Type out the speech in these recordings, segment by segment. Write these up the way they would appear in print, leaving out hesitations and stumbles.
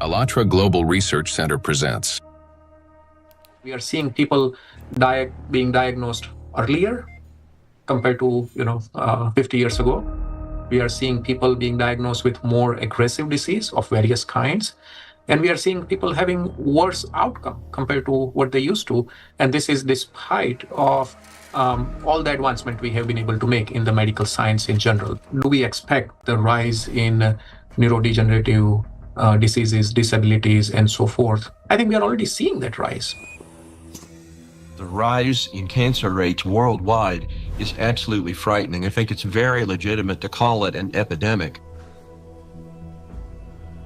ALLATRA Global Research Center presents. We are seeing people being diagnosed earlier compared to 50 years ago. We are seeing people being diagnosed with more aggressive disease of various kinds. And we are seeing people having worse outcome compared to what they used to. And this is despite of all the advancement we have been able to make in the medical science in general. Do we expect the rise in neurodegenerative diseases, disabilities, and so forth? I think we are already seeing that rise. The rise in cancer rates worldwide is absolutely frightening. I think it's very legitimate to call it an epidemic.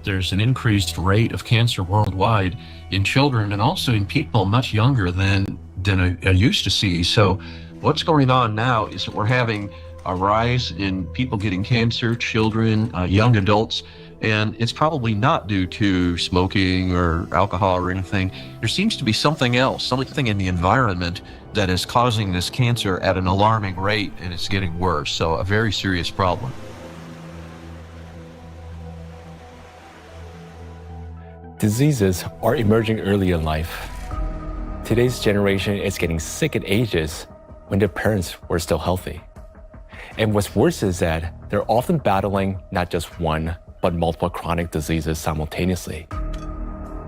There's an increased rate of cancer worldwide in children and also in people much younger than I used to see. So what's going on now is that we're having a rise in people getting cancer, children, young adults, and it's probably not due to smoking or alcohol or anything. There seems to be something else, something in the environment that is causing this cancer at an alarming rate, and it's getting worse. So a very serious problem. Diseases are emerging early in life. Today's generation is getting sick at ages when their parents were still healthy. And what's worse is that they're often battling not just one, but multiple chronic diseases simultaneously.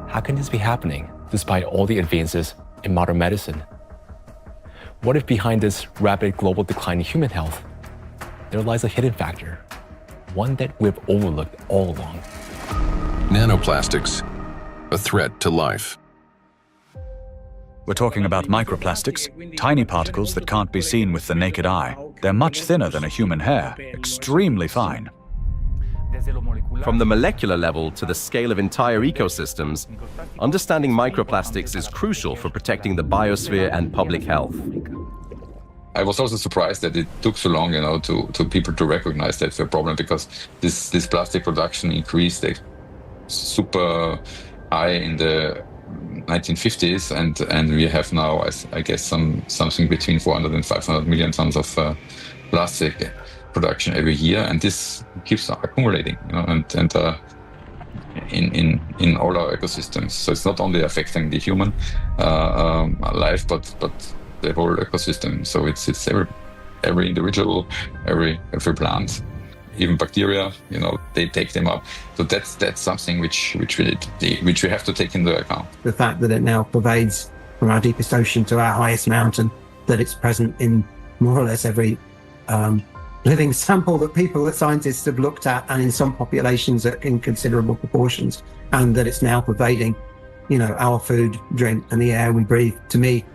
How can this be happening despite all the advances in modern medicine? What if behind this rapid global decline in human health, there lies a hidden factor, one that we've overlooked all along? Nanoplastics, a threat to life. We're talking about microplastics, tiny particles that can't be seen with the naked eye. They're much thinner than a human hair, extremely fine. From the molecular level to the scale of entire ecosystems, understanding microplastics is crucial for protecting the biosphere and public health. I was also surprised that it took so long, to people to recognize that's a problem, because this plastic production increased super high in the 1950s, and we have now, I guess, something between 400 and 500 million tons of plastic production every year, and this keeps accumulating, and in all our ecosystems. So it's not only affecting the human life, but the whole ecosystem. So it's every individual, every plant, even bacteria. They take them up. So that's something which we have to take into account. The fact that it now pervades from our deepest ocean to our highest mountain, that it's present in more or less every living sample that scientists have looked at, and in some populations in considerable proportions, and that it's now pervading, our food, drink, and the air we breathe, to me,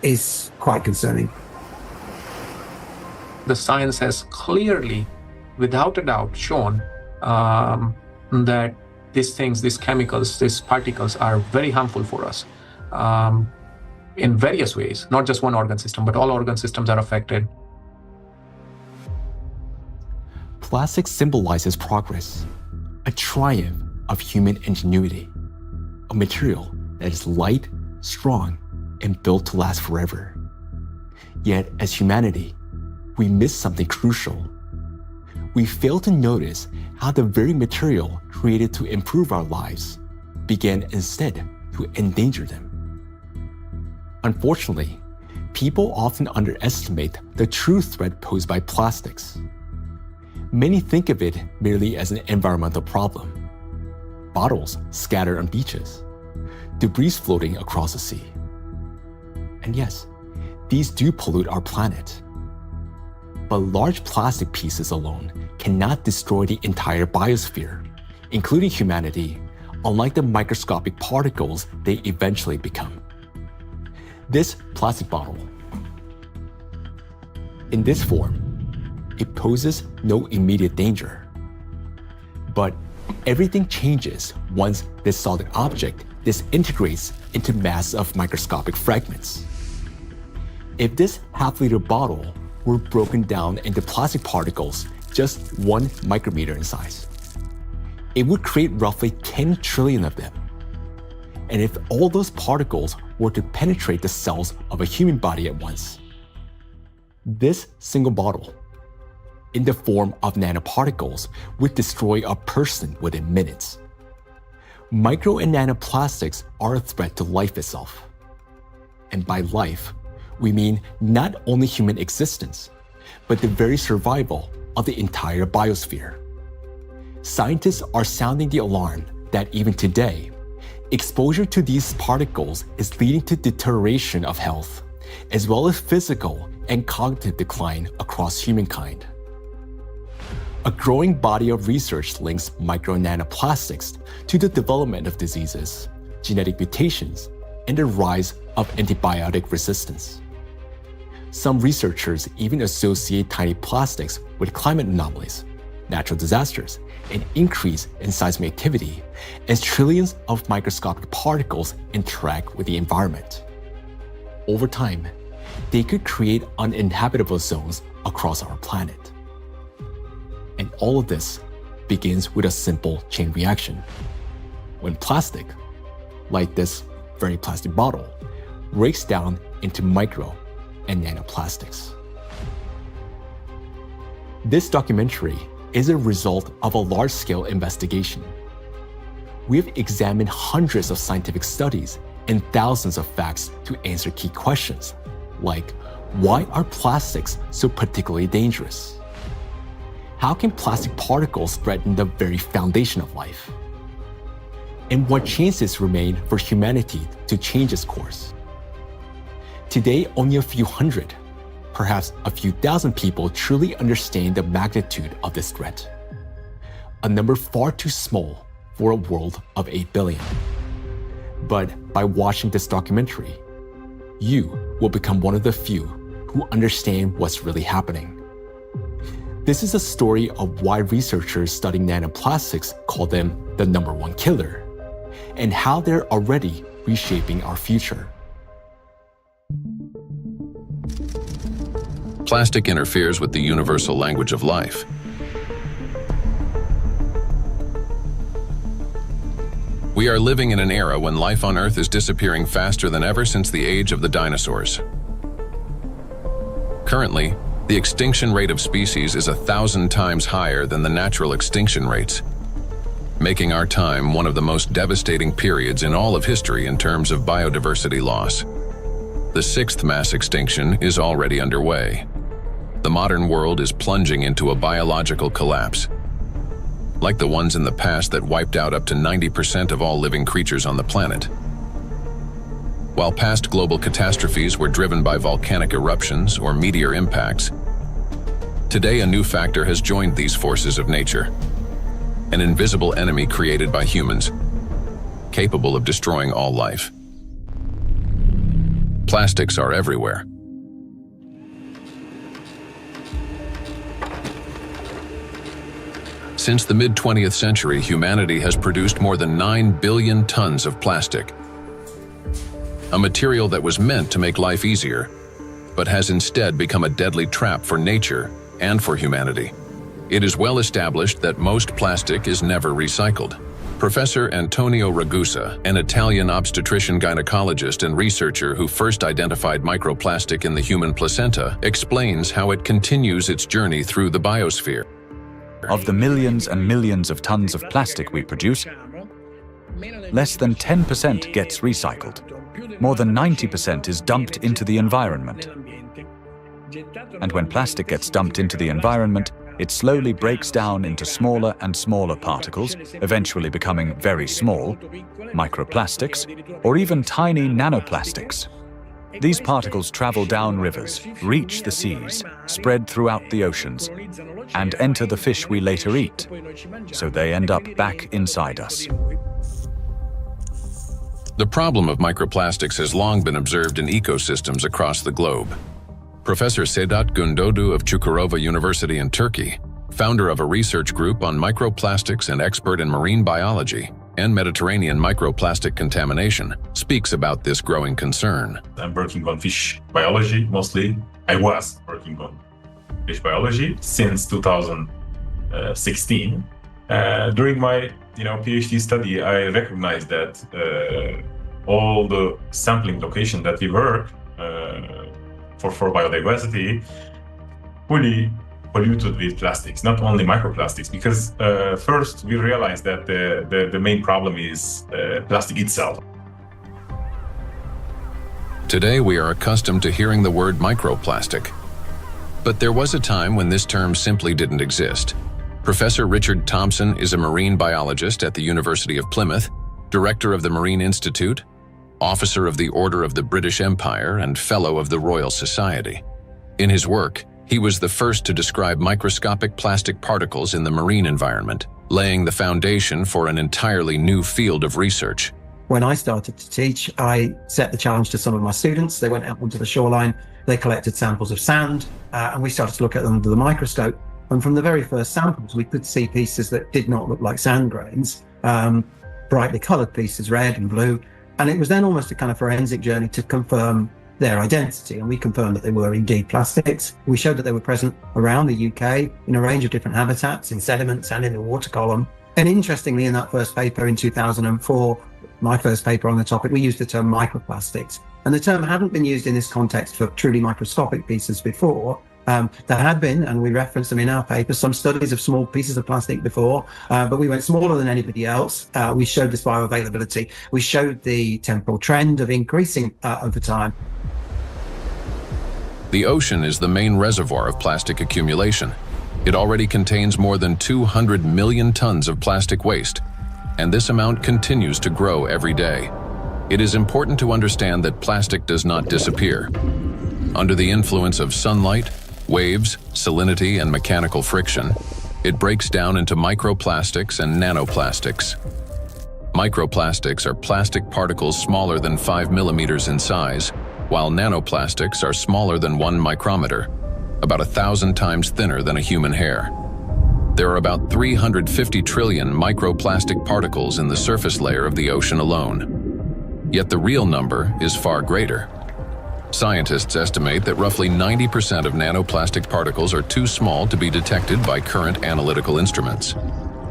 is quite concerning. The science has clearly, without a doubt, shown that these chemicals, these particles are very harmful for us in various ways, not just one organ system, but all organ systems are affected. Plastic symbolizes progress, a triumph of human ingenuity, a material that is light, strong, and built to last forever. Yet, as humanity, we miss something crucial. We fail to notice how the very material created to improve our lives began instead to endanger them. Unfortunately, people often underestimate the true threat posed by plastics. Many think of it merely as an environmental problem. Bottles scattered on beaches, debris floating across the sea. And yes, these do pollute our planet. But large plastic pieces alone cannot destroy the entire biosphere, including humanity, unlike the microscopic particles they eventually become. This plastic bottle, in this form, it poses no immediate danger. But everything changes once this solid object disintegrates into masses of microscopic fragments. If this half-liter bottle were broken down into plastic particles just 1 micrometer in size, it would create roughly 10 trillion of them. And if all those particles were to penetrate the cells of a human body at once, this single bottle, in the form of nanoparticles, would destroy a person within minutes. Micro and nanoplastics are a threat to life itself. And by life, we mean not only human existence, but the very survival of the entire biosphere. Scientists are sounding the alarm that even today, exposure to these particles is leading to deterioration of health, as well as physical and cognitive decline across humankind. A growing body of research links micro and nanoplastics to the development of diseases, genetic mutations, and the rise of antibiotic resistance. Some researchers even associate tiny plastics with climate anomalies, natural disasters, an increase in seismic activity as trillions of microscopic particles interact with the environment. Over time, they could create uninhabitable zones across our planet. And all of this begins with a simple chain reaction. When plastic, like this very plastic bottle, breaks down into micro and nanoplastics. This documentary is a result of a large-scale investigation. We've examined hundreds of scientific studies and thousands of facts to answer key questions, like why are plastics so particularly dangerous? How can plastic particles threaten the very foundation of life? And what chances remain for humanity to change its course? Today, only a few hundred, perhaps a few thousand people truly understand the magnitude of this threat. A number far too small for a world of 8 billion. But by watching this documentary, you will become one of the few who understand what's really happening. This is a story of why researchers studying nanoplastics call them the #1 killer, and how they're already reshaping our future. Plastic interferes with the universal language of life. We are living in an era when life on Earth is disappearing faster than ever since the age of the dinosaurs. Currently, the extinction rate of species is 1,000 times higher than the natural extinction rates, making our time one of the most devastating periods in all of history in terms of biodiversity loss. The 6th mass extinction is already underway. The modern world is plunging into a biological collapse, like the ones in the past that wiped out up to 90% of all living creatures on the planet. While past global catastrophes were driven by volcanic eruptions or meteor impacts, today a new factor has joined these forces of nature, an invisible enemy created by humans, capable of destroying all life. Plastics are everywhere. Since the mid-20th century, humanity has produced more than 9 billion tons of plastic, a material that was meant to make life easier, but has instead become a deadly trap for nature and for humanity. It is well established that most plastic is never recycled. Professor Antonio Ragusa, an Italian obstetrician gynecologist and researcher who first identified microplastic in the human placenta, explains how it continues its journey through the biosphere. Of the millions and millions of tons of plastic we produce, less than 10% gets recycled. More than 90% is dumped into the environment. And when plastic gets dumped into the environment, it slowly breaks down into smaller and smaller particles, eventually becoming very small, microplastics, or even tiny nanoplastics. These particles travel down rivers, reach the seas, spread throughout the oceans, and enter the fish we later eat, so they end up back inside us. The problem of microplastics has long been observed in ecosystems across the globe. Professor Sedat Gündoğdu of Çukurova University in Turkey, founder of a research group on microplastics and expert in marine biology and Mediterranean microplastic contamination, speaks about this growing concern. I'm working on fish biology mostly. I was working on fish biology since 2016. During my PhD study, I recognized that all the sampling location that we work for biodiversity fully polluted with plastics, not only microplastics, because first we realized that the main problem is plastic itself. Today we are accustomed to hearing the word microplastic. But there was a time when this term simply didn't exist. Professor Richard Thompson is a marine biologist at the University of Plymouth, director of the Marine Institute, officer of the Order of the British Empire, and fellow of the Royal Society. In his work, he was the first to describe microscopic plastic particles in the marine environment, laying the foundation for an entirely new field of research. When I started to teach, I set the challenge to some of my students. They went out onto the shoreline, they collected samples of sand, and we started to look at them under the microscope. And from the very first samples, we could see pieces that did not look like sand grains, brightly colored pieces, red and blue. And it was then almost a kind of forensic journey to confirm their identity. And we confirmed that they were indeed plastics. We showed that they were present around the UK in a range of different habitats, in sediments and in the water column. And interestingly, in that first paper in 2004, my first paper on the topic, we used the term microplastics. And the term hadn't been used in this context for truly microscopic pieces before. There had been, and we referenced them in our paper, some studies of small pieces of plastic before, but we went smaller than anybody else. We showed this bioavailability. We showed the temporal trend of increasing over time. The ocean is the main reservoir of plastic accumulation. It already contains more than 200 million tons of plastic waste, and this amount continues to grow every day. It is important to understand that plastic does not disappear. Under the influence of sunlight, waves, salinity, and mechanical friction, it breaks down into microplastics and nanoplastics. Microplastics are plastic particles smaller than 5 millimeters in size, while nanoplastics are smaller than 1 micrometer, about 1,000 times thinner than a human hair. There are about 350 trillion microplastic particles in the surface layer of the ocean alone. Yet the real number is far greater. Scientists estimate that roughly 90% of nanoplastic particles are too small to be detected by current analytical instruments.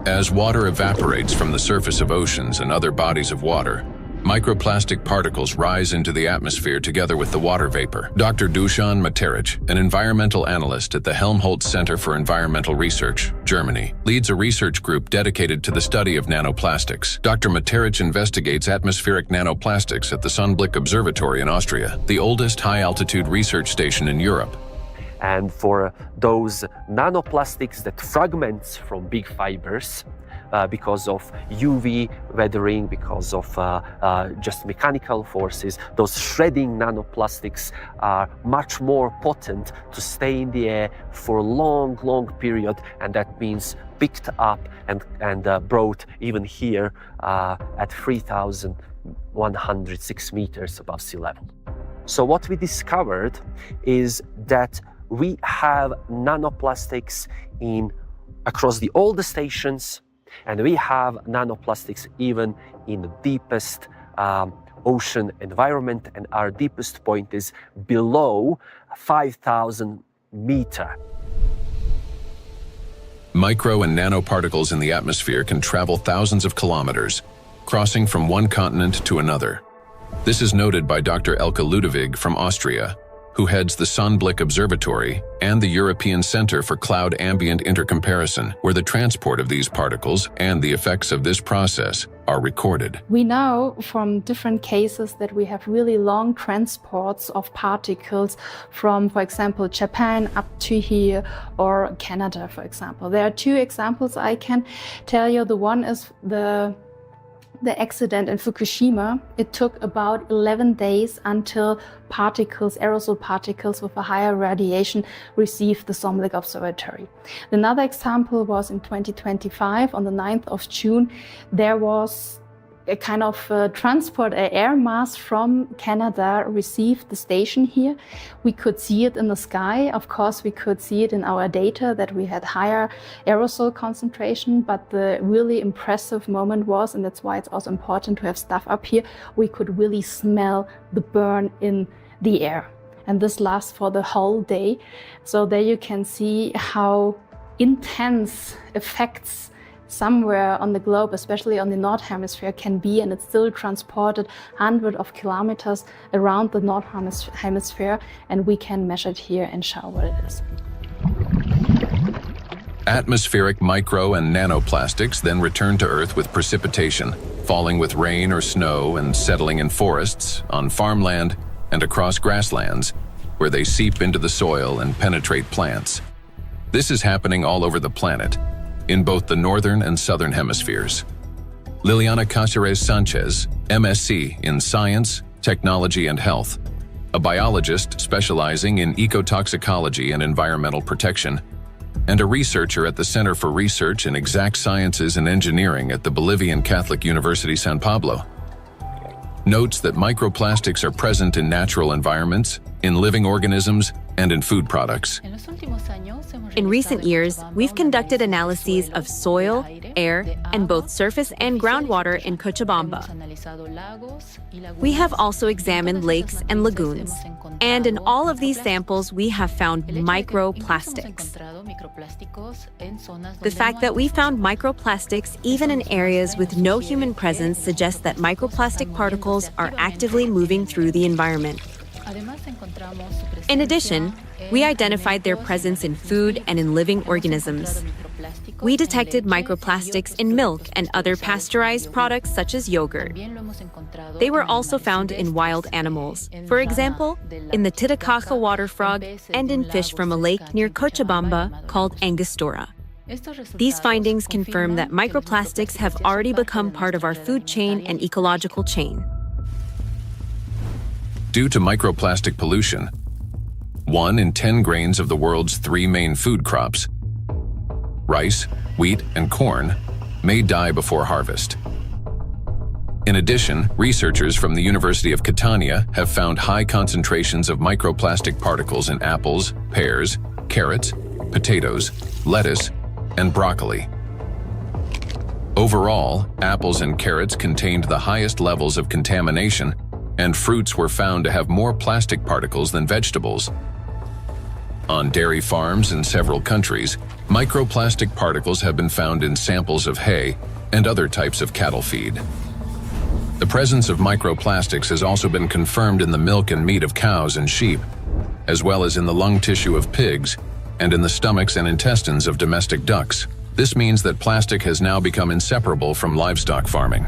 As water evaporates from the surface of oceans and other bodies of water, microplastic particles rise into the atmosphere together with the water vapor. Dr. Dusan Materic, an environmental analyst at the Helmholtz Center for Environmental Research, Germany, leads a research group dedicated to the study of nanoplastics. Dr. Materic investigates atmospheric nanoplastics at the Sonnenblick Observatory in Austria, the oldest high-altitude research station in Europe. And for those nanoplastics that fragments from big fibers, because of UV weathering, because of just mechanical forces, those shredding nanoplastics are much more potent to stay in the air for a long, long period, and that means picked up and brought even here at 3,106 meters above sea level. So what we discovered is that we have nanoplastics across all the stations, and we have nanoplastics even in the deepest ocean environment, and our deepest point is below 5,000 meters. Micro and nanoparticles in the atmosphere can travel thousands of kilometers, crossing from one continent to another. This is noted by Dr. Elke Ludewig from Austria, who heads the Sonnenblick Observatory and the European Center for Cloud Ambient Intercomparison, where the transport of these particles and the effects of this process are recorded. We know from different cases that we have really long transports of particles from, for example, Japan up to here, or Canada, for example. There are two examples I can tell you. The one is the accident in Fukushima. It took about 11 days until particles, aerosol particles with a higher radiation, received the Sonnenblick Observatory. Another example was in 2025, on the 9th of June, there was a kind of transport, an air mass from Canada received the station here. We could see it in the sky. Of course, we could see it in our data that we had higher aerosol concentration, but the really impressive moment was, and that's why it's also important to have stuff up here, we could really smell the burn in the air. And this lasts for the whole day. So there you can see how intense effects somewhere on the globe, especially on the North Hemisphere, can be, and it's still transported hundreds of kilometers around the North Hemisphere, and we can measure it here and show what it is. Atmospheric micro and nanoplastics then return to Earth with precipitation, falling with rain or snow and settling in forests, on farmland, and across grasslands, where they seep into the soil and penetrate plants. This is happening all over the planet, in both the northern and southern hemispheres. Liliana Cáceres Sanchez, MSc in Science, Technology and Health, a biologist specializing in ecotoxicology and environmental protection, and a researcher at the Center for Research in Exact Sciences and Engineering at the Bolivian Catholic University San Pablo, notes that microplastics are present in natural environments, in living organisms, and in food products. In recent years, we've conducted analyses of soil, air, and both surface and groundwater in Cochabamba. We have also examined lakes and lagoons, and in all of these samples, we have found microplastics. The fact that we found microplastics even in areas with no human presence suggests that microplastic particles are actively moving through the environment. In addition, we identified their presence in food and in living organisms. We detected microplastics in milk and other pasteurized products such as yogurt. They were also found in wild animals, for example, in the Titicaca water frog and in fish from a lake near Cochabamba called Angostura. These findings confirm that microplastics have already become part of our food chain and ecological chain. Due to microplastic pollution, 1 in 10 grains of the world's 3 main food crops, rice, wheat, and corn, may die before harvest. In addition, researchers from the University of Catania have found high concentrations of microplastic particles in apples, pears, carrots, potatoes, lettuce, and broccoli. Overall, apples and carrots contained the highest levels of contamination, and fruits were found to have more plastic particles than vegetables. On dairy farms in several countries, microplastic particles have been found in samples of hay and other types of cattle feed. The presence of microplastics has also been confirmed in the milk and meat of cows and sheep, as well as in the lung tissue of pigs and in the stomachs and intestines of domestic ducks. This means that plastic has now become inseparable from livestock farming.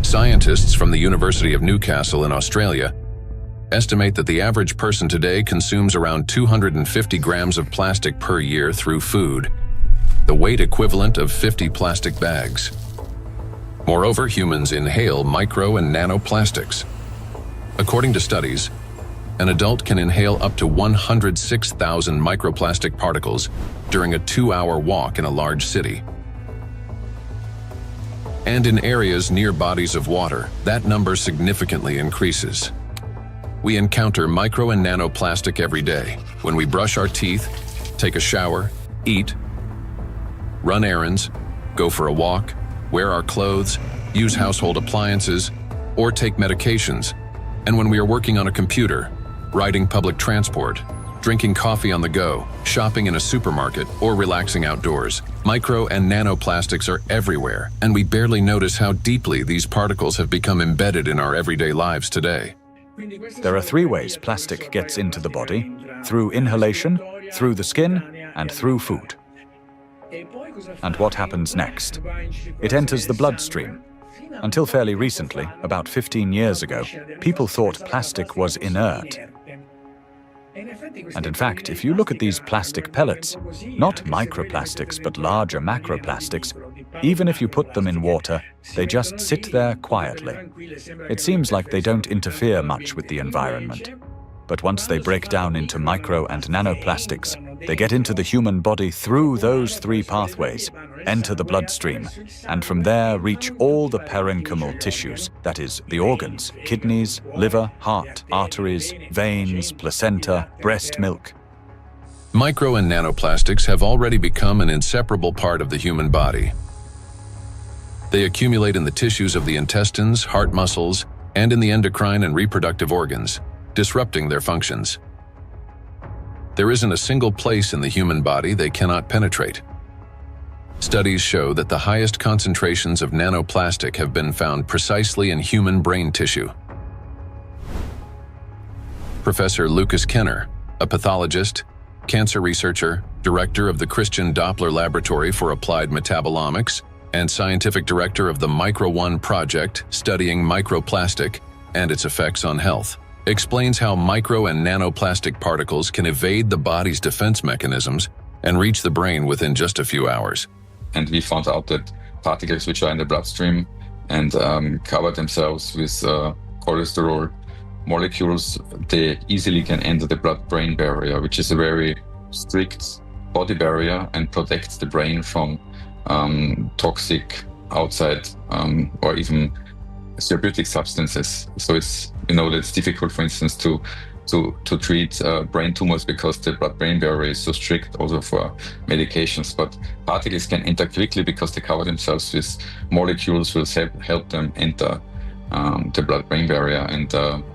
Scientists from the University of Newcastle in Australia estimate that the average person today consumes around 250 grams of plastic per year through food, the weight equivalent of 50 plastic bags. Moreover, humans inhale micro and nanoplastics. According to studies, an adult can inhale up to 106,000 microplastic particles during a 2-hour walk in a large city. And in areas near bodies of water, that number significantly increases. We encounter micro and nanoplastic every day when we brush our teeth, take a shower, eat, run errands, go for a walk, wear our clothes, use household appliances, or take medications, and when we are working on a computer, riding public transport, drinking coffee on the go, shopping in a supermarket, or relaxing outdoors. Micro and nanoplastics are everywhere, and we barely notice how deeply these particles have become embedded in our everyday lives today. There are 3 ways plastic gets into the body: through inhalation, through the skin, and through food. And what happens next? It enters the bloodstream. Until fairly recently, about 15 years ago, people thought plastic was inert. And in fact, if you look at these plastic pellets, not microplastics but larger macroplastics, even if you put them in water, they just sit there quietly. It seems like they don't interfere much with the environment. But once they break down into micro and nanoplastics, they get into the human body through those 3 pathways, enter the bloodstream, and from there reach all the parenchymal tissues, that is, the organs, kidneys, liver, heart, arteries, veins, placenta, breast milk. Micro and nanoplastics have already become an inseparable part of the human body. They accumulate in the tissues of the intestines, heart muscles, and in the endocrine and reproductive organs, disrupting their functions. There isn't a single place in the human body they cannot penetrate. Studies show that the highest concentrations of nanoplastic have been found precisely in human brain tissue. Professor Lucas Kenner, a pathologist, cancer researcher, director of the Christian Doppler Laboratory for Applied Metabolomics, and scientific director of the Micro-1 project studying microplastic and its effects on health, explains how micro and nanoplastic particles can evade the body's defense mechanisms and reach the brain within just a few hours. And we found out that particles which are in the bloodstream and cover themselves with cholesterol molecules, they easily can enter the blood-brain barrier, which is a very strict body barrier and protects the brain from toxic outside or even therapeutic substances. So it's, it's difficult, for instance, to treat brain tumors because the blood-brain barrier is so strict also for medications. But particles can enter quickly because they cover themselves with molecules will help them enter the blood-brain barrier. And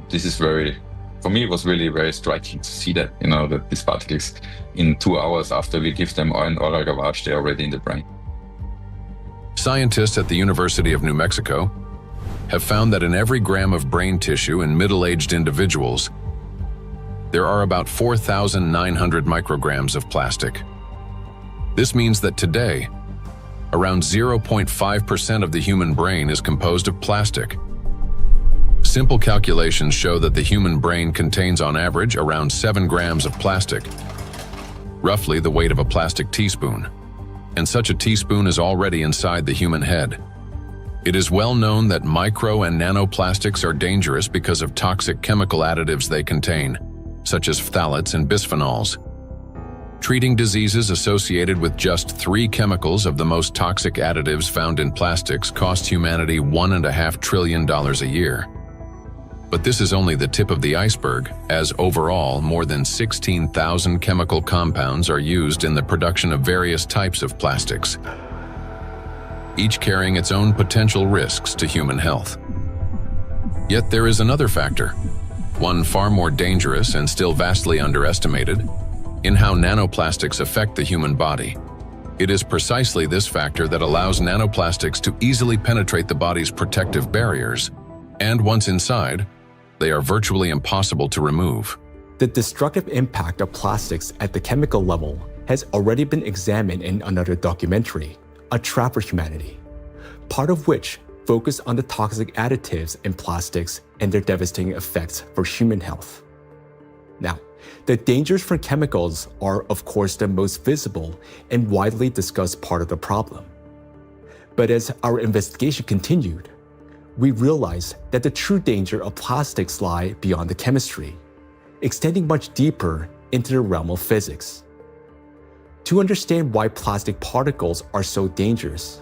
this is for me, it was really very striking to see that, that these particles in 2 hours after we give them an oral gavage, they're already in the brain. Scientists at the University of New Mexico have found that in every gram of brain tissue in middle-aged individuals, there are about 4,900 micrograms of plastic. This means that today, around 0.5% of the human brain is composed of plastic. Simple calculations show that the human brain contains on average around 7 grams of plastic, roughly the weight of a plastic teaspoon. And such a teaspoon is already inside the human head. It is well known that micro and nanoplastics are dangerous because of toxic chemical additives they contain, such as phthalates and bisphenols. Treating diseases associated with just 3 chemicals of the most toxic additives found in plastics costs humanity $1.5 trillion a year. But this is only the tip of the iceberg, as overall more than 16,000 chemical compounds are used in the production of various types of plastics, each carrying its own potential risks to human health. Yet there is another factor, one far more dangerous and still vastly underestimated, in how nanoplastics affect the human body. It is precisely this factor that allows nanoplastics to easily penetrate the body's protective barriers, and once inside, they are virtually impossible to remove. The destructive impact of plastics at the chemical level has already been examined in another documentary, A Trap for Humanity, part of which focused on the toxic additives in plastics and their devastating effects for human health. Now, the dangers from chemicals are, of course, the most visible and widely discussed part of the problem. But as our investigation continued, we realized that the true danger of plastics lie beyond the chemistry, extending much deeper into the realm of physics. To understand why plastic particles are so dangerous,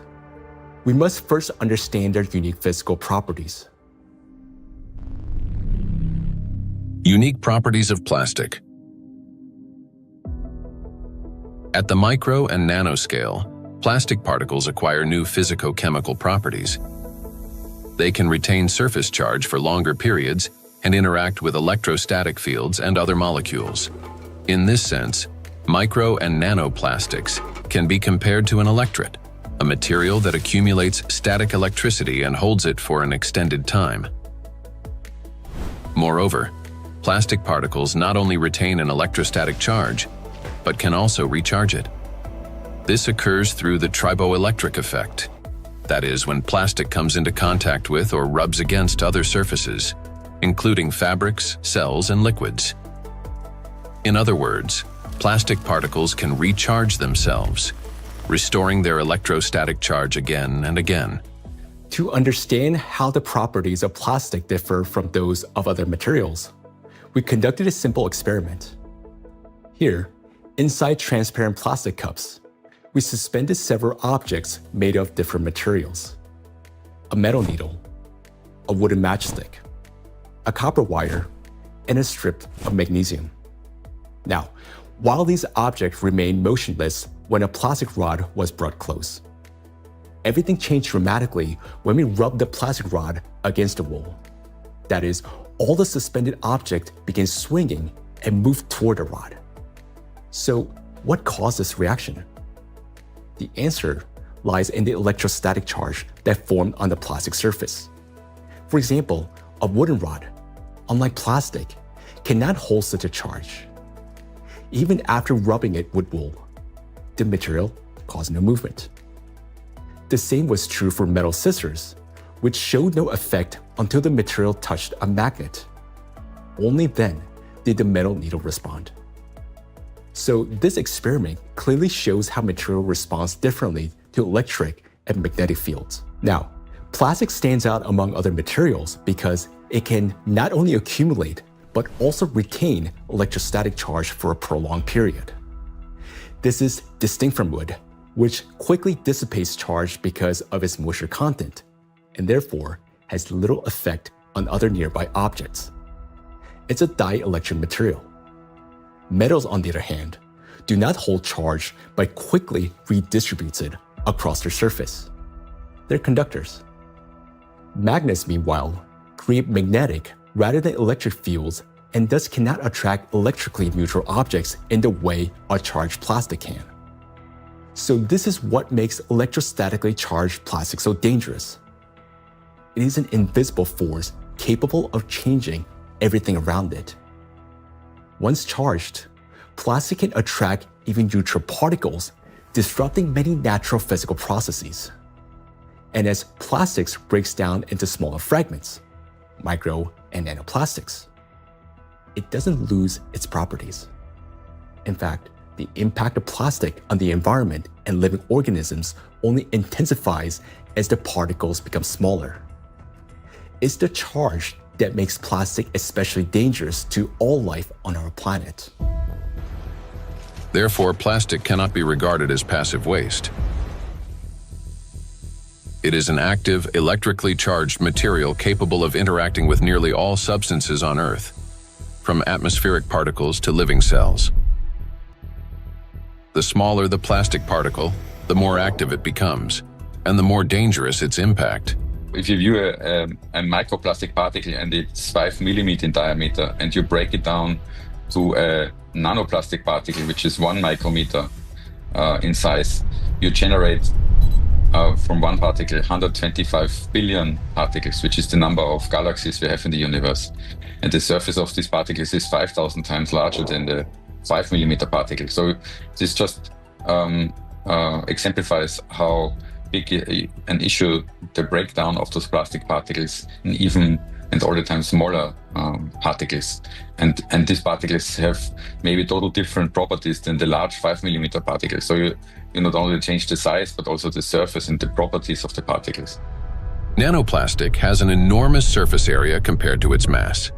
we must first understand their unique physical properties. Unique properties of plastic. At the micro and nanoscale, plastic particles acquire new physicochemical properties. They can retain surface charge for longer periods and interact with electrostatic fields and other molecules. In this sense, micro and nanoplastics can be compared to an electret, a material that accumulates static electricity and holds it for an extended time. Moreover, plastic particles not only retain an electrostatic charge, but can also recharge it. This occurs through the triboelectric effect. That is, when plastic comes into contact with or rubs against other surfaces, including fabrics, cells, and liquids. In other words, plastic particles can recharge themselves, restoring their electrostatic charge again and again. To understand how the properties of plastic differ from those of other materials, we conducted a simple experiment. Here, inside transparent plastic cups, we suspended several objects made of different materials: a metal needle, a wooden matchstick, a copper wire, and a strip of magnesium. Now, while these objects remained motionless when a plastic rod was brought close, everything changed dramatically when we rubbed the plastic rod against the wall. That is, all the suspended object began swinging and moved toward the rod. So, what caused this reaction? The answer lies in the electrostatic charge that formed on the plastic surface. For example, a wooden rod, unlike plastic, cannot hold such a charge. even after rubbing it with wool. The material caused no movement. The same was true for metal scissors, which showed no effect until the material touched a magnet. Only then did the metal needle respond. So this experiment clearly shows how material responds differently to electric and magnetic fields. Now, plastic stands out among other materials because it can not only accumulate, but also retain electrostatic charge for a prolonged period. This is distinct from wood, which quickly dissipates charge because of its moisture content, and therefore has little effect on other nearby objects. It's a dielectric material. Metals, on the other hand, do not hold charge but quickly redistributes it across their surface. They're conductors. Magnets, meanwhile, create magnetic rather than electric fields and thus cannot attract electrically neutral objects in the way a charged plastic can. So this is what makes electrostatically charged plastic so dangerous. It is an invisible force capable of changing everything around it. Once charged, plastic can attract even neutral particles, disrupting many natural physical processes. And as plastics breaks down into smaller fragments, micro and nanoplastics, it doesn't lose its properties. In fact, the impact of plastic on the environment and living organisms only intensifies as the particles become smaller. It's the charge that makes plastic especially dangerous to all life on our planet. Therefore, plastic cannot be regarded as passive waste. It is an active, electrically charged material capable of interacting with nearly all substances on Earth, from atmospheric particles to living cells. The smaller the plastic particle, the more active it becomes, and the more dangerous its impact. If you view a microplastic particle and it's 5 millimeter in diameter, and you break it down to a nanoplastic particle, which is 1 micrometer in size, you generate from one particle 125 billion particles, which is the number of galaxies we have in the universe. And the surface of these particles is 5,000 times larger than the 5 millimeter particle. So this just exemplifies how big an issue the breakdown of those plastic particles in even and all the time smaller particles. And these particles have maybe totally different properties than the large 5 millimeter particles. So you not only change the size, but also the surface and the properties of the particles. Nanoplastic has an enormous surface area compared to its mass.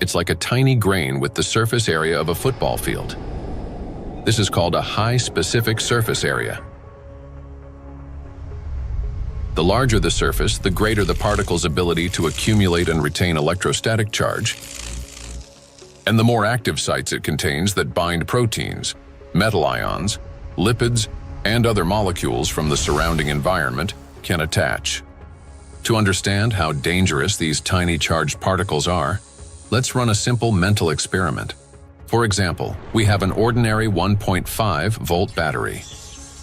It's like a tiny grain with the surface area of a football field. This is called a high specific surface area. The larger the surface, the greater the particle's ability to accumulate and retain electrostatic charge, and the more active sites it contains that bind proteins, metal ions, lipids, and other molecules from the surrounding environment can attach. To understand how dangerous these tiny charged particles are, let's run a simple mental experiment. For example, we have an ordinary 1.5 volt battery.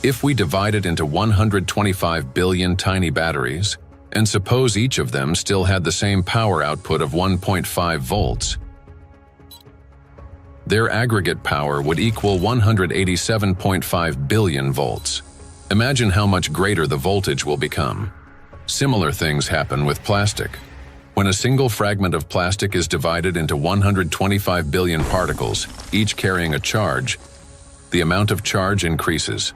If we divide it into 125 billion tiny batteries, and suppose each of them still had the same power output of 1.5 volts, their aggregate power would equal 187.5 billion volts. Imagine how much greater the voltage will become. Similar things happen with plastic. When a single fragment of plastic is divided into 125 billion particles, each carrying a charge, the amount of charge increases.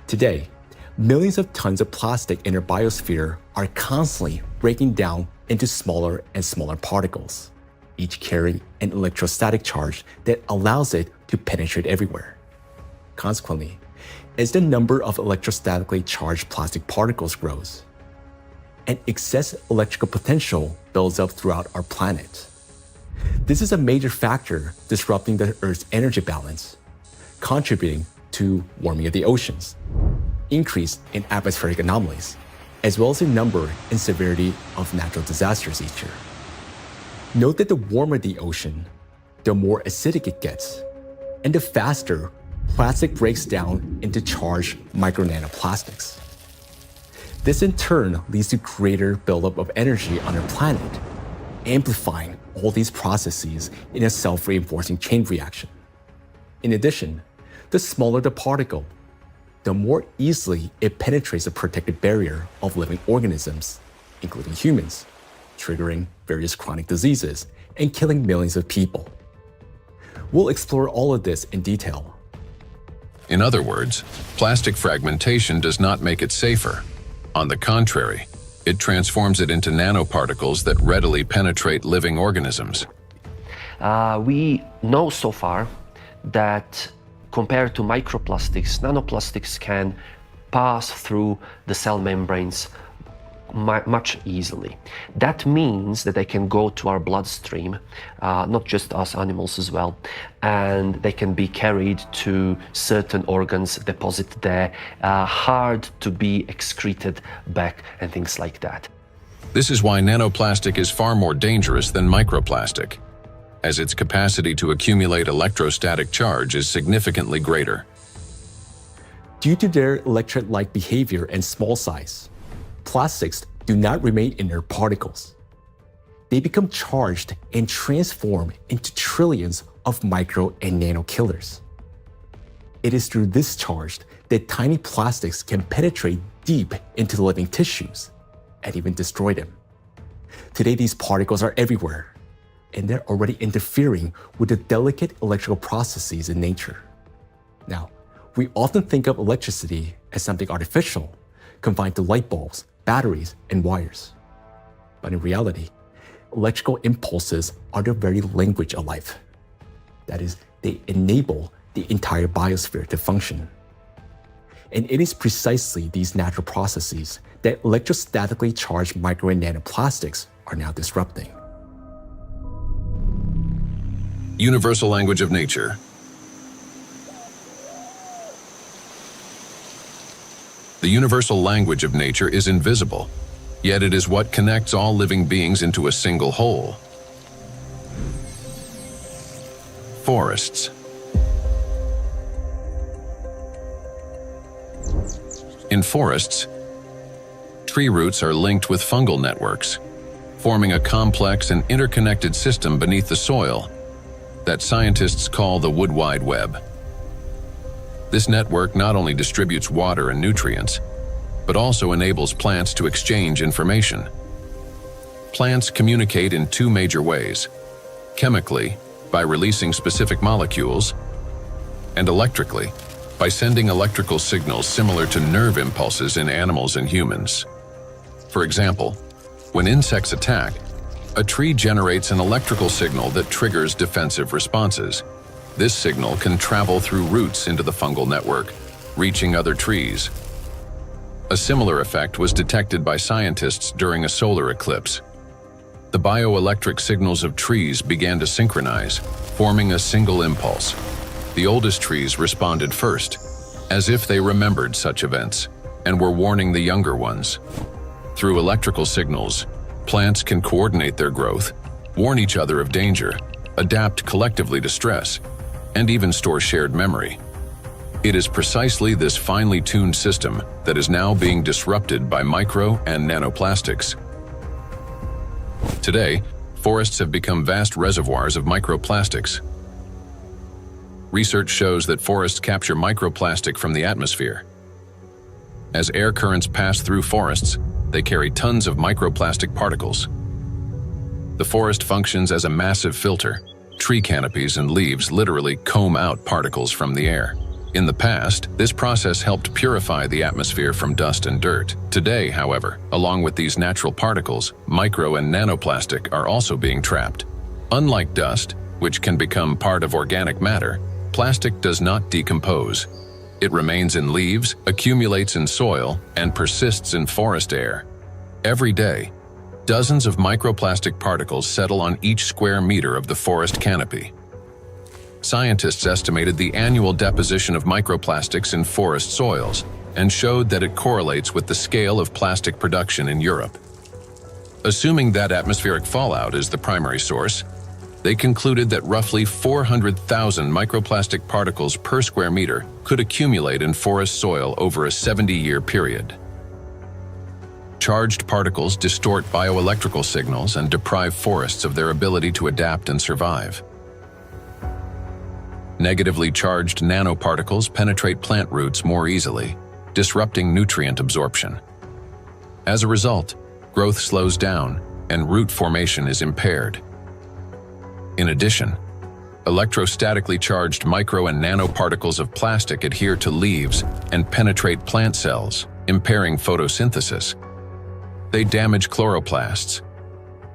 Today, millions of tons of plastic in our biosphere are constantly breaking down into smaller and smaller particles, each carrying an electrostatic charge that allows it to penetrate everywhere. Consequently, as the number of electrostatically charged plastic particles grows, an excess electrical potential builds up throughout our planet. This is a major factor disrupting the Earth's energy balance, contributing to warming of the oceans, increase in atmospheric anomalies, as well as the number and severity of natural disasters each year. Note that the warmer the ocean, the more acidic it gets, and the faster plastic breaks down into charged micro-nanoplastics. This in turn leads to greater buildup of energy on our planet, amplifying all these processes in a self-reinforcing chain reaction. In addition, the smaller the particle, the more easily it penetrates the protective barrier of living organisms, including humans, triggering various chronic diseases and killing millions of people. We'll explore all of this in detail. In other words, plastic fragmentation does not make it safer. On the contrary, it transforms it into nanoparticles that readily penetrate living organisms. We know so far that compared to microplastics, nanoplastics can pass through the cell membranes much easily. That means that they can go to our bloodstream, not just us animals as well, and they can be carried to certain organs, deposited there, hard to be excreted back and things like that. This is why nanoplastic is far more dangerous than microplastic, as its capacity to accumulate electrostatic charge is significantly greater. Due to their electrolyte behavior and small size, plastics do not remain inert particles. They become charged and transform into trillions of micro and nano killers. It is through this charge that tiny plastics can penetrate deep into the living tissues and even destroy them. Today, these particles are everywhere, and they're already interfering with the delicate electrical processes in nature. Now, we often think of electricity as something artificial, confined to light bulbs, batteries, and wires. But in reality, electrical impulses are the very language of life. That is, they enable the entire biosphere to function. And it is precisely these natural processes that electrostatically charged micro and nanoplastics are now disrupting. Universal language of nature. The universal language of nature is invisible, yet it is what connects all living beings into a single whole. Forests. In forests, tree roots are linked with fungal networks, forming a complex and interconnected system beneath the soil that scientists call the wood wide web. This network not only distributes water and nutrients, but also enables plants to exchange information. Plants communicate in two major ways: chemically, by releasing specific molecules, and electrically, by sending electrical signals similar to nerve impulses in animals and humans. For example, when insects attack, a tree generates an electrical signal that triggers defensive responses. This signal can travel through roots into the fungal network, reaching other trees. A similar effect was detected by scientists during a solar eclipse. The bioelectric signals of trees began to synchronize, forming a single impulse. The oldest trees responded first, as if they remembered such events, and were warning the younger ones. Through electrical signals, plants can coordinate their growth, warn each other of danger, adapt collectively to stress, and even store shared memory. It is precisely this finely tuned system that is now being disrupted by micro and nanoplastics. Today, forests have become vast reservoirs of microplastics. Research shows that forests capture microplastic from the atmosphere. As air currents pass through forests, they carry tons of microplastic particles. The forest functions as a massive filter. Tree canopies and leaves literally comb out particles from the air. In the past, this process helped purify the atmosphere from dust and dirt. Today, however, along with these natural particles, micro and nanoplastic are also being trapped. Unlike dust, which can become part of organic matter, plastic does not decompose. It remains in leaves, accumulates in soil, and persists in forest air. Every day, dozens of microplastic particles settle on each square meter of the forest canopy. Scientists estimated the annual deposition of microplastics in forest soils and showed that it correlates with the scale of plastic production in Europe. Assuming that atmospheric fallout is the primary source, they concluded that roughly 400,000 microplastic particles per square meter could accumulate in forest soil over a 70-year period. Charged particles distort bioelectrical signals and deprive forests of their ability to adapt and survive. Negatively charged nanoparticles penetrate plant roots more easily, disrupting nutrient absorption. As a result, growth slows down and root formation is impaired. In addition, electrostatically charged micro and nanoparticles of plastic adhere to leaves and penetrate plant cells, impairing photosynthesis. They damage chloroplasts,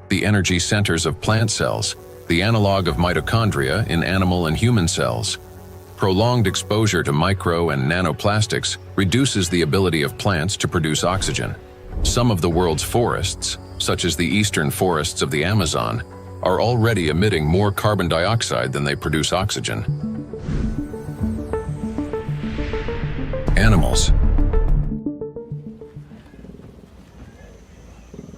the energy centers of plant cells, the analog of mitochondria in animal and human cells. Prolonged exposure to micro and nanoplastics reduces the ability of plants to produce oxygen. Some of the world's forests, such as the eastern forests of the Amazon, are already emitting more carbon dioxide than they produce oxygen. Animals.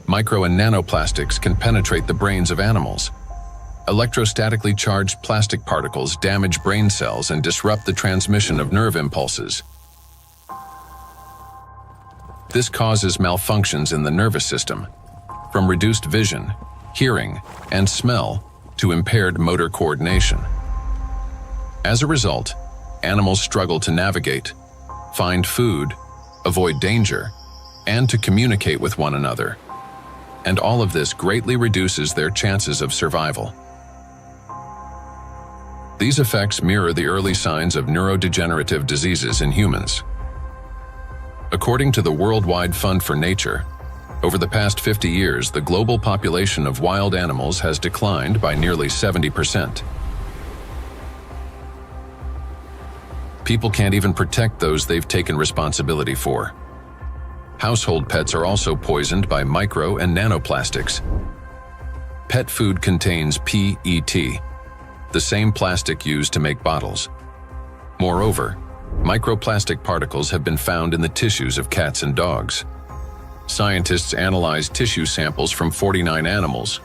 Micro and nanoplastics can penetrate the brains of animals. Electrostatically charged plastic particles damage brain cells and disrupt the transmission of nerve impulses. This causes malfunctions in the nervous system, from reduced vision, hearing, and smell to impaired motor coordination. As a result, animals struggle to navigate, find food, avoid danger, and to communicate with one another. And all of this greatly reduces their chances of survival. These effects mirror the early signs of neurodegenerative diseases in humans. According to the Worldwide Fund for Nature, over the past 50 years, the global population of wild animals has declined by nearly 70%. People can't even protect those they've taken responsibility for. Household pets are also poisoned by micro and nanoplastics. Pet food contains PET, the same plastic used to make bottles. Moreover, microplastic particles have been found in the tissues of cats and dogs. Scientists analyzed tissue samples from 49 animals,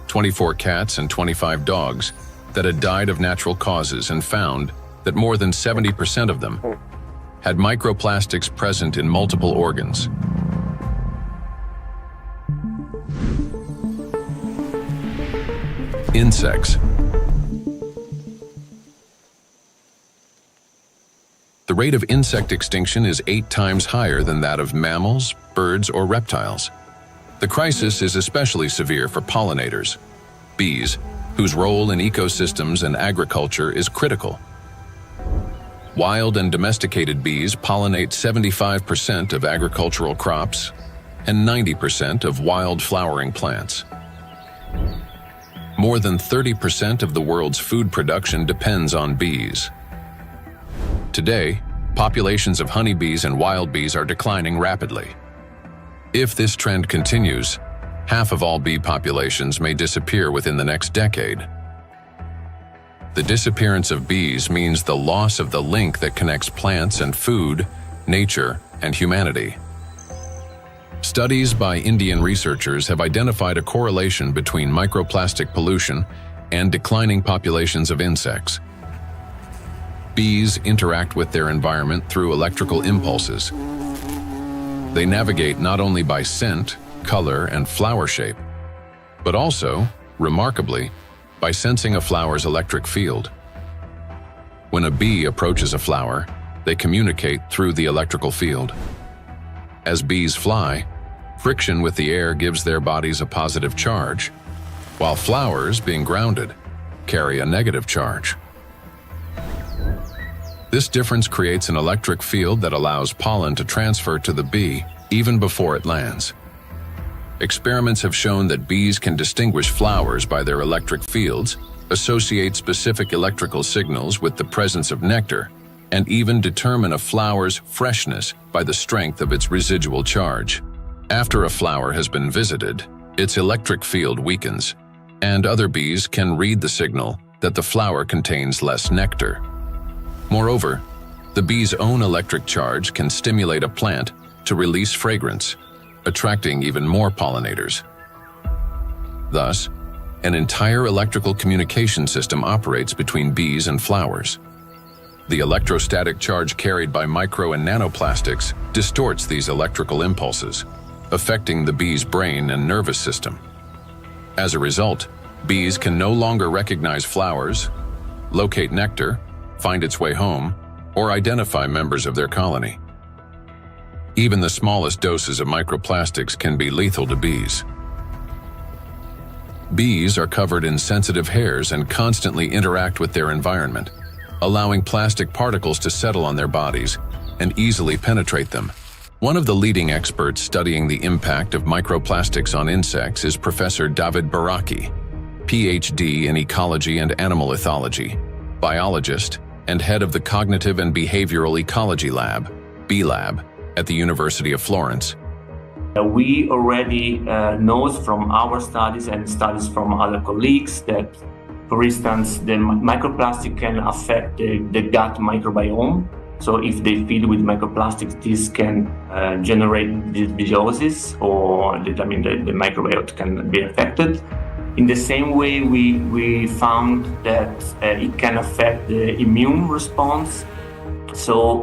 24 cats and 25 dogs, that had died of natural causes and found that more than 70% of them had microplastics present in multiple organs. Insects. The rate of insect extinction is 8 times higher than that of mammals, birds, or reptiles. The crisis is especially severe for pollinators, bees, whose role in ecosystems and agriculture is critical. Wild and domesticated bees pollinate 75% of agricultural crops and 90% of wild flowering plants. More than 30% of the world's food production depends on bees. Today, populations of honeybees and wild bees are declining rapidly. If this trend continues, half of all bee populations may disappear within the next decade. The disappearance of bees means the loss of the link that connects plants and food, nature, and humanity. Studies by Indian researchers have identified a correlation between microplastic pollution and declining populations of insects. Bees interact with their environment through electrical impulses. They navigate not only by scent, color, and flower shape, but also, remarkably, by sensing a flower's electric field. When a bee approaches a flower, they communicate through the electrical field. As bees fly, friction with the air gives their bodies a positive charge, while flowers, being grounded, carry a negative charge. This difference creates an electric field that allows pollen to transfer to the bee even before it lands. Experiments have shown that bees can distinguish flowers by their electric fields, associate specific electrical signals with the presence of nectar, and even determine a flower's freshness by the strength of its residual charge. After a flower has been visited, its electric field weakens, and other bees can read the signal that the flower contains less nectar. Moreover, the bee's own electric charge can stimulate a plant to release fragrance, attracting even more pollinators. Thus, an entire electrical communication system operates between bees and flowers. The electrostatic charge carried by micro and nanoplastics distorts these electrical impulses, affecting the bee's brain and nervous system. As a result, bees can no longer recognize flowers, locate nectar, find its way home, or identify members of their colony. Even the smallest doses of microplastics can be lethal to bees. Bees are covered in sensitive hairs and constantly interact with their environment, allowing plastic particles to settle on their bodies and easily penetrate them. One of the leading experts studying the impact of microplastics on insects is Professor David Baraki, PhD in ecology and animal ethology, biologist, and head of the Cognitive and Behavioral Ecology Lab, B-Lab, at the University of Florence. We already know from our studies and studies from other colleagues that, for instance, the microplastic can affect the gut microbiome. So if they feed with microplastics, this can generate dysbiosis, or the microbiota can be affected. In the same way, we found that it can affect the immune response. So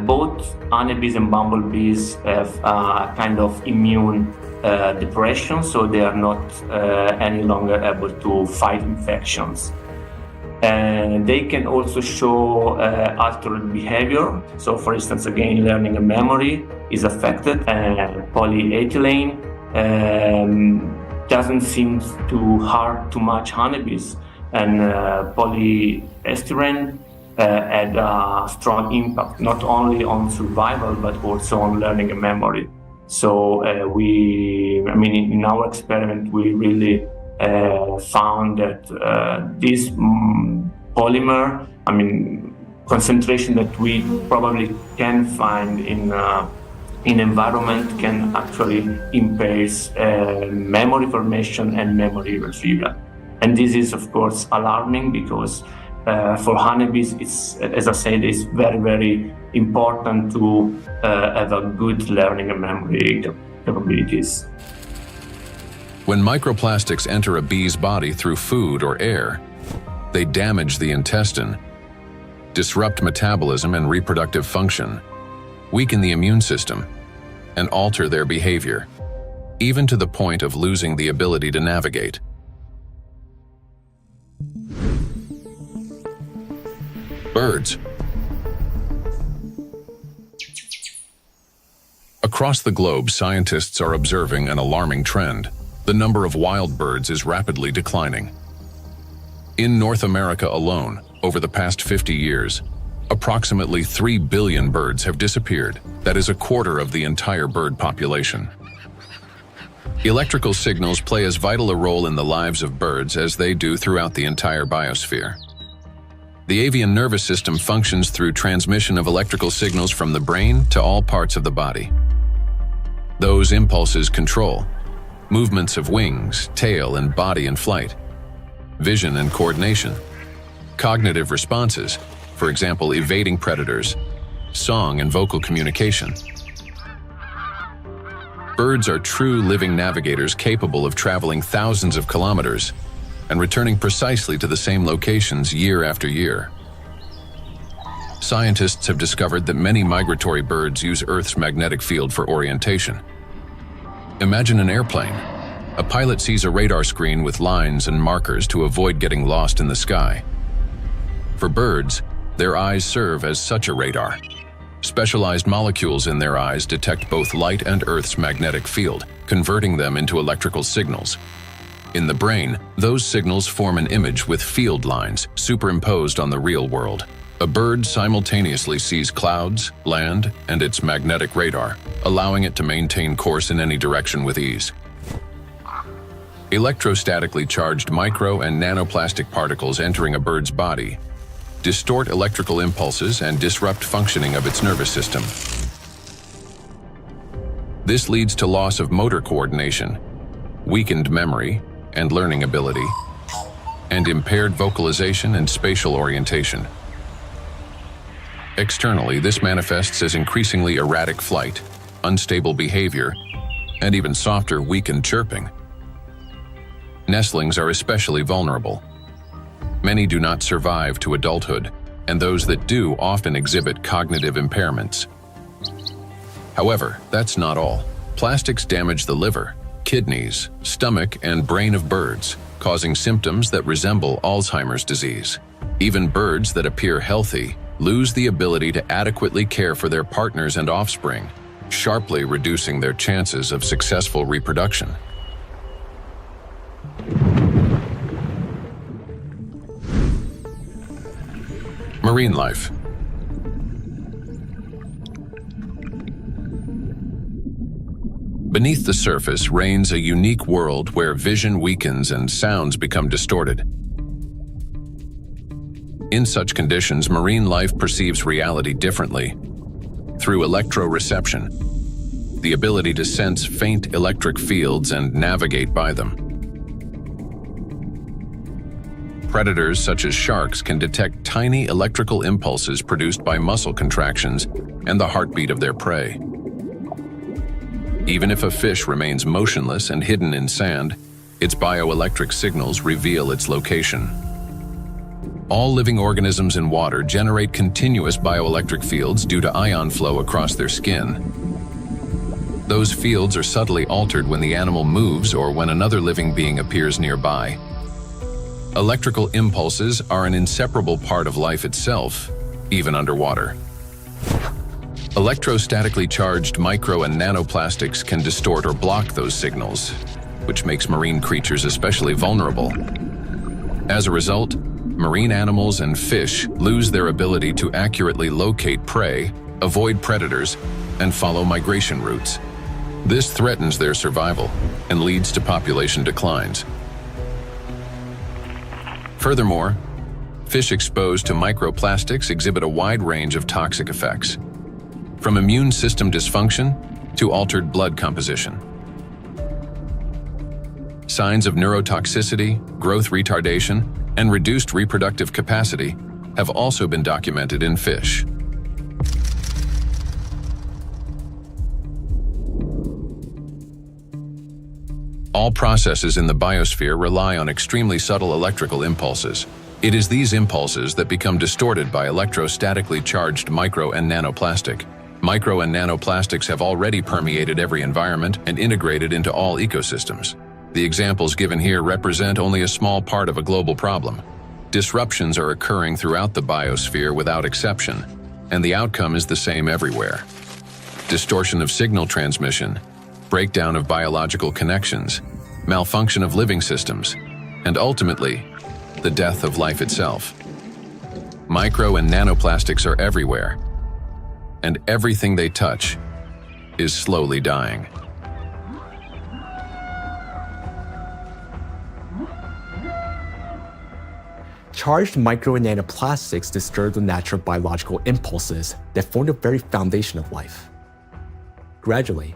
both honeybees and bumblebees have a kind of immune depression, so they are not any longer able to fight infections. And they can also show altered behavior. So, for instance, again, learning and memory is affected. Polyethylene doesn't seem to harm too much honeybees, and polyestyrene had a strong impact not only on survival but also on learning and memory. So in our experiment, we really found that this polymer, concentration that we probably can find in environment, can actually impair memory formation and memory retrieval. And this is, of course, alarming because for honeybees, it's, as I said, it's very, very important to have a good learning and memory capabilities. When microplastics enter a bee's body through food or air, they damage the intestine, disrupt metabolism and reproductive function, weaken the immune system, and alter their behavior, even to the point of losing the ability to navigate. Birds. Across the globe, scientists are observing an alarming trend. The number of wild birds is rapidly declining. In North America alone, over the past 50 years, approximately 3 billion birds have disappeared. That is a quarter of the entire bird population. Electrical signals play as vital a role in the lives of birds as they do throughout the entire biosphere. The avian nervous system functions through transmission of electrical signals from the brain to all parts of the body. Those impulses control movements of wings, tail, and body in flight, vision and coordination, cognitive responses, for example, evading predators, song and vocal communication. Birds are true living navigators capable of traveling thousands of kilometers and returning precisely to the same locations year after year. Scientists have discovered that many migratory birds use Earth's magnetic field for orientation. Imagine an airplane. A pilot sees a radar screen with lines and markers to avoid getting lost in the sky. For birds, their eyes serve as such a radar. Specialized molecules in their eyes detect both light and Earth's magnetic field, converting them into electrical signals. In the brain, those signals form an image with field lines superimposed on the real world. A bird simultaneously sees clouds, land, and its magnetic radar, allowing it to maintain course in any direction with ease. Electrostatically charged micro and nanoplastic particles entering a bird's body distort electrical impulses and disrupt functioning of its nervous system. This leads to loss of motor coordination, weakened memory and learning ability, and impaired vocalization and spatial orientation. Externally, this manifests as increasingly erratic flight, unstable behavior, and even softer, weakened chirping. Nestlings are especially vulnerable. Many do not survive to adulthood, and those that do often exhibit cognitive impairments. However, that's not all. Plastics damage the liver, kidneys, stomach, and brain of birds, causing symptoms that resemble Alzheimer's disease. Even birds that appear healthy lose the ability to adequately care for their partners and offspring, sharply reducing their chances of successful reproduction. Marine life. Beneath the surface reigns a unique world where vision weakens and sounds become distorted. In such conditions, marine life perceives reality differently. Through electroreception, the ability to sense faint electric fields and navigate by them. Predators such as sharks can detect tiny electrical impulses produced by muscle contractions and the heartbeat of their prey. Even if a fish remains motionless and hidden in sand, its bioelectric signals reveal its location. All living organisms in water generate continuous bioelectric fields due to ion flow across their skin. Those fields are subtly altered when the animal moves or when another living being appears nearby. Electrical impulses are an inseparable part of life itself, even underwater. Electrostatically charged micro and nanoplastics can distort or block those signals, which makes marine creatures especially vulnerable. As a result, marine animals and fish lose their ability to accurately locate prey, avoid predators, and follow migration routes. This threatens their survival and leads to population declines. Furthermore, fish exposed to microplastics exhibit a wide range of toxic effects, from immune system dysfunction to altered blood composition. Signs of neurotoxicity, growth retardation, and reduced reproductive capacity have also been documented in fish. All processes in the biosphere rely on extremely subtle electrical impulses. It is these impulses that become distorted by electrostatically charged micro and nanoplastic. Micro and nanoplastics have already permeated every environment and integrated into all ecosystems. The examples given here represent only a small part of a global problem. Disruptions are occurring throughout the biosphere without exception, and the outcome is the same everywhere. Distortion of signal transmission, breakdown of biological connections, malfunction of living systems, and ultimately, the death of life itself. Micro and nanoplastics are everywhere, and everything they touch is slowly dying. Charged micro and nanoplastics disturb the natural biological impulses that form the very foundation of life. Gradually,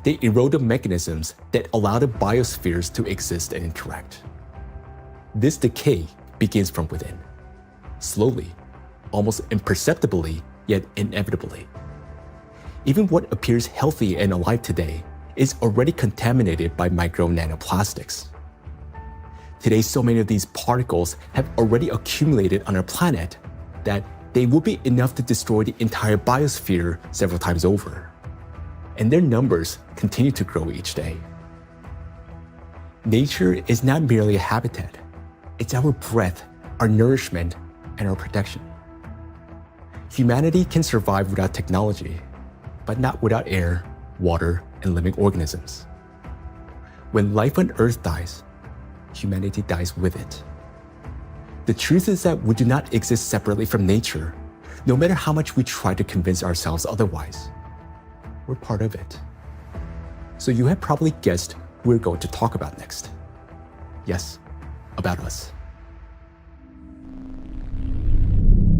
they erode the mechanisms that allow the biospheres to exist and interact. This decay begins from within, slowly, almost imperceptibly, yet inevitably. Even what appears healthy and alive today is already contaminated by micro nanoplastics. Today, so many of these particles have already accumulated on our planet that they will be enough to destroy the entire biosphere several times over. And their numbers continue to grow each day. Nature is not merely a habitat. It's our breath, our nourishment, and our protection. Humanity can survive without technology, but not without air, water, and living organisms. When life on Earth dies, humanity dies with it. The truth is that we do not exist separately from nature, no matter how much we try to convince ourselves otherwise. We're part of it. So you have probably guessed who we're going to talk about next. Yes, about us.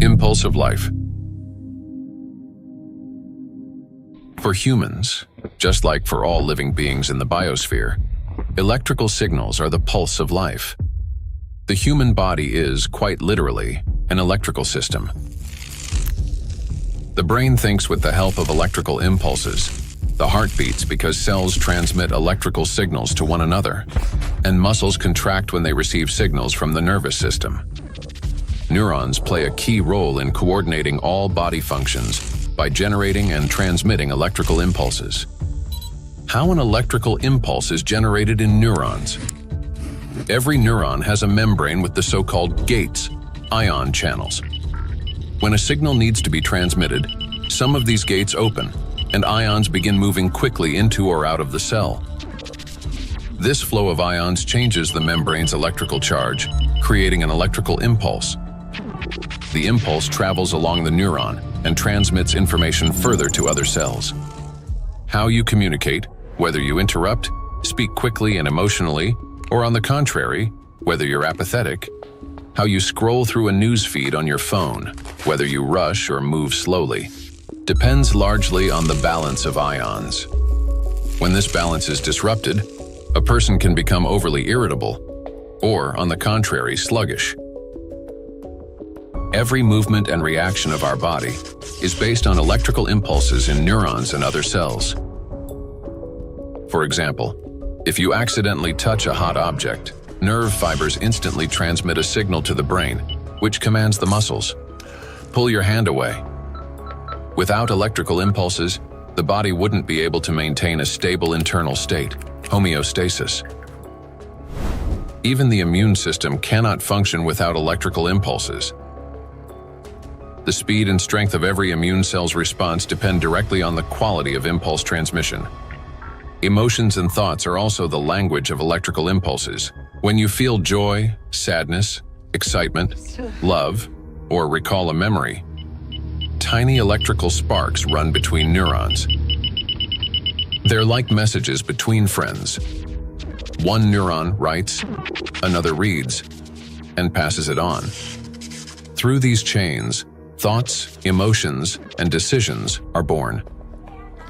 Impulse of life. For humans, just like for all living beings in the biosphere, electrical signals are the pulse of life. The human body is, quite literally, an electrical system. The brain thinks with the help of electrical impulses. The heart beats because cells transmit electrical signals to one another, and muscles contract when they receive signals from the nervous system. Neurons play a key role in coordinating all body functions by generating and transmitting electrical impulses. How an electrical impulse is generated in neurons. Every neuron has a membrane with the so-called gates, ion channels. When a signal needs to be transmitted, some of these gates open, and ions begin moving quickly into or out of the cell. This flow of ions changes the membrane's electrical charge, creating an electrical impulse. The impulse travels along the neuron and transmits information further to other cells. How you communicate, whether you interrupt, speak quickly and emotionally, or on the contrary, whether you're apathetic. How you scroll through a news feed on your phone, whether you rush or move slowly, depends largely on the balance of ions. When this balance is disrupted, a person can become overly irritable, or, on the contrary, sluggish. Every movement and reaction of our body is based on electrical impulses in neurons and other cells. For example, if you accidentally touch a hot object, nerve fibers instantly transmit a signal to the brain, which commands the muscles. Pull your hand away. Without electrical impulses, the body wouldn't be able to maintain a stable internal state, homeostasis. Even the immune system cannot function without electrical impulses. The speed and strength of every immune cell's response depend directly on the quality of impulse transmission. Emotions and thoughts are also the language of electrical impulses. When you feel joy, sadness, excitement, love, or recall a memory, tiny electrical sparks run between neurons. They're like messages between friends. One neuron writes, another reads, and passes it on. Through these chains, thoughts, emotions, and decisions are born.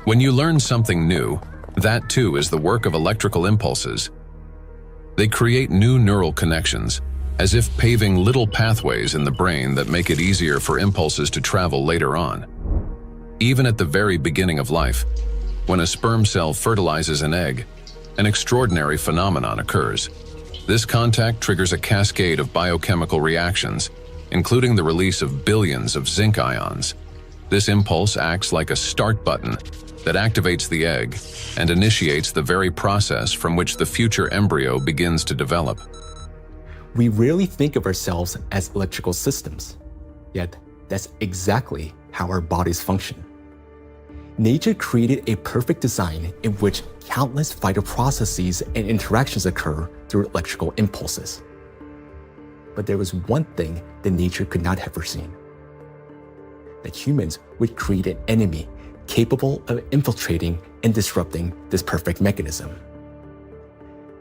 When you learn something new, that too is the work of electrical impulses. They create new neural connections, as if paving little pathways in the brain that make it easier for impulses to travel later on. Even at the very beginning of life, when a sperm cell fertilizes an egg, an extraordinary phenomenon occurs. This contact triggers a cascade of biochemical reactions, including the release of billions of zinc ions. This impulse acts like a start button that activates the egg and initiates the very process from which the future embryo begins to develop. We rarely think of ourselves as electrical systems, yet that's exactly how our bodies function. Nature created a perfect design in which countless vital processes and interactions occur through electrical impulses. But there was one thing that nature could not have foreseen: that humans would create an enemy capable of infiltrating and disrupting this perfect mechanism.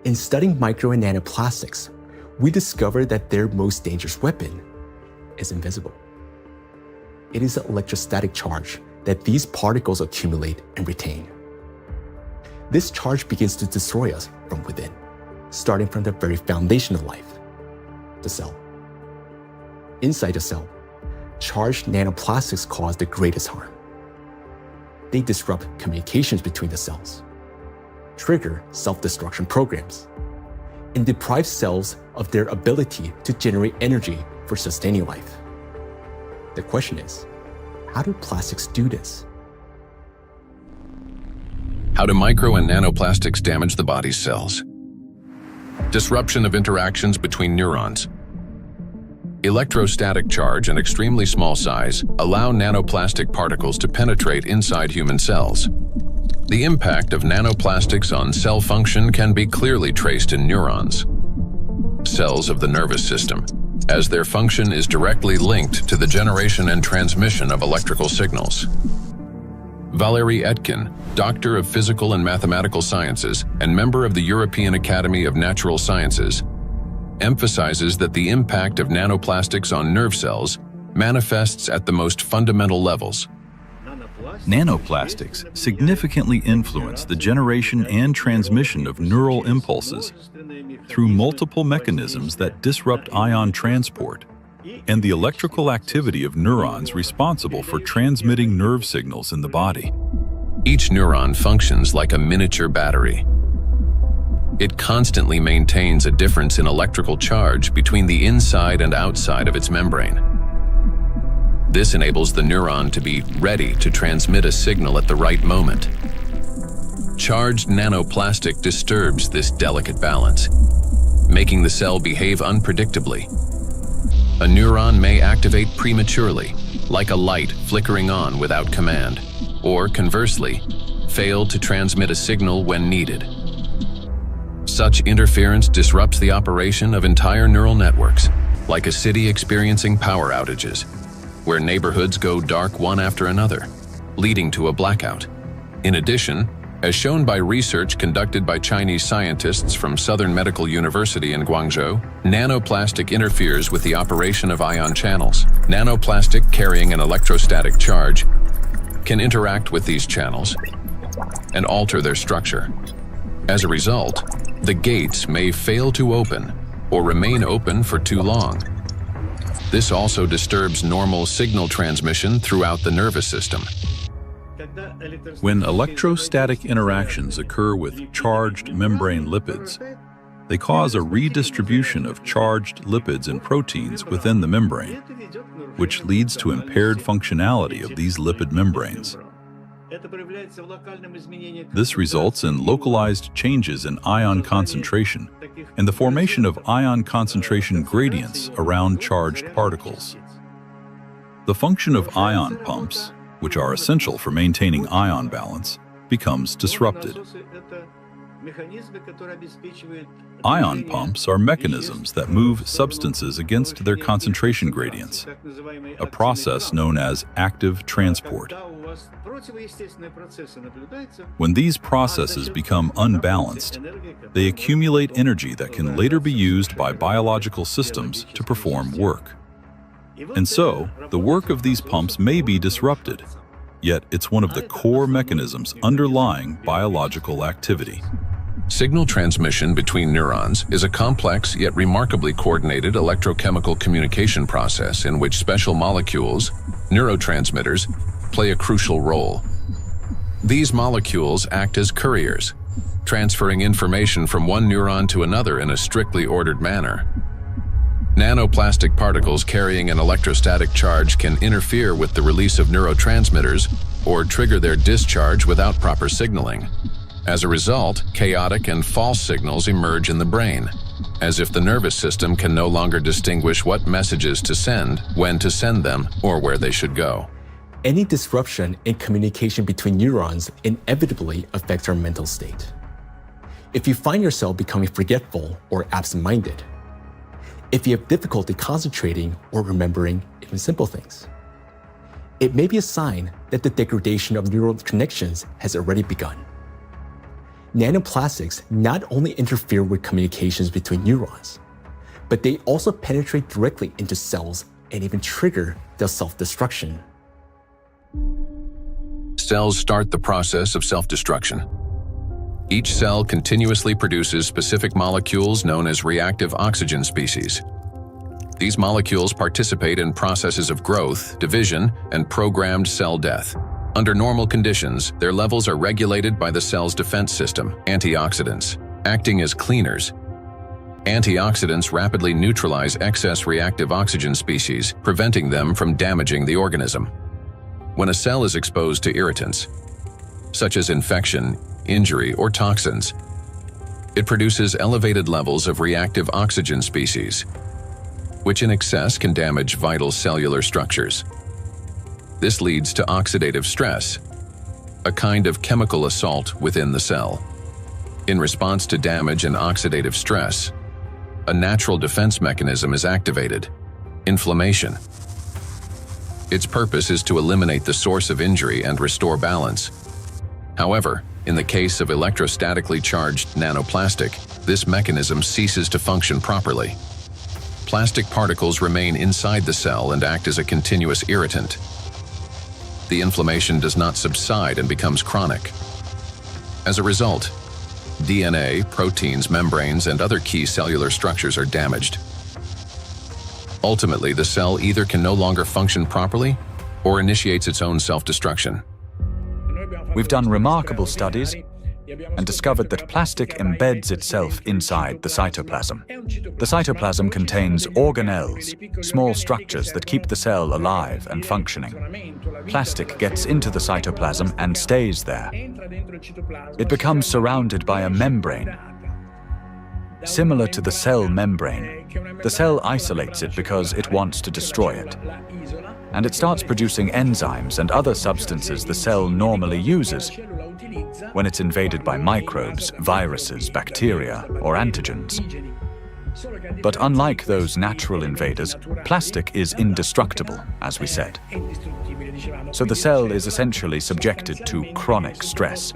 In studying micro and nanoplastics, we discovered that their most dangerous weapon is invisible. It is the electrostatic charge that these particles accumulate and retain. This charge begins to destroy us from within, starting from the very foundation of life, the cell. Inside the cell, charged nanoplastics cause the greatest harm. They disrupt communications between the cells, trigger self-destruction programs, and deprive cells of their ability to generate energy for sustaining life. The question is, how do plastics do this? How do micro and nanoplastics damage the body's cells? Disruption of interactions between neurons. Electrostatic charge and extremely small size allow nanoplastic particles to penetrate inside human cells. The impact of nanoplastics on cell function can be clearly traced in neurons, cells of the nervous system, as their function is directly linked to the generation and transmission of electrical signals. Valérie Etkin, Doctor of Physical and Mathematical Sciences and member of the European Academy of Natural Sciences, emphasizes that the impact of nanoplastics on nerve cells manifests at the most fundamental levels. Nanoplastics significantly influence the generation and transmission of neural impulses through multiple mechanisms that disrupt ion transport and the electrical activity of neurons responsible for transmitting nerve signals in the body. Each neuron functions like a miniature battery. It constantly maintains a difference in electrical charge between the inside and outside of its membrane. This enables the neuron to be ready to transmit a signal at the right moment. Charged nanoplastic disturbs this delicate balance, making the cell behave unpredictably. A neuron may activate prematurely, like a light flickering on without command, or conversely, fail to transmit a signal when needed. Such interference disrupts the operation of entire neural networks, like a city experiencing power outages, where neighborhoods go dark one after another, leading to a blackout. In addition, as shown by research conducted by Chinese scientists from Southern Medical University in Guangzhou, nanoplastic interferes with the operation of ion channels. Nanoplastic carrying an electrostatic charge can interact with these channels and alter their structure. As a result, the gates may fail to open or remain open for too long. This also disturbs normal signal transmission throughout the nervous system. When electrostatic interactions occur with charged membrane lipids, they cause a redistribution of charged lipids and proteins within the membrane, which leads to impaired functionality of these lipid membranes. This results in localized changes in ion concentration and the formation of ion concentration gradients around charged particles. The function of ion pumps, which are essential for maintaining ion balance, becomes disrupted. Ion pumps are mechanisms that move substances against their concentration gradients, a process known as active transport. When these processes become unbalanced, they accumulate energy that can later be used by biological systems to perform work. And so, the work of these pumps may be disrupted, yet it's one of the core mechanisms underlying biological activity. Signal transmission between neurons is a complex yet remarkably coordinated electrochemical communication process in which special molecules, neurotransmitters, play a crucial role. These molecules act as couriers, transferring information from one neuron to another in a strictly ordered manner. Nanoplastic particles carrying an electrostatic charge can interfere with the release of neurotransmitters or trigger their discharge without proper signaling. As a result, chaotic and false signals emerge in the brain, as if the nervous system can no longer distinguish what messages to send, when to send them, or where they should go. Any disruption in communication between neurons inevitably affects our mental state. If you find yourself becoming forgetful or absent-minded, if you have difficulty concentrating or remembering even simple things, it may be a sign that the degradation of neural connections has already begun. Nanoplastics not only interfere with communications between neurons, but they also penetrate directly into cells and even trigger their self-destruction. Cells start the process of self-destruction. Each cell continuously produces specific molecules known as reactive oxygen species. These molecules participate in processes of growth, division, and programmed cell death. Under normal conditions, their levels are regulated by the cell's defense system, antioxidants, acting as cleaners. Antioxidants rapidly neutralize excess reactive oxygen species, preventing them from damaging the organism. When a cell is exposed to irritants, such as infection, injury, or toxins, it produces elevated levels of reactive oxygen species, which in excess can damage vital cellular structures. This leads to oxidative stress, a kind of chemical assault within the cell. In response to damage and oxidative stress, a natural defense mechanism is activated: inflammation. Its purpose is to eliminate the source of injury and restore balance. However, in the case of electrostatically charged nanoplastic, this mechanism ceases to function properly. Plastic particles remain inside the cell and act as a continuous irritant. The inflammation does not subside and becomes chronic. As a result, DNA, proteins, membranes, and other key cellular structures are damaged. Ultimately, the cell either can no longer function properly or initiates its own self-destruction. We've done remarkable studies and discovered that plastic embeds itself inside the cytoplasm. The cytoplasm contains organelles, small structures that keep the cell alive and functioning. Plastic gets into the cytoplasm and stays there. It becomes surrounded by a membrane. Similar to the cell membrane, the cell isolates it because it wants to destroy it. And it starts producing enzymes and other substances the cell normally uses when it's invaded by microbes, viruses, bacteria, or antigens. But unlike those natural invaders, plastic is indestructible, as we said. So the cell is essentially subjected to chronic stress,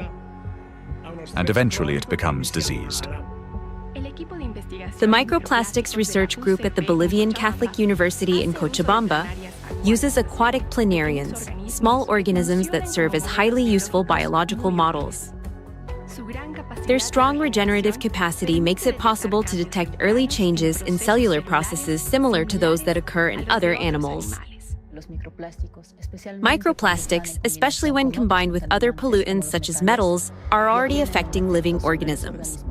and eventually it becomes diseased. The Microplastics Research Group at the Bolivian Catholic University in Cochabamba uses aquatic planarians, small organisms that serve as highly useful biological models. Their strong regenerative capacity makes it possible to detect early changes in cellular processes similar to those that occur in other animals. Microplastics, especially when combined with other pollutants such as metals, are already affecting living organisms.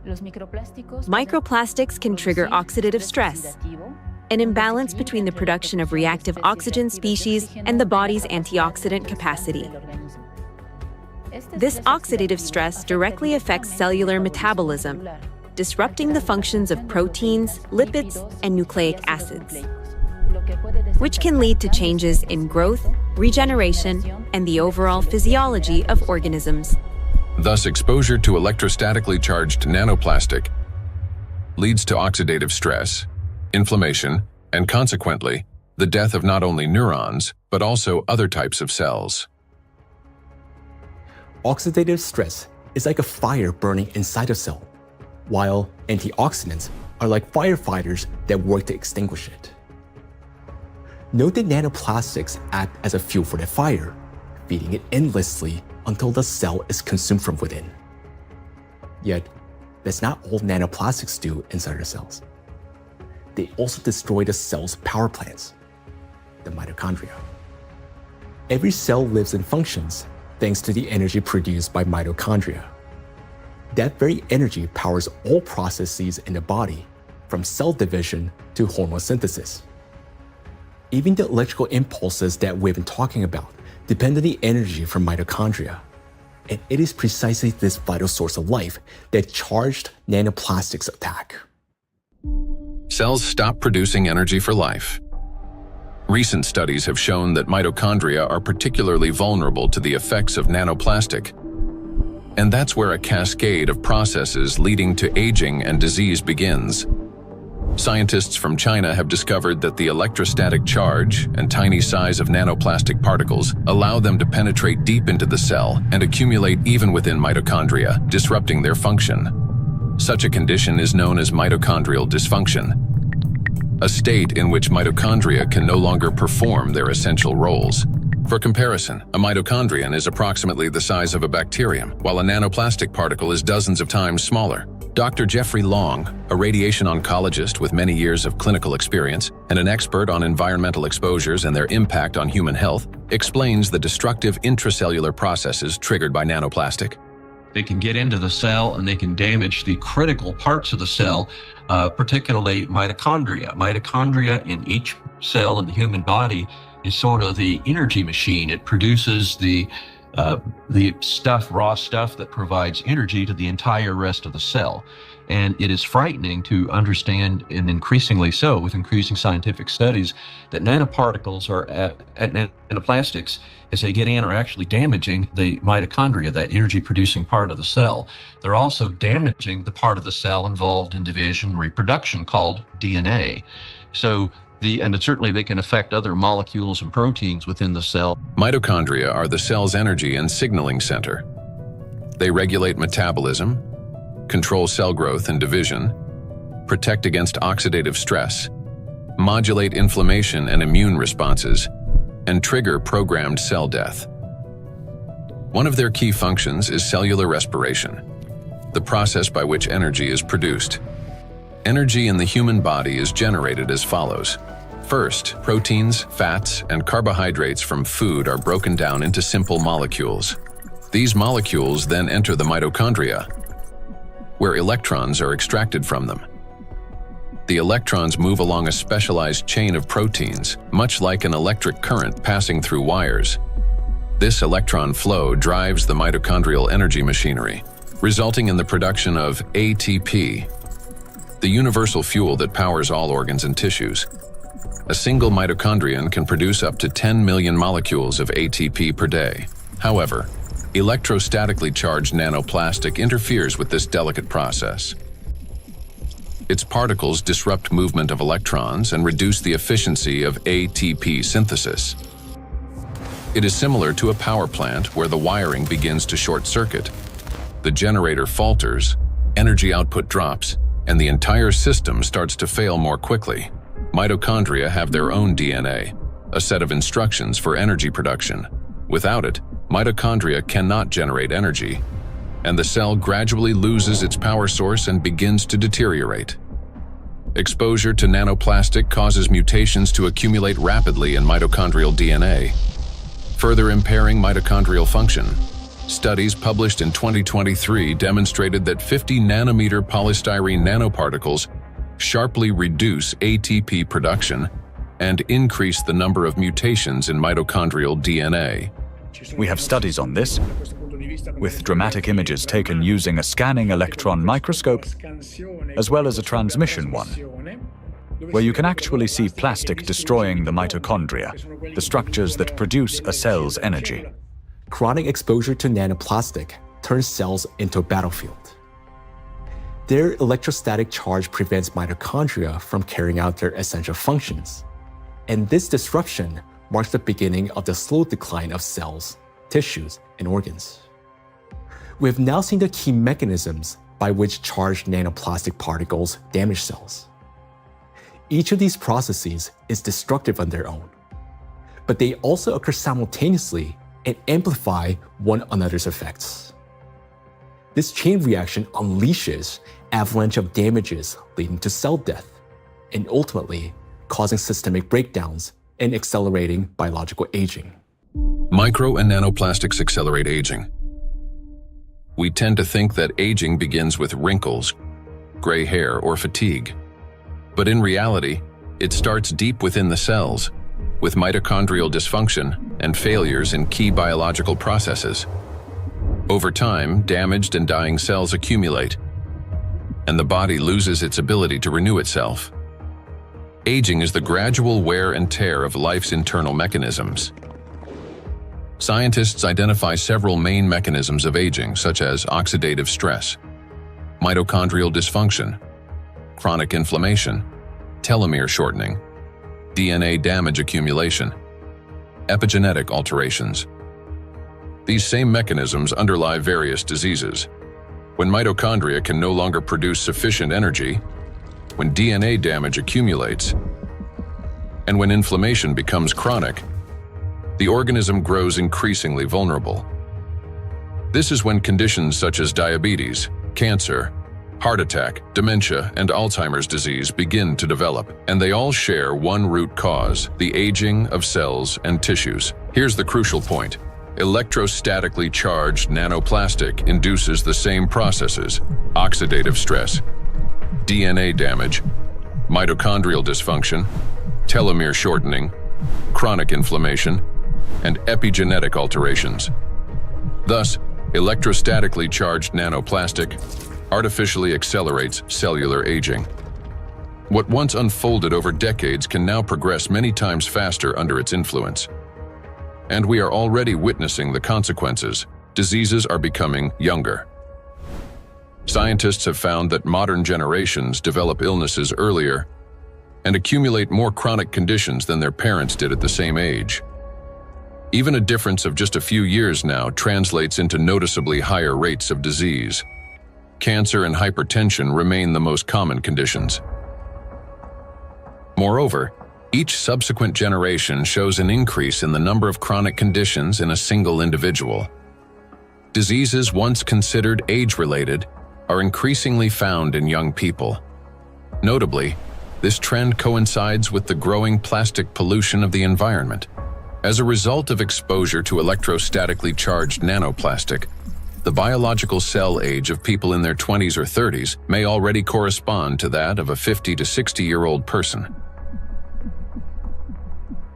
Microplastics can trigger oxidative stress, an imbalance between the production of reactive oxygen species and the body's antioxidant capacity. This oxidative stress directly affects cellular metabolism, disrupting the functions of proteins, lipids, and nucleic acids, which can lead to changes in growth, regeneration, and the overall physiology of organisms. Thus, exposure to electrostatically charged nanoplastic leads to oxidative stress, inflammation, and consequently, the death of not only neurons, but also other types of cells. Oxidative stress is like a fire burning inside a cell, while antioxidants are like firefighters that work to extinguish it. Note that nanoplastics act as a fuel for the fire, feeding it endlessly until the cell is consumed from within. Yet, that's not all nanoplastics do inside our cells. They also destroy the cell's power plants, the mitochondria. Every cell lives and functions thanks to the energy produced by mitochondria. That very energy powers all processes in the body, from cell division to hormone synthesis. Even the electrical impulses that we've been talking about depend on the energy from mitochondria. And it is precisely this vital source of life that charged nanoplastics attack. Cells stop producing energy for life. Recent studies have shown that mitochondria are particularly vulnerable to the effects of nanoplastic. And that's where a cascade of processes leading to aging and disease begins. Scientists from China have discovered that the electrostatic charge and tiny size of nanoplastic particles allow them to penetrate deep into the cell and accumulate even within mitochondria, disrupting their function. Such a condition is known as mitochondrial dysfunction, a state in which mitochondria can no longer perform their essential roles. For comparison, a mitochondrion is approximately the size of a bacterium, while a nanoplastic particle is dozens of times smaller. Dr. Jeffrey Long, a radiation oncologist with many years of clinical experience and an expert on environmental exposures and their impact on human health, explains the destructive intracellular processes triggered by nanoplastic. They can get into the cell and they can damage the critical parts of the cell, particularly mitochondria. Mitochondria in each cell in the human body is sort of the energy machine. It produces the raw stuff that provides energy to the entire rest of the cell. And it is frightening to understand, and increasingly so with increasing scientific studies, that nanoparticles nanoplastics, as they get in, are actually damaging the mitochondria, that energy-producing part of the cell. They're also damaging the part of the cell involved in division and reproduction called DNA. And certainly they can affect other molecules and proteins within the cell. Mitochondria are the cell's energy and signaling center. They regulate metabolism, control cell growth and division, protect against oxidative stress, modulate inflammation and immune responses, and trigger programmed cell death. One of their key functions is cellular respiration, the process by which energy is produced. Energy in the human body is generated as follows. First, proteins, fats, and carbohydrates from food are broken down into simple molecules. These molecules then enter the mitochondria, where electrons are extracted from them. The electrons move along a specialized chain of proteins, much like an electric current passing through wires. This electron flow drives the mitochondrial energy machinery, resulting in the production of ATP, the universal fuel that powers all organs and tissues. A single mitochondrion can produce up to 10 million molecules of ATP per day. However, electrostatically charged nanoplastic interferes with this delicate process. Its particles disrupt movement of electrons and reduce the efficiency of ATP synthesis. It is similar to a power plant where the wiring begins to short circuit. The generator falters, energy output drops, and the entire system starts to fail more quickly. Mitochondria have their own DNA, a set of instructions for energy production. Without it, mitochondria cannot generate energy, and the cell gradually loses its power source and begins to deteriorate. Exposure to nanoplastic causes mutations to accumulate rapidly in mitochondrial DNA, further impairing mitochondrial function. Studies published in 2023 demonstrated that 50 nanometer polystyrene nanoparticles sharply reduce ATP production and increase the number of mutations in mitochondrial DNA. We have studies on this, with dramatic images taken using a scanning electron microscope, as well as a transmission one, where you can actually see plastic destroying the mitochondria, the structures that produce a cell's energy. Chronic exposure to nanoplastic turns cells into a battlefield. Their electrostatic charge prevents mitochondria from carrying out their essential functions, and this disruption marks the beginning of the slow decline of cells, tissues, and organs. We have now seen the key mechanisms by which charged nanoplastic particles damage cells. Each of these processes is destructive on their own, but they also occur simultaneously and amplify one another's effects. This chain reaction unleashes avalanche of damages leading to cell death, and ultimately causing systemic breakdowns and accelerating biological aging. Micro and nanoplastics accelerate aging. We tend to think that aging begins with wrinkles, gray hair, or fatigue. But in reality, it starts deep within the cells, with mitochondrial dysfunction and failures in key biological processes. Over time, damaged and dying cells accumulate, and the body loses its ability to renew itself. Aging is the gradual wear and tear of life's internal mechanisms. Scientists identify several main mechanisms of aging, such as oxidative stress, mitochondrial dysfunction, chronic inflammation, telomere shortening, DNA damage accumulation, epigenetic alterations. These same mechanisms underlie various diseases. When mitochondria can no longer produce sufficient energy, when DNA damage accumulates, and when inflammation becomes chronic, the organism grows increasingly vulnerable. This is when conditions such as diabetes, cancer, heart attack, dementia, and Alzheimer's disease begin to develop, and they all share one root cause: the aging of cells and tissues. Here's the crucial point. Electrostatically charged nanoplastic induces the same processes: oxidative stress, DNA damage, mitochondrial dysfunction, telomere shortening, chronic inflammation, and epigenetic alterations. Thus, electrostatically charged nanoplastic artificially accelerates cellular aging. What once unfolded over decades can now progress many times faster under its influence. And we are already witnessing the consequences. Diseases are becoming younger. Scientists have found that modern generations develop illnesses earlier and accumulate more chronic conditions than their parents did at the same age. Even a difference of just a few years now translates into noticeably higher rates of disease. Cancer and hypertension remain the most common conditions. Moreover, each subsequent generation shows an increase in the number of chronic conditions in a single individual. Diseases once considered age-related are increasingly found in young people. Notably, this trend coincides with the growing plastic pollution of the environment. As a result of exposure to electrostatically charged nanoplastic, the biological cell age of people in their 20s or 30s may already correspond to that of a 50 to 60-year-old person.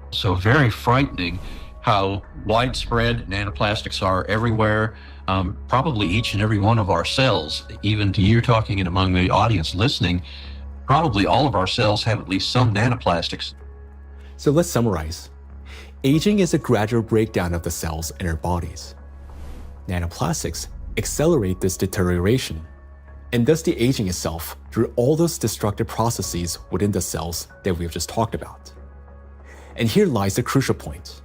So very frightening how widespread nanoplastics are everywhere, probably each and every one of our cells. Even to you talking and among the audience listening, probably all of our cells have at least some nanoplastics. So let's summarize. Aging is a gradual breakdown of the cells in our bodies. Nanoplastics accelerate this deterioration, and thus the aging itself through all those destructive processes within the cells that we've just talked about. And here lies the crucial point.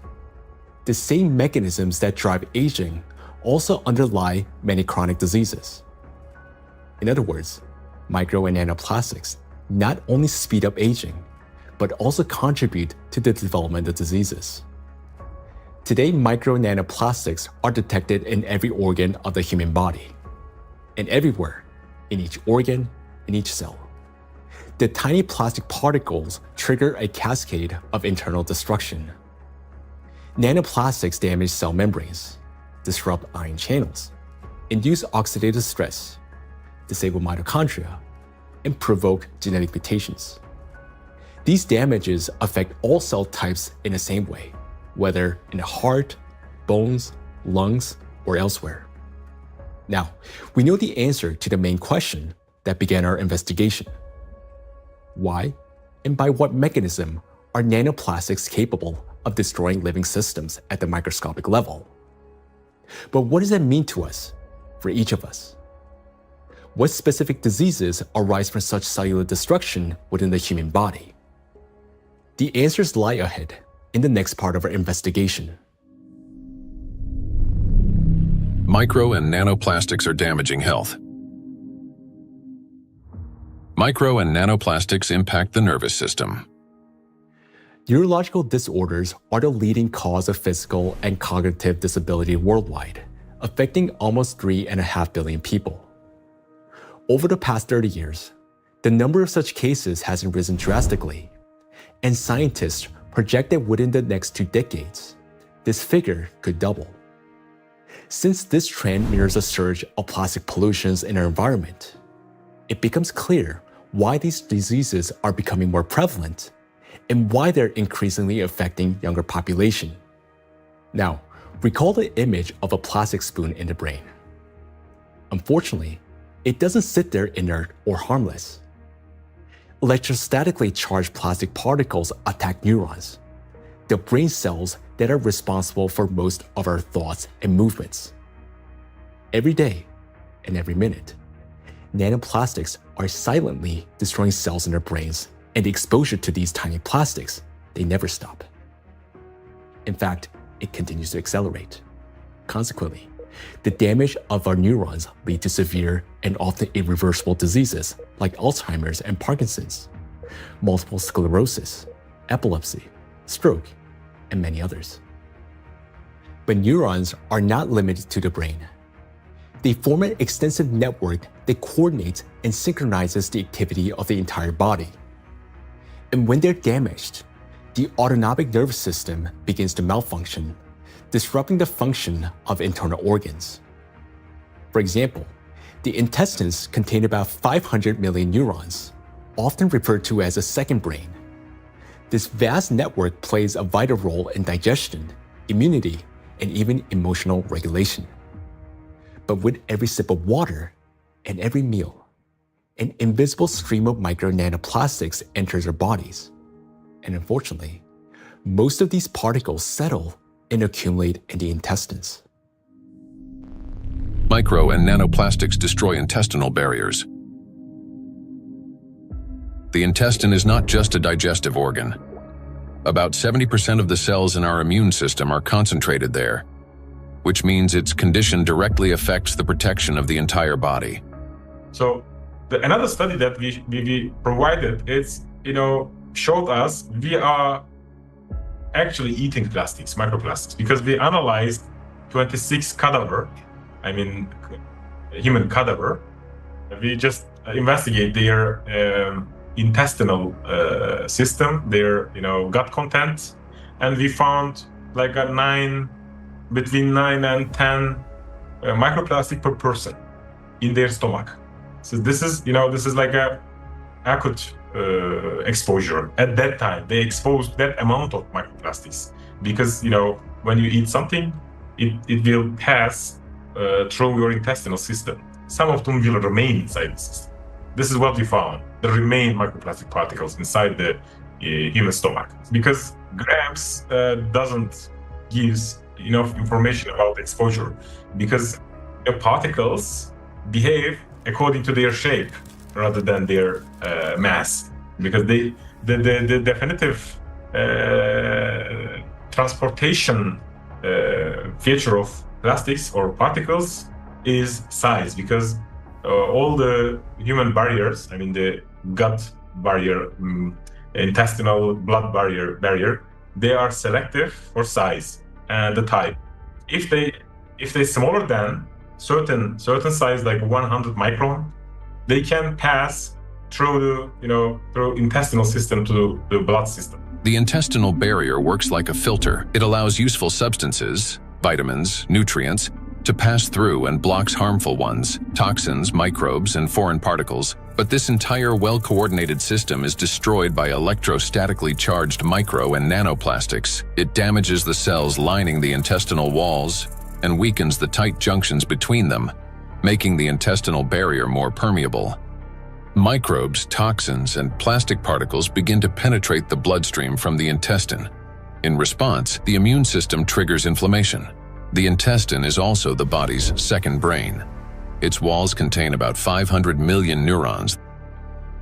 The same mechanisms that drive aging also underlie many chronic diseases. In other words, micro and nanoplastics not only speed up aging, but also contribute to the development of diseases. Today, micro and nanoplastics are detected in every organ of the human body, and everywhere, in each organ, in each cell. The tiny plastic particles trigger a cascade of internal destruction. Nanoplastics damage cell membranes, disrupt ion channels, induce oxidative stress, disable mitochondria, and provoke genetic mutations. These damages affect all cell types in the same way, whether in the heart, bones, lungs, or elsewhere. Now, we know the answer to the main question that began our investigation. Why and by what mechanism are nanoplastics capable of destroying living systems at the microscopic level? But what does that mean to us, for each of us? What specific diseases arise from such cellular destruction within the human body? The answers lie ahead in the next part of our investigation. Micro and nanoplastics are damaging health. Micro and nanoplastics impact the nervous system. Neurological disorders are the leading cause of physical and cognitive disability worldwide, affecting almost 3.5 billion people. Over the past 30 years, the number of such cases has risen drastically, and scientists project that within the next 2 decades, this figure could double. Since this trend mirrors a surge of plastic pollutions in our environment, it becomes clear why these diseases are becoming more prevalent and why they're increasingly affecting younger population. Now, recall the image of a plastic spoon in the brain. Unfortunately, it doesn't sit there inert or harmless. Electrostatically charged plastic particles attack neurons, the brain cells that are responsible for most of our thoughts and movements. Every day and every minute, nanoplastics are silently destroying cells in our brains, and the exposure to these tiny plastics, they never stop. In fact, it continues to accelerate. Consequently, the damage of our neurons lead to severe and often irreversible diseases like Alzheimer's and Parkinson's, multiple sclerosis, epilepsy, stroke, and many others. But neurons are not limited to the brain. They form an extensive network that coordinates and synchronizes the activity of the entire body. And when they're damaged, the autonomic nervous system begins to malfunction, disrupting the function of internal organs. For example, the intestines contain about 500 million neurons, often referred to as a second brain. This vast network plays a vital role in digestion, immunity, and even emotional regulation. But with every sip of water and every meal, an invisible stream of micro nanoplastics enters our bodies. And unfortunately, most of these particles settle and accumulate in the intestines. Micro and nanoplastics destroy intestinal barriers. The intestine is not just a digestive organ. About 70% of the cells in our immune system are concentrated there, which means its condition directly affects the protection of the entire body. So another study that we provided, showed us we are actually eating plastics, microplastics, because we analyzed 26 human cadaver. We just investigate their intestinal system, their gut content, and we found like between 9 and 10 microplastic per person in their stomach. So this is like a acute exposure. At that time, they exposed that amount of microplastics because, when you eat something, it will pass through your intestinal system. Some of them will remain inside the system. This is what we found. There remain microplastic particles inside the human stomach because grams doesn't give enough information about exposure because the particles behave according to their shape rather than their mass, because the definitive transportation feature of plastics or particles is size, because all the human barriers, the gut barrier, intestinal blood barrier, they are selective for size and the type. If they smaller than certain size, like 100 micron, they can pass through through intestinal system to the blood system. The intestinal barrier works like a filter. It allows useful substances, vitamins, nutrients, to pass through and blocks harmful ones, toxins, microbes, and foreign particles. But this entire well-coordinated system is destroyed by electrostatically charged micro and nanoplastics. It damages the cells lining the intestinal walls and weakens the tight junctions between them, making the intestinal barrier more permeable. Microbes, toxins, and plastic particles begin to penetrate the bloodstream from the intestine. In response, the immune system triggers inflammation. The intestine is also the body's second brain. Its walls contain about 500 million neurons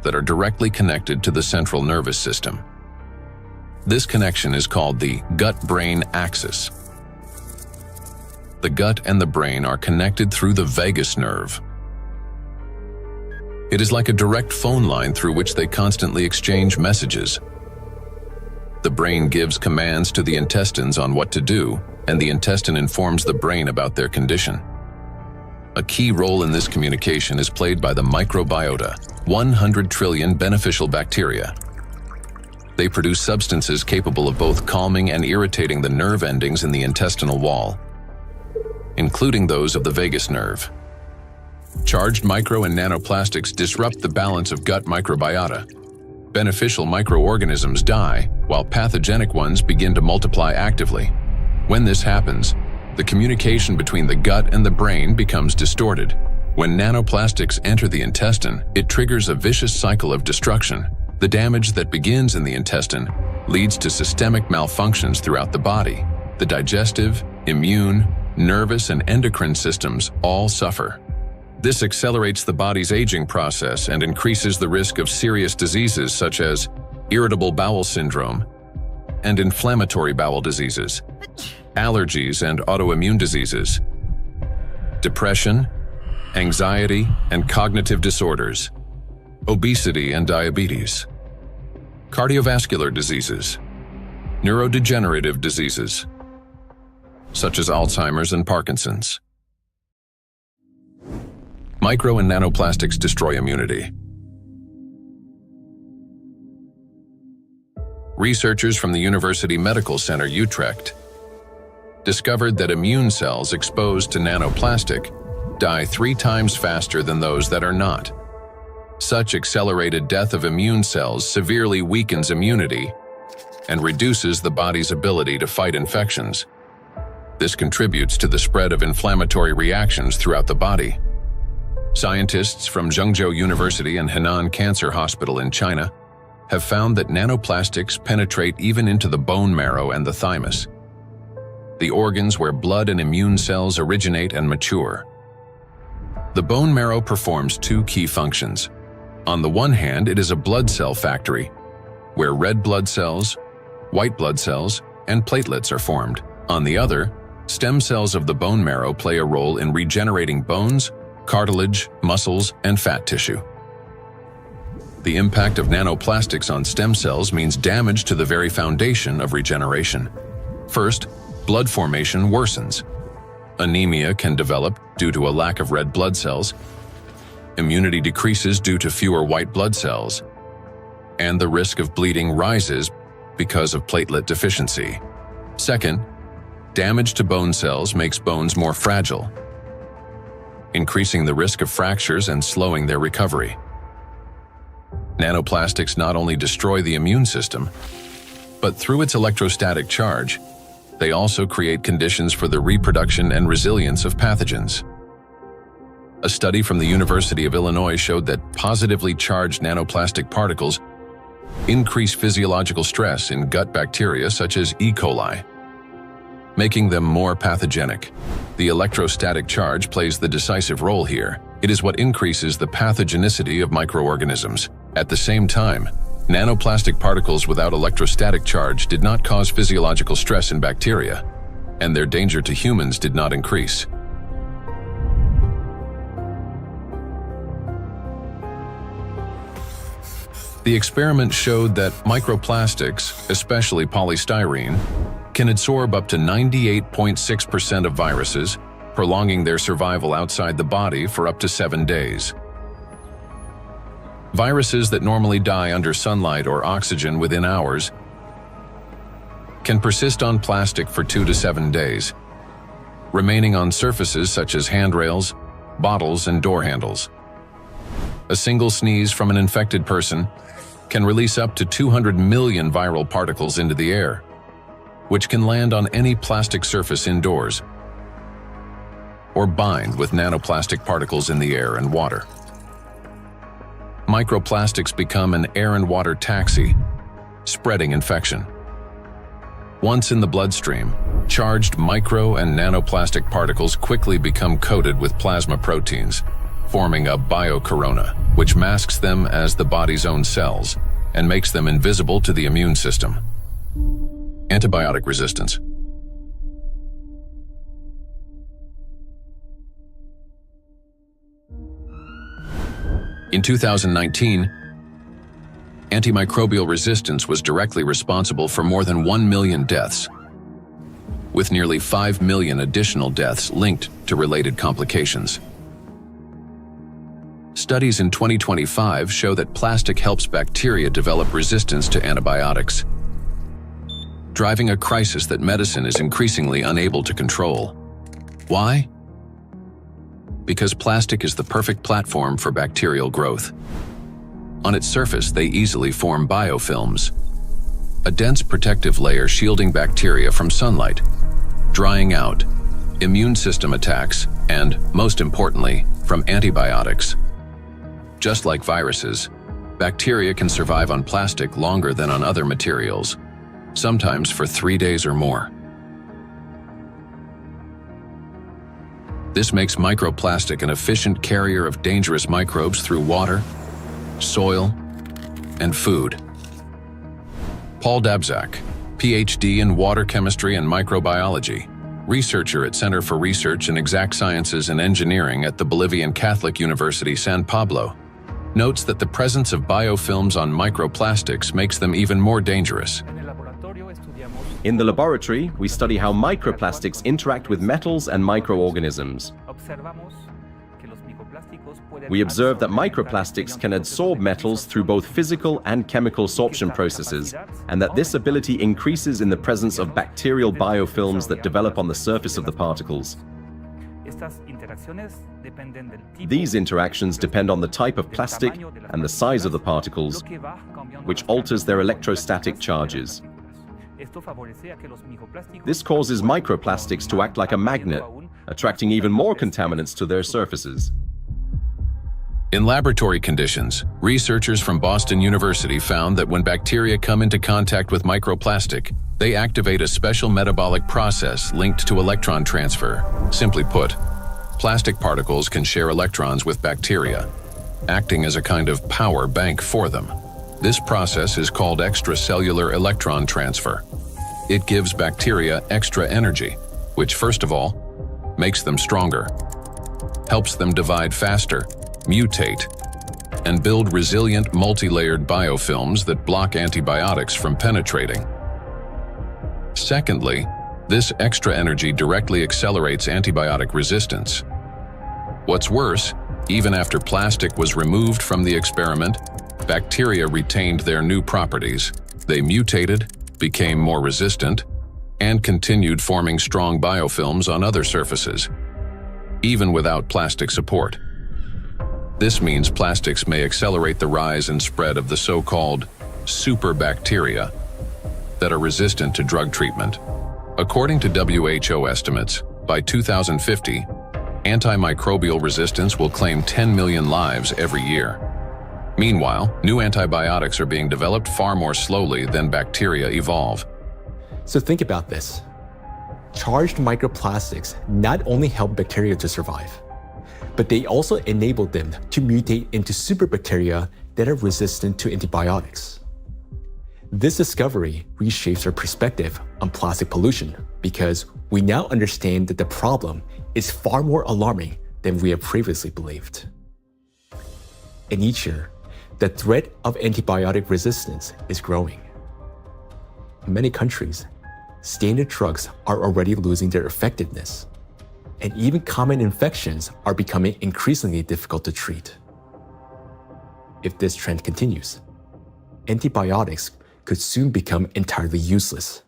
that are directly connected to the central nervous system. This connection is called the gut-brain axis. The gut and the brain are connected through the vagus nerve. It is like a direct phone line through which they constantly exchange messages. The brain gives commands to the intestines on what to do, and the intestine informs the brain about their condition. A key role in this communication is played by the microbiota, 100 trillion beneficial bacteria. They produce substances capable of both calming and irritating the nerve endings in the intestinal wall, including those of the vagus nerve. Charged micro and nanoplastics disrupt the balance of gut microbiota. Beneficial microorganisms die, while pathogenic ones begin to multiply actively. When this happens, the communication between the gut and the brain becomes distorted. When nanoplastics enter the intestine, it triggers a vicious cycle of destruction. The damage that begins in the intestine leads to systemic malfunctions throughout the body. The digestive, immune, nervous, and endocrine systems all suffer. This accelerates the body's aging process and increases the risk of serious diseases such as irritable bowel syndrome and inflammatory bowel diseases, allergies and autoimmune diseases, depression, anxiety and cognitive disorders, obesity and diabetes, cardiovascular diseases, neurodegenerative diseases, such as Alzheimer's and Parkinson's. Micro and nanoplastics destroy immunity. Researchers from the University Medical Center Utrecht discovered that immune cells exposed to nanoplastic die 3 times faster than those that are not. Such accelerated death of immune cells severely weakens immunity and reduces the body's ability to fight infections. This contributes to the spread of inflammatory reactions throughout the body. Scientists from Zhengzhou University and Henan Cancer Hospital in China have found that nanoplastics penetrate even into the bone marrow and the thymus, the organs where blood and immune cells originate and mature. The bone marrow performs 2 key functions. On the one hand, it is a blood cell factory, where red blood cells, white blood cells, and platelets are formed. On the other, stem cells of the bone marrow play a role in regenerating bones, cartilage, muscles, and fat tissue. The impact of nanoplastics on stem cells means damage to the very foundation of regeneration. First, blood formation worsens. Anemia can develop due to a lack of red blood cells. Immunity decreases due to fewer white blood cells. And the risk of bleeding rises because of platelet deficiency. Second, Damage to bone cells makes bones more fragile, increasing the risk of fractures and slowing their recovery. Nanoplastics not only destroy the immune system, but through its electrostatic charge, they also create conditions for the reproduction and resilience of pathogens. A study from the University of Illinois showed that positively charged nanoplastic particles increase physiological stress in gut bacteria such as E. coli, making them more pathogenic. The electrostatic charge plays the decisive role here. It is what increases the pathogenicity of microorganisms. At the same time, nanoplastic particles without electrostatic charge did not cause physiological stress in bacteria, and their danger to humans did not increase. The experiment showed that microplastics, especially polystyrene, can absorb up to 98.6% of viruses, prolonging their survival outside the body for up to 7 days. Viruses that normally die under sunlight or oxygen within hours can persist on plastic for 2 to 7 days, remaining on surfaces such as handrails, bottles, and door handles. A single sneeze from an infected person can release up to 200 million viral particles into the air, which can land on any plastic surface indoors or bind with nanoplastic particles in the air and water. Microplastics become an air and water taxi, spreading infection. Once in the bloodstream, charged micro and nanoplastic particles quickly become coated with plasma proteins, forming a biocorona, which masks them as the body's own cells and makes them invisible to the immune system. Antibiotic resistance. In 2019, antimicrobial resistance was directly responsible for more than 1 million deaths, with nearly 5 million additional deaths linked to related complications. Studies in 2025 show that plastic helps bacteria develop resistance to antibiotics, driving a crisis that medicine is increasingly unable to control. Why? Because plastic is the perfect platform for bacterial growth. On its surface, they easily form biofilms, a dense protective layer shielding bacteria from sunlight, drying out, immune system attacks, and, most importantly, from antibiotics. Just like viruses, bacteria can survive on plastic longer than on other materials, sometimes for 3 days or more. This makes microplastic an efficient carrier of dangerous microbes through water, soil, and food. Paul Dabzak, PhD in water chemistry and microbiology, researcher at Center for Research in Exact Sciences and Engineering at the Bolivian Catholic University San Pablo, notes that the presence of biofilms on microplastics makes them even more dangerous. In the laboratory, we study how microplastics interact with metals and microorganisms. We observe that microplastics can adsorb metals through both physical and chemical sorption processes, and that this ability increases in the presence of bacterial biofilms that develop on the surface of the particles. These interactions depend on the type of plastic and the size of the particles, which alters their electrostatic charges. This causes microplastics to act like a magnet, attracting even more contaminants to their surfaces. In laboratory conditions, researchers from Boston University found that when bacteria come into contact with microplastic, they activate a special metabolic process linked to electron transfer. Simply put, plastic particles can share electrons with bacteria, acting as a kind of power bank for them. This process is called extracellular electron transfer. It gives bacteria extra energy, which first of all, makes them stronger, helps them divide faster, mutate, and build resilient multi-layered biofilms that block antibiotics from penetrating. Secondly, this extra energy directly accelerates antibiotic resistance. What's worse, even after plastic was removed from the experiment, bacteria retained their new properties. They mutated, became more resistant, and continued forming strong biofilms on other surfaces, even without plastic support. This means plastics may accelerate the rise and spread of the so-called superbacteria that are resistant to drug treatment. According to WHO estimates, by 2050, antimicrobial resistance will claim 10 million lives every year. Meanwhile, new antibiotics are being developed far more slowly than bacteria evolve. So think about this. Charged microplastics not only help bacteria to survive, but they also enable them to mutate into superbacteria that are resistant to antibiotics. This discovery reshapes our perspective on plastic pollution because we now understand that the problem is far more alarming than we have previously believed. And each year, the threat of antibiotic resistance is growing. In many countries, standard drugs are already losing their effectiveness, and even common infections are becoming increasingly difficult to treat. If this trend continues, antibiotics could soon become entirely useless.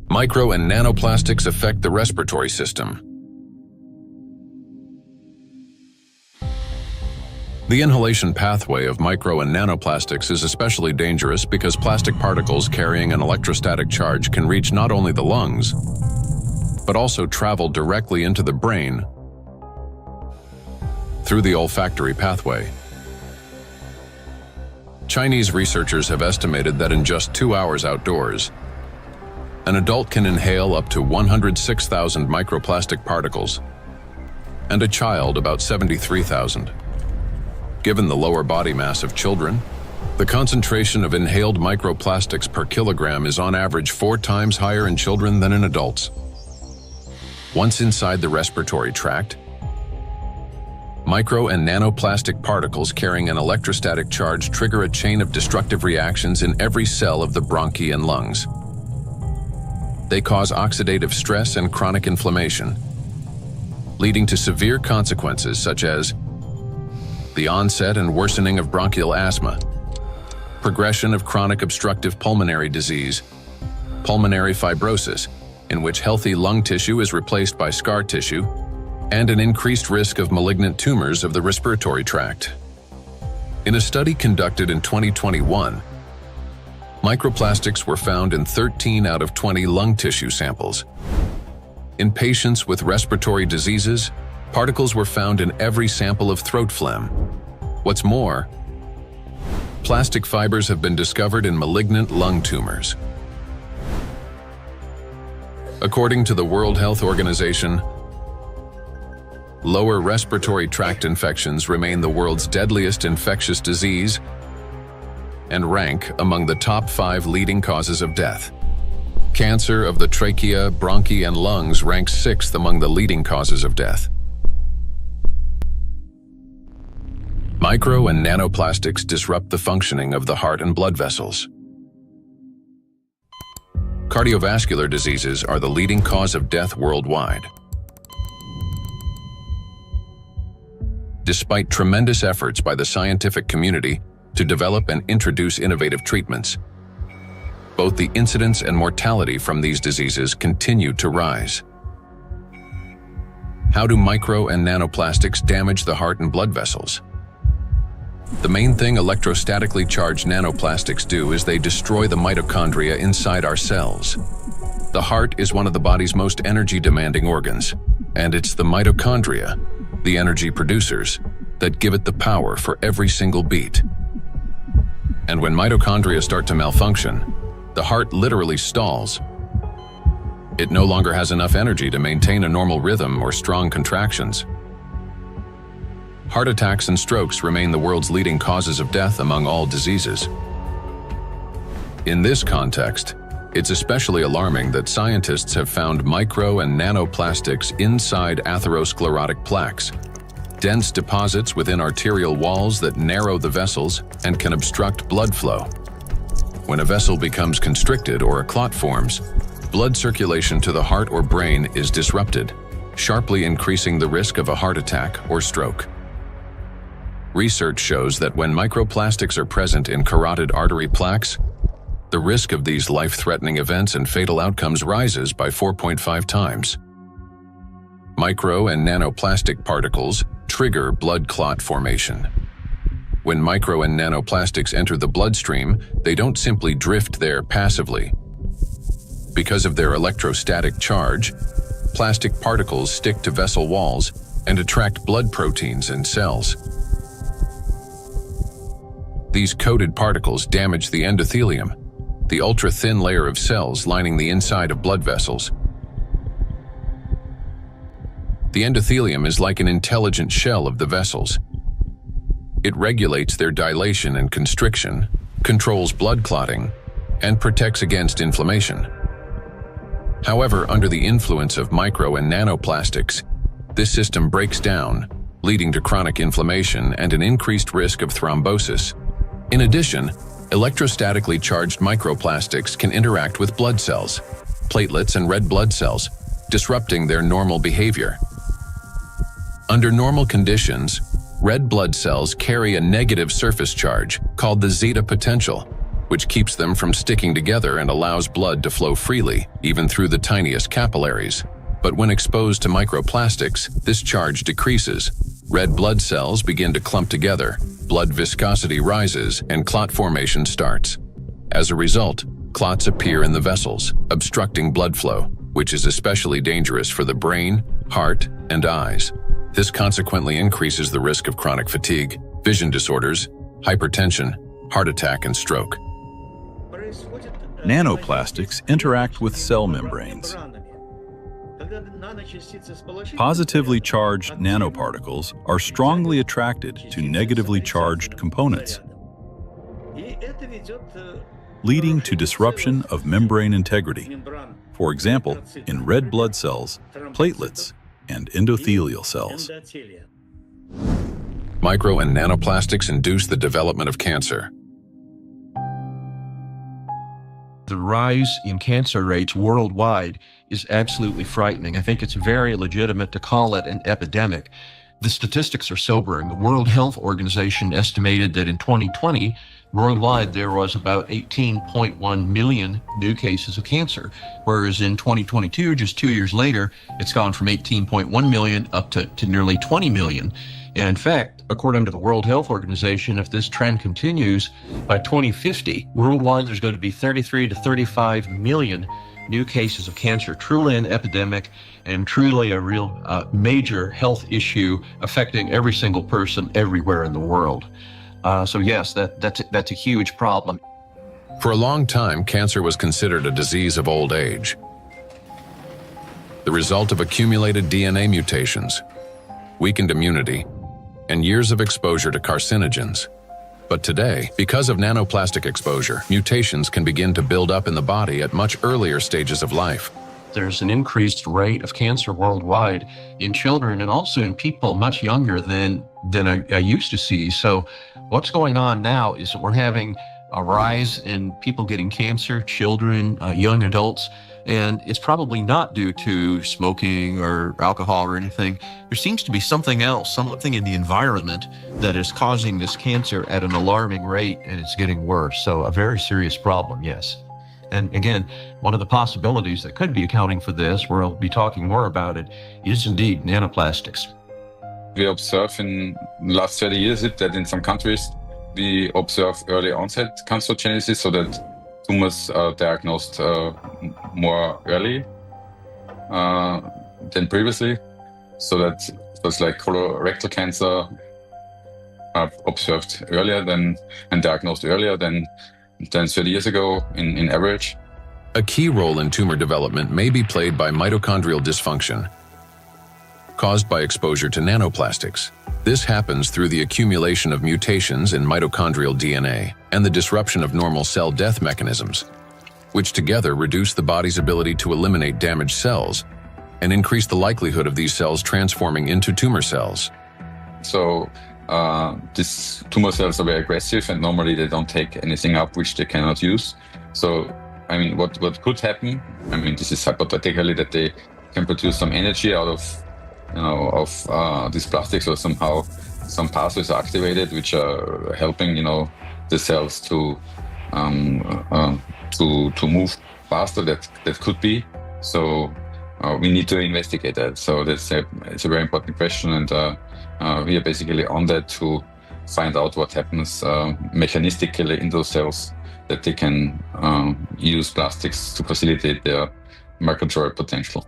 Micro and nanoplastics affect the respiratory system. The inhalation pathway of micro and nanoplastics is especially dangerous because plastic particles carrying an electrostatic charge can reach not only the lungs, but also travel directly into the brain through the olfactory pathway. Chinese researchers have estimated that in just 2 hours outdoors, an adult can inhale up to 106,000 microplastic particles, and a child about 73,000. Given the lower body mass of children, the concentration of inhaled microplastics per kilogram is on average 4 times higher in children than in adults. Once inside the respiratory tract, micro and nanoplastic particles carrying an electrostatic charge trigger a chain of destructive reactions in every cell of the bronchi and lungs. They cause oxidative stress and chronic inflammation, leading to severe consequences such as the onset and worsening of bronchial asthma, progression of chronic obstructive pulmonary disease, pulmonary fibrosis, in which healthy lung tissue is replaced by scar tissue, and an increased risk of malignant tumors of the respiratory tract. In a study conducted in 2021, microplastics were found in 13 out of 20 lung tissue samples. In patients with respiratory diseases, particles were found in every sample of throat phlegm. What's more, plastic fibers have been discovered in malignant lung tumors. According to the World Health Organization, lower respiratory tract infections remain the world's deadliest infectious disease and rank among the top 5 leading causes of death. Cancer of the trachea, bronchi, and lungs ranks 6th among the leading causes of death. Micro and nanoplastics disrupt the functioning of the heart and blood vessels. Cardiovascular diseases are the leading cause of death worldwide. Despite tremendous efforts by the scientific community to develop and introduce innovative treatments, both the incidence and mortality from these diseases continue to rise. How do micro and nanoplastics damage the heart and blood vessels? The main thing electrostatically charged nanoplastics do is they destroy the mitochondria inside our cells. The heart is one of the body's most energy-demanding organs, and it's the mitochondria, the energy producers, that give it the power for every single beat. And when mitochondria start to malfunction, the heart literally stalls. It no longer has enough energy to maintain a normal rhythm or strong contractions. Heart attacks and strokes remain the world's leading causes of death among all diseases. In this context, it's especially alarming that scientists have found micro and nanoplastics inside atherosclerotic plaques, dense deposits within arterial walls that narrow the vessels and can obstruct blood flow. When a vessel becomes constricted or a clot forms, blood circulation to the heart or brain is disrupted, sharply increasing the risk of a heart attack or stroke. Research shows that when microplastics are present in carotid artery plaques, the risk of these life-threatening events and fatal outcomes rises by 4.5 times. Micro and nanoplastic particles trigger blood clot formation. When micro and nanoplastics enter the bloodstream, they don't simply drift there passively. Because of their electrostatic charge, plastic particles stick to vessel walls and attract blood proteins and cells. These coated particles damage the endothelium, the ultra-thin layer of cells lining the inside of blood vessels. The endothelium is like an intelligent shell of the vessels. It regulates their dilation and constriction, controls blood clotting, and protects against inflammation. However, under the influence of micro and nanoplastics, this system breaks down, leading to chronic inflammation and an increased risk of thrombosis. In addition, electrostatically charged microplastics can interact with blood cells, platelets and red blood cells, disrupting their normal behavior. Under normal conditions, red blood cells carry a negative surface charge called the zeta potential, which keeps them from sticking together and allows blood to flow freely, even through the tiniest capillaries. But when exposed to microplastics, this charge decreases. Red blood cells begin to clump together, blood viscosity rises, and clot formation starts. As a result, clots appear in the vessels, obstructing blood flow, which is especially dangerous for the brain, heart, and eyes. This consequently increases the risk of chronic fatigue, vision disorders, hypertension, heart attack, and stroke. Nanoplastics interact with cell membranes. Positively charged nanoparticles are strongly attracted to negatively charged components, leading to disruption of membrane integrity, for example, in red blood cells, platelets, and endothelial cells. Micro and nanoplastics induce the development of cancer. The rise in cancer rates worldwide is absolutely frightening. I think it's very legitimate to call it an epidemic. The statistics are sobering. The World Health Organization estimated that in 2020, worldwide there was about 18.1 million new cases of cancer, whereas in 2022, just 2 years later, it's gone from 18.1 million up to nearly 20 million. And in fact, according to the World Health Organization, if this trend continues, by 2050, worldwide there's going to be 33 to 35 million new cases of cancer, truly an epidemic and truly a real major health issue affecting every single person everywhere in the world. So yes, that's a huge problem. For a long time, cancer was considered a disease of old age, the result of accumulated DNA mutations, weakened immunity, and years of exposure to carcinogens. But today, because of nanoplastic exposure, mutations can begin to build up in the body at much earlier stages of life. There's an increased rate of cancer worldwide in children and also in people much younger than I used to see. So what's going on now is that we're having a rise in people getting cancer, children, young adults, and it's probably not due to smoking or alcohol or anything. There seems to be something else, something in the environment that is causing this cancer at an alarming rate, and it's getting worse. So a very serious problem, yes. And again, one of the possibilities that could be accounting for this, we'll be talking more about it, is indeed nanoplastics. We observe in the last 30 years that in some countries we observe early onset cancerogenesis, so that tumors are diagnosed more early than previously. So that was like colorectal cancer observed earlier and diagnosed earlier than 30 years ago in average. A key role in tumor development may be played by mitochondrial dysfunction, caused by exposure to nanoplastics. This happens through the accumulation of mutations in mitochondrial DNA and the disruption of normal cell death mechanisms, which together reduce the body's ability to eliminate damaged cells and increase the likelihood of these cells transforming into tumor cells. So these tumor cells are very aggressive, and normally they don't take anything up which they cannot use. So, I mean, what could happen? I mean, this is hypothetically that they can produce some energy out of these plastics, or somehow some pathways are activated which are helping the cells to to move faster. That could be. So we need to investigate that. So it's a very important question, and we are basically on that to find out what happens mechanistically in those cells, that they can use plastics to facilitate their migratory potential.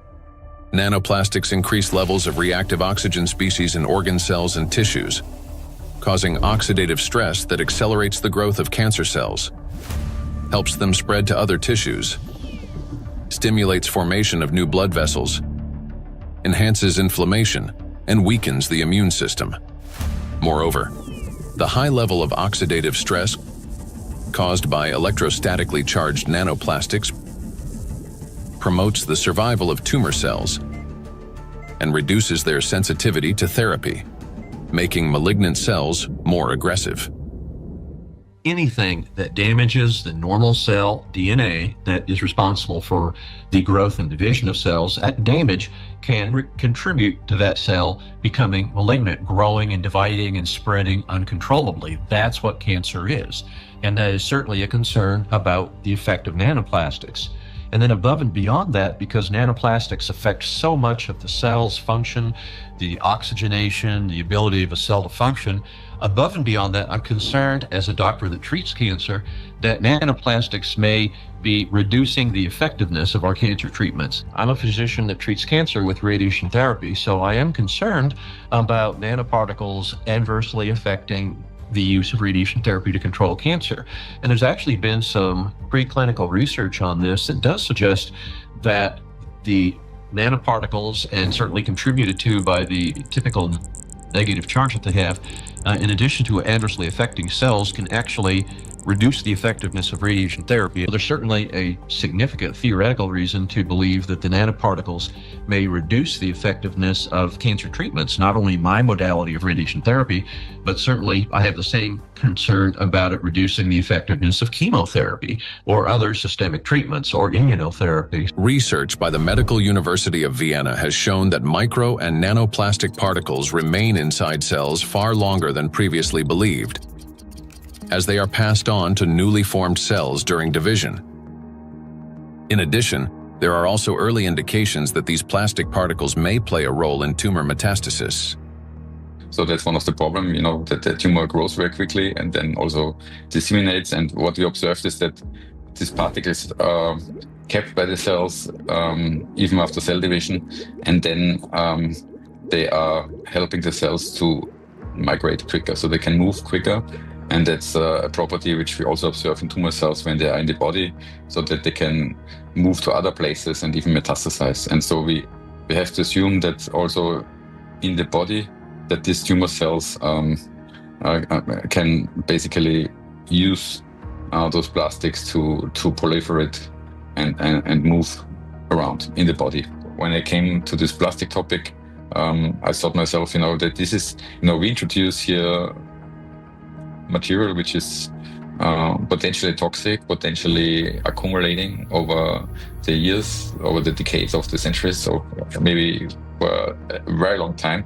Nanoplastics increase levels of reactive oxygen species in organ cells and tissues, causing oxidative stress that accelerates the growth of cancer cells, helps them spread to other tissues, stimulates formation of new blood vessels, enhances inflammation, and weakens the immune system. Moreover, the high level of oxidative stress caused by electrostatically charged nanoplastics promotes the survival of tumor cells and reduces their sensitivity to therapy, making malignant cells more aggressive. Anything that damages the normal cell DNA that is responsible for the growth and division of cells, that damage can contribute to that cell becoming malignant, growing and dividing and spreading uncontrollably. That's what cancer is. And that is certainly a concern about the effect of nanoplastics. And then above and beyond that, because nanoplastics affect so much of the cell's function, the oxygenation, the ability of a cell to function, above and beyond that, I'm concerned as a doctor that treats cancer that nanoplastics may be reducing the effectiveness of our cancer treatments. I'm a physician that treats cancer with radiation therapy, so I am concerned about nanoparticles adversely affecting the use of radiation therapy to control cancer. And there's actually been some preclinical research on this that does suggest that the nanoparticles, and certainly contributed to by the typical negative charge that they have, in addition to adversely affecting cells, can actually reduce the effectiveness of radiation therapy. There's certainly a significant theoretical reason to believe that the nanoparticles may reduce the effectiveness of cancer treatments, not only my modality of radiation therapy, but certainly I have the same concern about it reducing the effectiveness of chemotherapy or other systemic treatments or immunotherapy. Research by the Medical University of Vienna has shown that micro and nanoplastic particles remain inside cells far longer than previously believed, as they are passed on to newly formed cells during division. In addition, there are also early indications that these plastic particles may play a role in tumor metastasis. So that's one of the problems, that the tumor grows very quickly and then also disseminates. And what we observed is that these particles are kept by the cells even after cell division, and then they are helping the cells to migrate quicker, so they can move quicker. And that's a property which we also observe in tumor cells when they are in the body, so that they can move to other places and even metastasize. And so we have to assume that also in the body, that these tumor cells can basically use those plastics to proliferate and move around in the body. When I came to this plastic topic, I thought myself, that this is, we introduce here material which is potentially toxic, potentially accumulating over the years, over the decades of the centuries, so maybe for a very long time,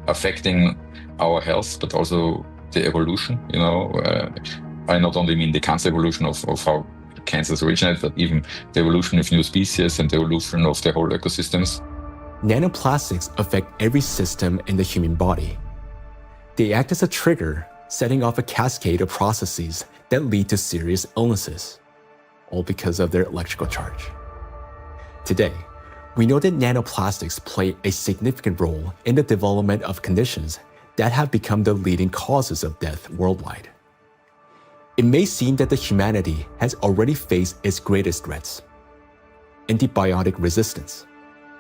affecting our health, but also the evolution. I not only mean the cancer evolution of how cancers originate, but even the evolution of new species and the evolution of the whole ecosystems. Nanoplastics affect every system in the human body. They act as a trigger, setting off a cascade of processes that lead to serious illnesses, all because of their electrical charge. Today, we know that nanoplastics play a significant role in the development of conditions that have become the leading causes of death worldwide. It may seem that the humanity has already faced its greatest threats: antibiotic resistance,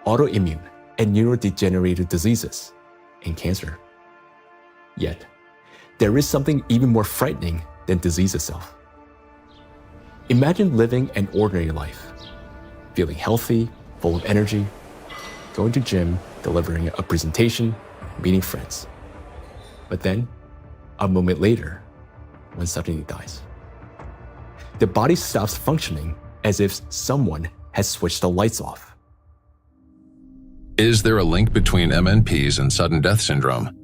autoimmune and neurodegenerative diseases, and cancer. Yet, there is something even more frightening than disease itself. Imagine living an ordinary life, feeling healthy, full of energy, going to gym, delivering a presentation, meeting friends. But then, a moment later, one suddenly dies. The body stops functioning as if someone has switched the lights off. Is there a link between MNPs and sudden death syndrome?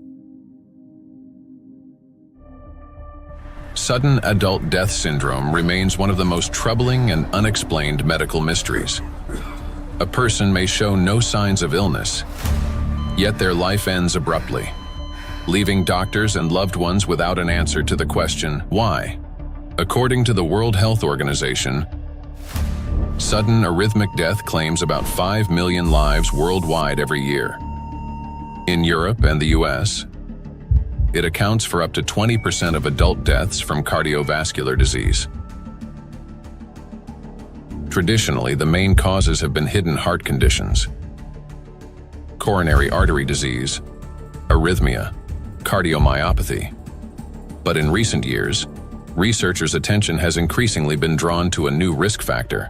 Sudden adult death syndrome remains one of the most troubling and unexplained medical mysteries. A person may show no signs of illness, yet their life ends abruptly, leaving doctors and loved ones without an answer to the question, why? According to the World Health Organization, sudden arrhythmic death claims about 5 million lives worldwide every year. In Europe and the US, it accounts for up to 20% of adult deaths from cardiovascular disease. Traditionally, the main causes have been hidden heart conditions, coronary artery disease, arrhythmia, cardiomyopathy. But in recent years, researchers' attention has increasingly been drawn to a new risk factor: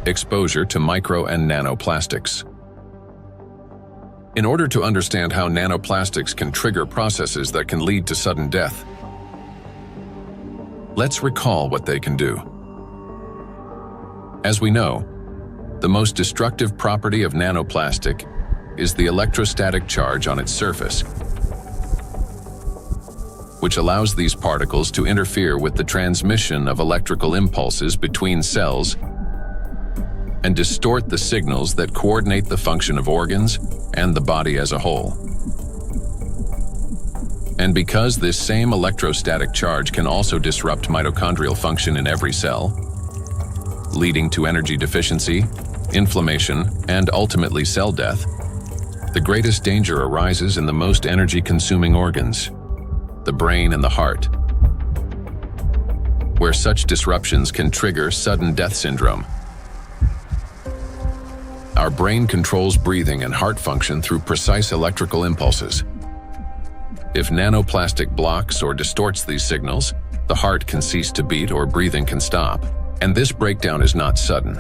exposure to micro and nanoplastics. In order to understand how nanoplastics can trigger processes that can lead to sudden death, let's recall what they can do. As we know, the most destructive property of nanoplastic is the electrostatic charge on its surface, which allows these particles to interfere with the transmission of electrical impulses between cells and distort the signals that coordinate the function of organs and the body as a whole. And because this same electrostatic charge can also disrupt mitochondrial function in every cell, leading to energy deficiency, inflammation, and ultimately cell death, the greatest danger arises in the most energy-consuming organs, the brain and the heart, where such disruptions can trigger sudden death syndrome. Our brain controls breathing and heart function through precise electrical impulses. If nanoplastic blocks or distorts these signals, the heart can cease to beat or breathing can stop. And this breakdown is not sudden.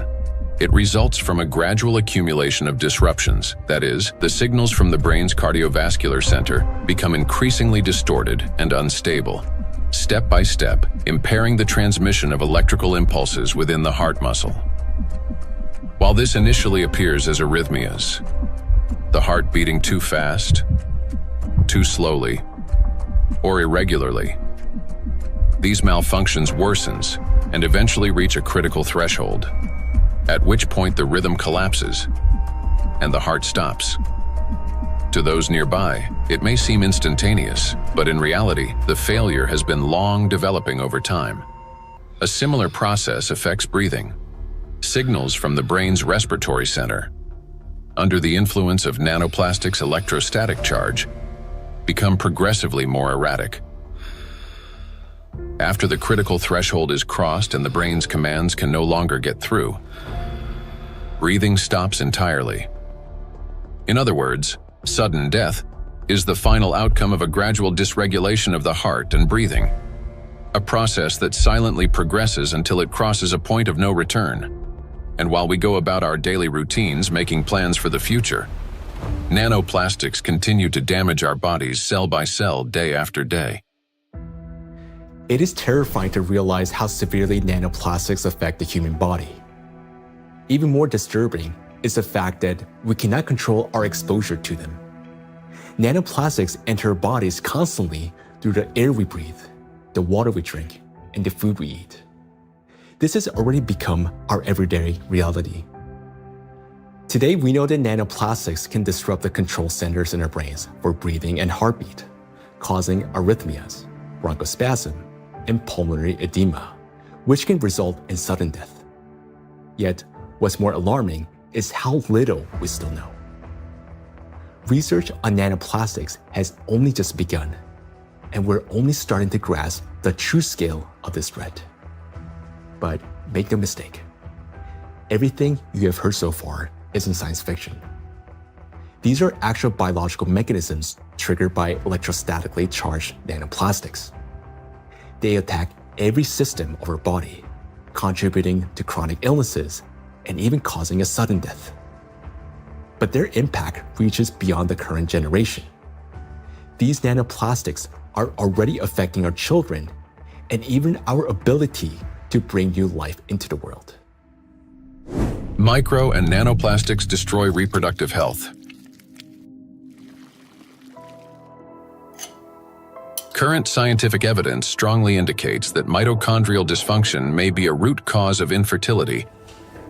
It results from a gradual accumulation of disruptions. That is, the signals from the brain's cardiovascular center become increasingly distorted and unstable, step by step, impairing the transmission of electrical impulses within the heart muscle. While this initially appears as arrhythmias, the heart beating too fast, too slowly, or irregularly, these malfunctions worsens and eventually reach a critical threshold, at which point the rhythm collapses and the heart stops. To those nearby, it may seem instantaneous, but in reality, the failure has been long developing over time. A similar process affects breathing. Signals from the brain's respiratory center, under the influence of nanoplastics' electrostatic charge, become progressively more erratic. After the critical threshold is crossed and the brain's commands can no longer get through, breathing stops entirely. In other words, sudden death is the final outcome of a gradual dysregulation of the heart and breathing, a process that silently progresses until it crosses a point of no return. And while we go about our daily routines making plans for the future, nanoplastics continue to damage our bodies cell by cell, day after day. It is terrifying to realize how severely nanoplastics affect the human body. Even more disturbing is the fact that we cannot control our exposure to them. Nanoplastics enter our bodies constantly through the air we breathe, the water we drink, and the food we eat. This has already become our everyday reality. Today, we know that nanoplastics can disrupt the control centers in our brains for breathing and heartbeat, causing arrhythmias, bronchospasm, and pulmonary edema, which can result in sudden death. Yet, what's more alarming is how little we still know. Research on nanoplastics has only just begun, and we're only starting to grasp the true scale of this threat. But make no mistake, everything you have heard so far isn't science fiction. These are actual biological mechanisms triggered by electrostatically charged nanoplastics. They attack every system of our body, contributing to chronic illnesses and even causing a sudden death. But their impact reaches beyond the current generation. These nanoplastics are already affecting our children and even our ability to bring new life into the world. Micro and nanoplastics destroy reproductive health. Current scientific evidence strongly indicates that mitochondrial dysfunction may be a root cause of infertility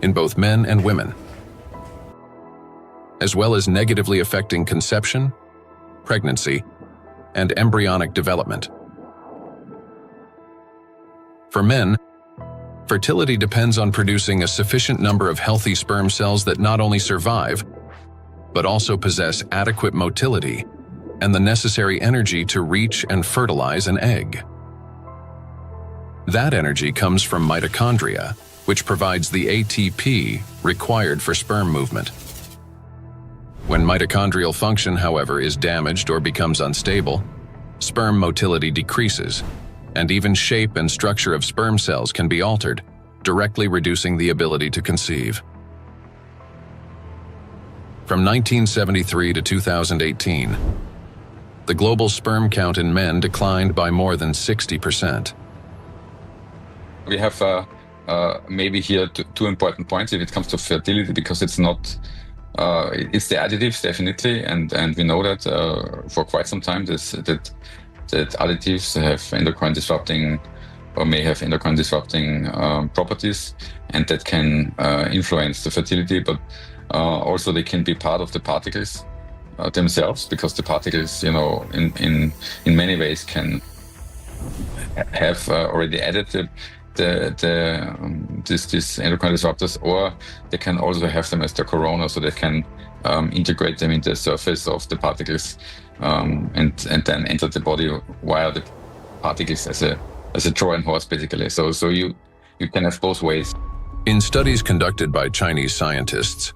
in both men and women, as well as negatively affecting conception, pregnancy, and embryonic development. For men, fertility depends on producing a sufficient number of healthy sperm cells that not only survive, but also possess adequate motility and the necessary energy to reach and fertilize an egg. That energy comes from mitochondria, which provides the ATP required for sperm movement. When mitochondrial function, however, is damaged or becomes unstable, sperm motility decreases, and even shape and structure of sperm cells can be altered, directly reducing the ability to conceive. From 1973 to 2018, the global sperm count in men declined by more than 60%. We have maybe here two important points if it comes to fertility, because it's not, it's the additives definitely, and we know that for quite some time that additives have endocrine disrupting or may have endocrine disrupting properties, and that can influence the fertility, but also they can be part of the particles themselves, because the particles, you know, in many ways can have already added these endocrine disruptors, or they can also have them as the corona, so they can integrate them into the surface of the particles and then enter the body via the particles as a Trojan horse, basically. So you can have both ways. In studies conducted by Chinese scientists,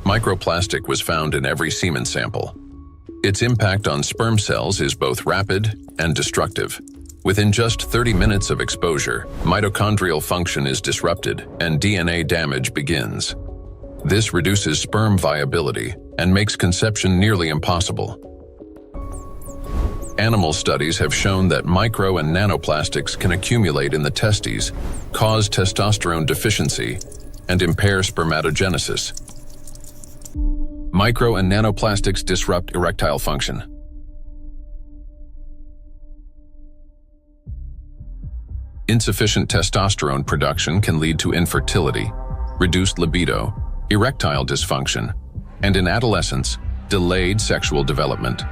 microplastic was found in every semen sample. Its impact on sperm cells is both rapid and destructive. Within just 30 minutes of exposure, mitochondrial function is disrupted and DNA damage begins. This reduces sperm viability and makes conception nearly impossible. Animal studies have shown that micro and nanoplastics can accumulate in the testes, cause testosterone deficiency, and impair spermatogenesis. Micro and nanoplastics disrupt erectile function. Insufficient testosterone production can lead to infertility, reduced libido, erectile dysfunction, and in adolescence, delayed sexual development.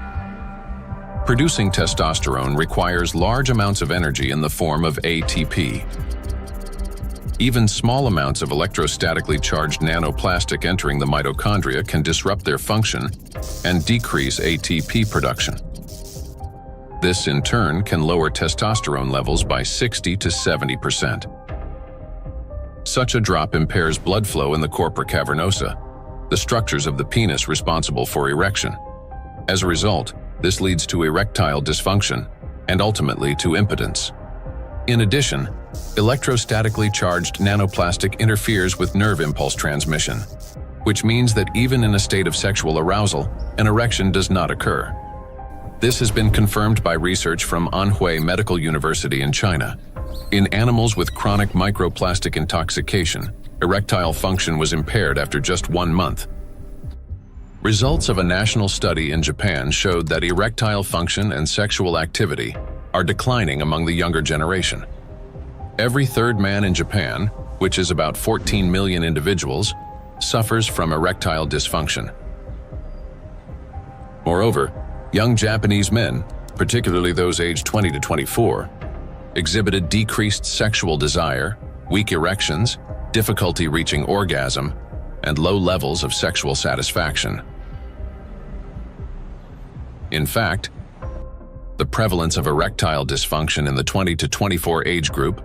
Producing testosterone requires large amounts of energy in the form of ATP. Even small amounts of electrostatically charged nanoplastic entering the mitochondria can disrupt their function and decrease ATP production. This, in turn, can lower testosterone levels by 60 to 70%. Such a drop impairs blood flow in the corpora cavernosa, the structures of the penis responsible for erection. As a result, this leads to erectile dysfunction and ultimately to impotence. In addition, electrostatically charged nanoplastic interferes with nerve impulse transmission, which means that even in a state of sexual arousal, an erection does not occur. This has been confirmed by research from Anhui Medical University in China. In animals with chronic microplastic intoxication, erectile function was impaired after just 1 month. Results of a national study in Japan showed that erectile function and sexual activity are declining among the younger generation. Every third man in Japan, which is about 14 million individuals, suffers from erectile dysfunction. Moreover, young Japanese men, particularly those aged 20 to 24, exhibited decreased sexual desire, weak erections, difficulty reaching orgasm, and low levels of sexual satisfaction. In fact, the prevalence of erectile dysfunction in the 20 to 24 age group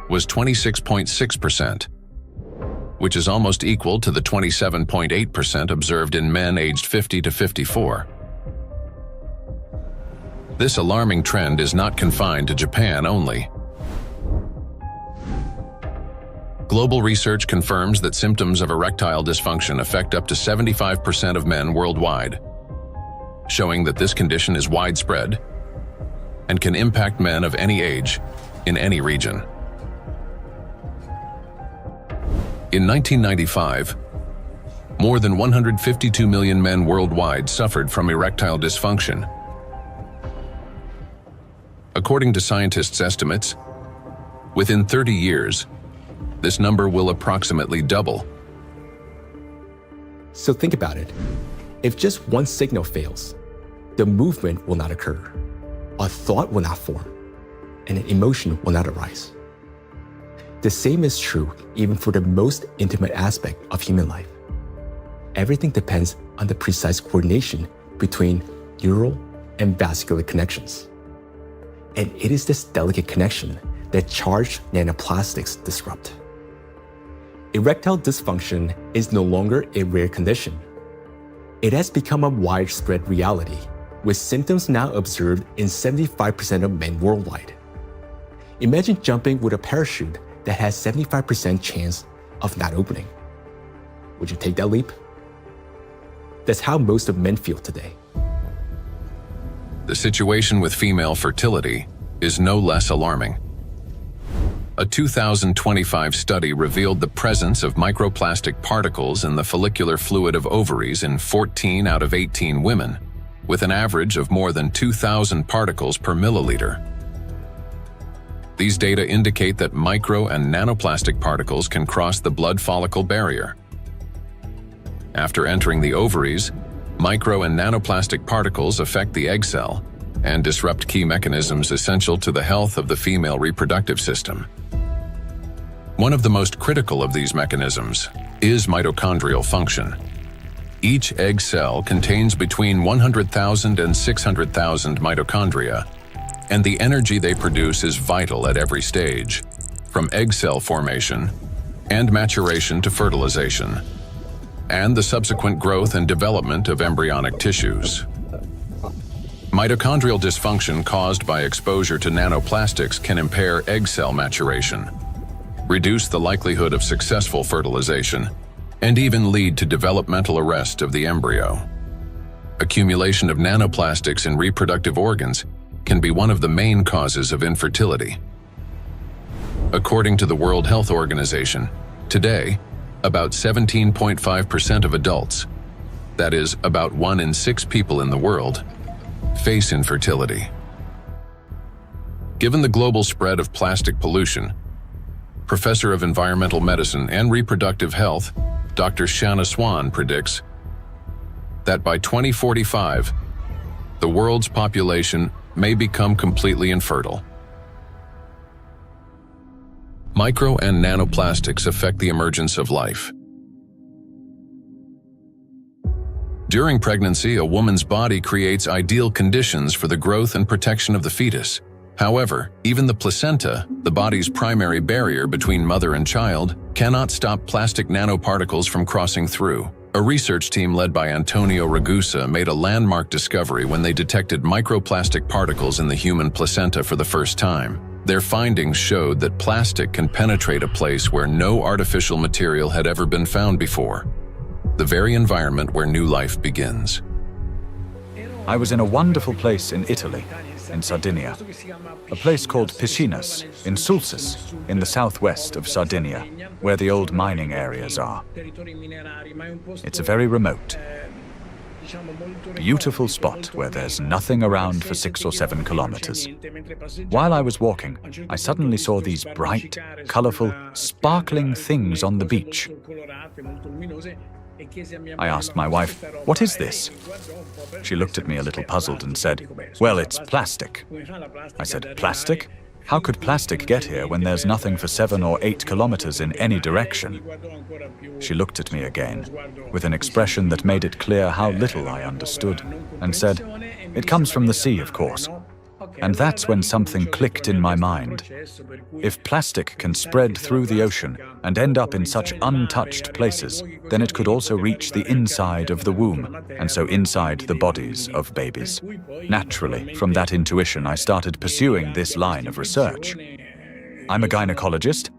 was 26.6%, which is almost equal to the 27.8% observed in men aged 50 to 54. This alarming trend is not confined to Japan only. Global research confirms that symptoms of erectile dysfunction affect up to 75% of men worldwide, showing that this condition is widespread and can impact men of any age in any region. In 1995, more than 152 million men worldwide suffered from erectile dysfunction. According to scientists' estimates, within 30 years, this number will approximately double. So think about it. If just one signal fails, the movement will not occur, a thought will not form, and an emotion will not arise. The same is true even for the most intimate aspect of human life. Everything depends on the precise coordination between neural and vascular connections. And it is this delicate connection that charged nanoplastics disrupt. Erectile dysfunction is no longer a rare condition. It has become a widespread reality, with symptoms now observed in 75% of men worldwide. Imagine jumping with a parachute that has 75% chance of not opening. Would you take that leap? That's how most of men feel today. The situation with female fertility is no less alarming. A 2025 study revealed the presence of microplastic particles in the follicular fluid of ovaries in 14 out of 18 women, with an average of more than 2,000 particles per milliliter. These data indicate that micro and nanoplastic particles can cross the blood follicle barrier. After entering the ovaries, micro and nanoplastic particles affect the egg cell and disrupt key mechanisms essential to the health of the female reproductive system. One of the most critical of these mechanisms is mitochondrial function. Each egg cell contains between 100,000 and 600,000 mitochondria, and the energy they produce is vital at every stage, from egg cell formation and maturation to fertilization, and the subsequent growth and development of embryonic tissues. Mitochondrial dysfunction caused by exposure to nanoplastics can impair egg cell maturation, reduce the likelihood of successful fertilization, and even lead to developmental arrest of the embryo. Accumulation of nanoplastics in reproductive organs can be one of the main causes of infertility. According to the World Health Organization, today, about 17.5% of adults, that is, about 1 in 6 people in the world, face infertility. Given the global spread of plastic pollution, Professor of Environmental Medicine and Reproductive Health, Dr. Shanna Swan predicts that by 2045, the world's population may become completely infertile. Micro and nanoplastics affect the emergence of life. During pregnancy, a woman's body creates ideal conditions for the growth and protection of the fetus. However, even the placenta, the body's primary barrier between mother and child, cannot stop plastic nanoparticles from crossing through. A research team led by Antonio Ragusa made a landmark discovery when they detected microplastic particles in the human placenta for the first time. Their findings showed that plastic can penetrate a place where no artificial material had ever been found before, the very environment where new life begins. I was in a wonderful place in Italy, in Sardinia, a place called Piscinas, in Sulcis, in the southwest of Sardinia, where the old mining areas are. It's a very remote, beautiful spot where there's nothing around for 6 or 7 kilometers. While I was walking, I suddenly saw these bright, colorful, sparkling things on the beach. I asked my wife, "What is this?" She looked at me a little puzzled and said, "Well, it's plastic." I said, "Plastic? How could plastic get here when there's nothing for 7 or 8 kilometers in any direction?" She looked at me again, with an expression that made it clear how little I understood, and said, "It comes from the sea, of course." And that's when something clicked in my mind. If plastic can spread through the ocean and end up in such untouched places, then it could also reach the inside of the womb, and so inside the bodies of babies. Naturally, from that intuition, I started pursuing this line of research. I'm a gynecologist.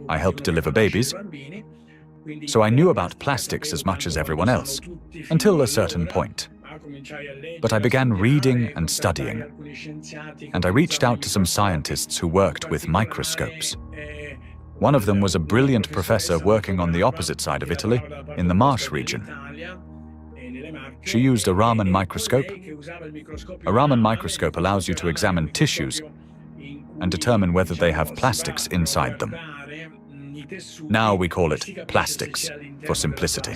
I help deliver babies. So I knew about plastics as much as everyone else, until a certain point. But I began reading and studying, and I reached out to some scientists who worked with microscopes. One of them was a brilliant professor working on the opposite side of Italy, in the Marsh region. She used a Raman microscope. A Raman microscope allows you to examine tissues and determine whether they have plastics inside them. Now we call it plastics, for simplicity.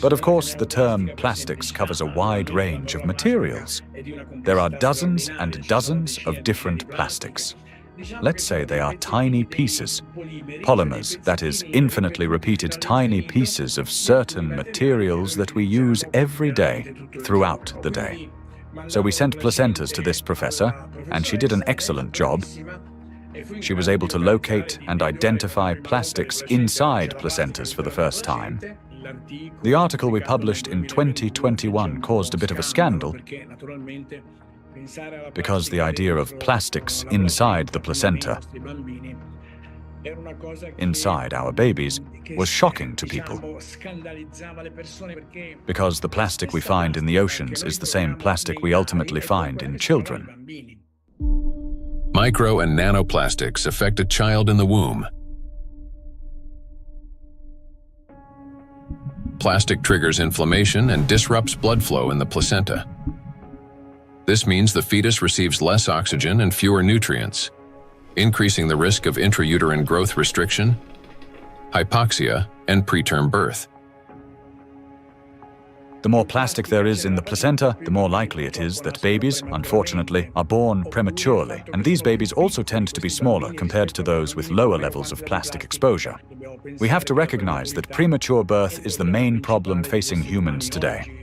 But of course, the term plastics covers a wide range of materials. There are dozens and dozens of different plastics. Let's say they are tiny pieces, polymers, that is, infinitely repeated tiny pieces of certain materials that we use every day, throughout the day. So we sent placentas to this professor, and she did an excellent job. She was able to locate and identify plastics inside placentas for the first time. The article we published in 2021 caused a bit of a scandal because the idea of plastics inside the placenta, inside our babies, was shocking to people. Because the plastic we find in the oceans is the same plastic we ultimately find in children. Micro and nanoplastics affect a child in the womb. Plastic triggers inflammation and disrupts blood flow in the placenta. This means the fetus receives less oxygen and fewer nutrients, increasing the risk of intrauterine growth restriction, hypoxia, and preterm birth. The more plastic there is in the placenta, the more likely it is that babies, unfortunately, are born prematurely. And these babies also tend to be smaller compared to those with lower levels of plastic exposure. We have to recognize that premature birth is the main problem facing humans today.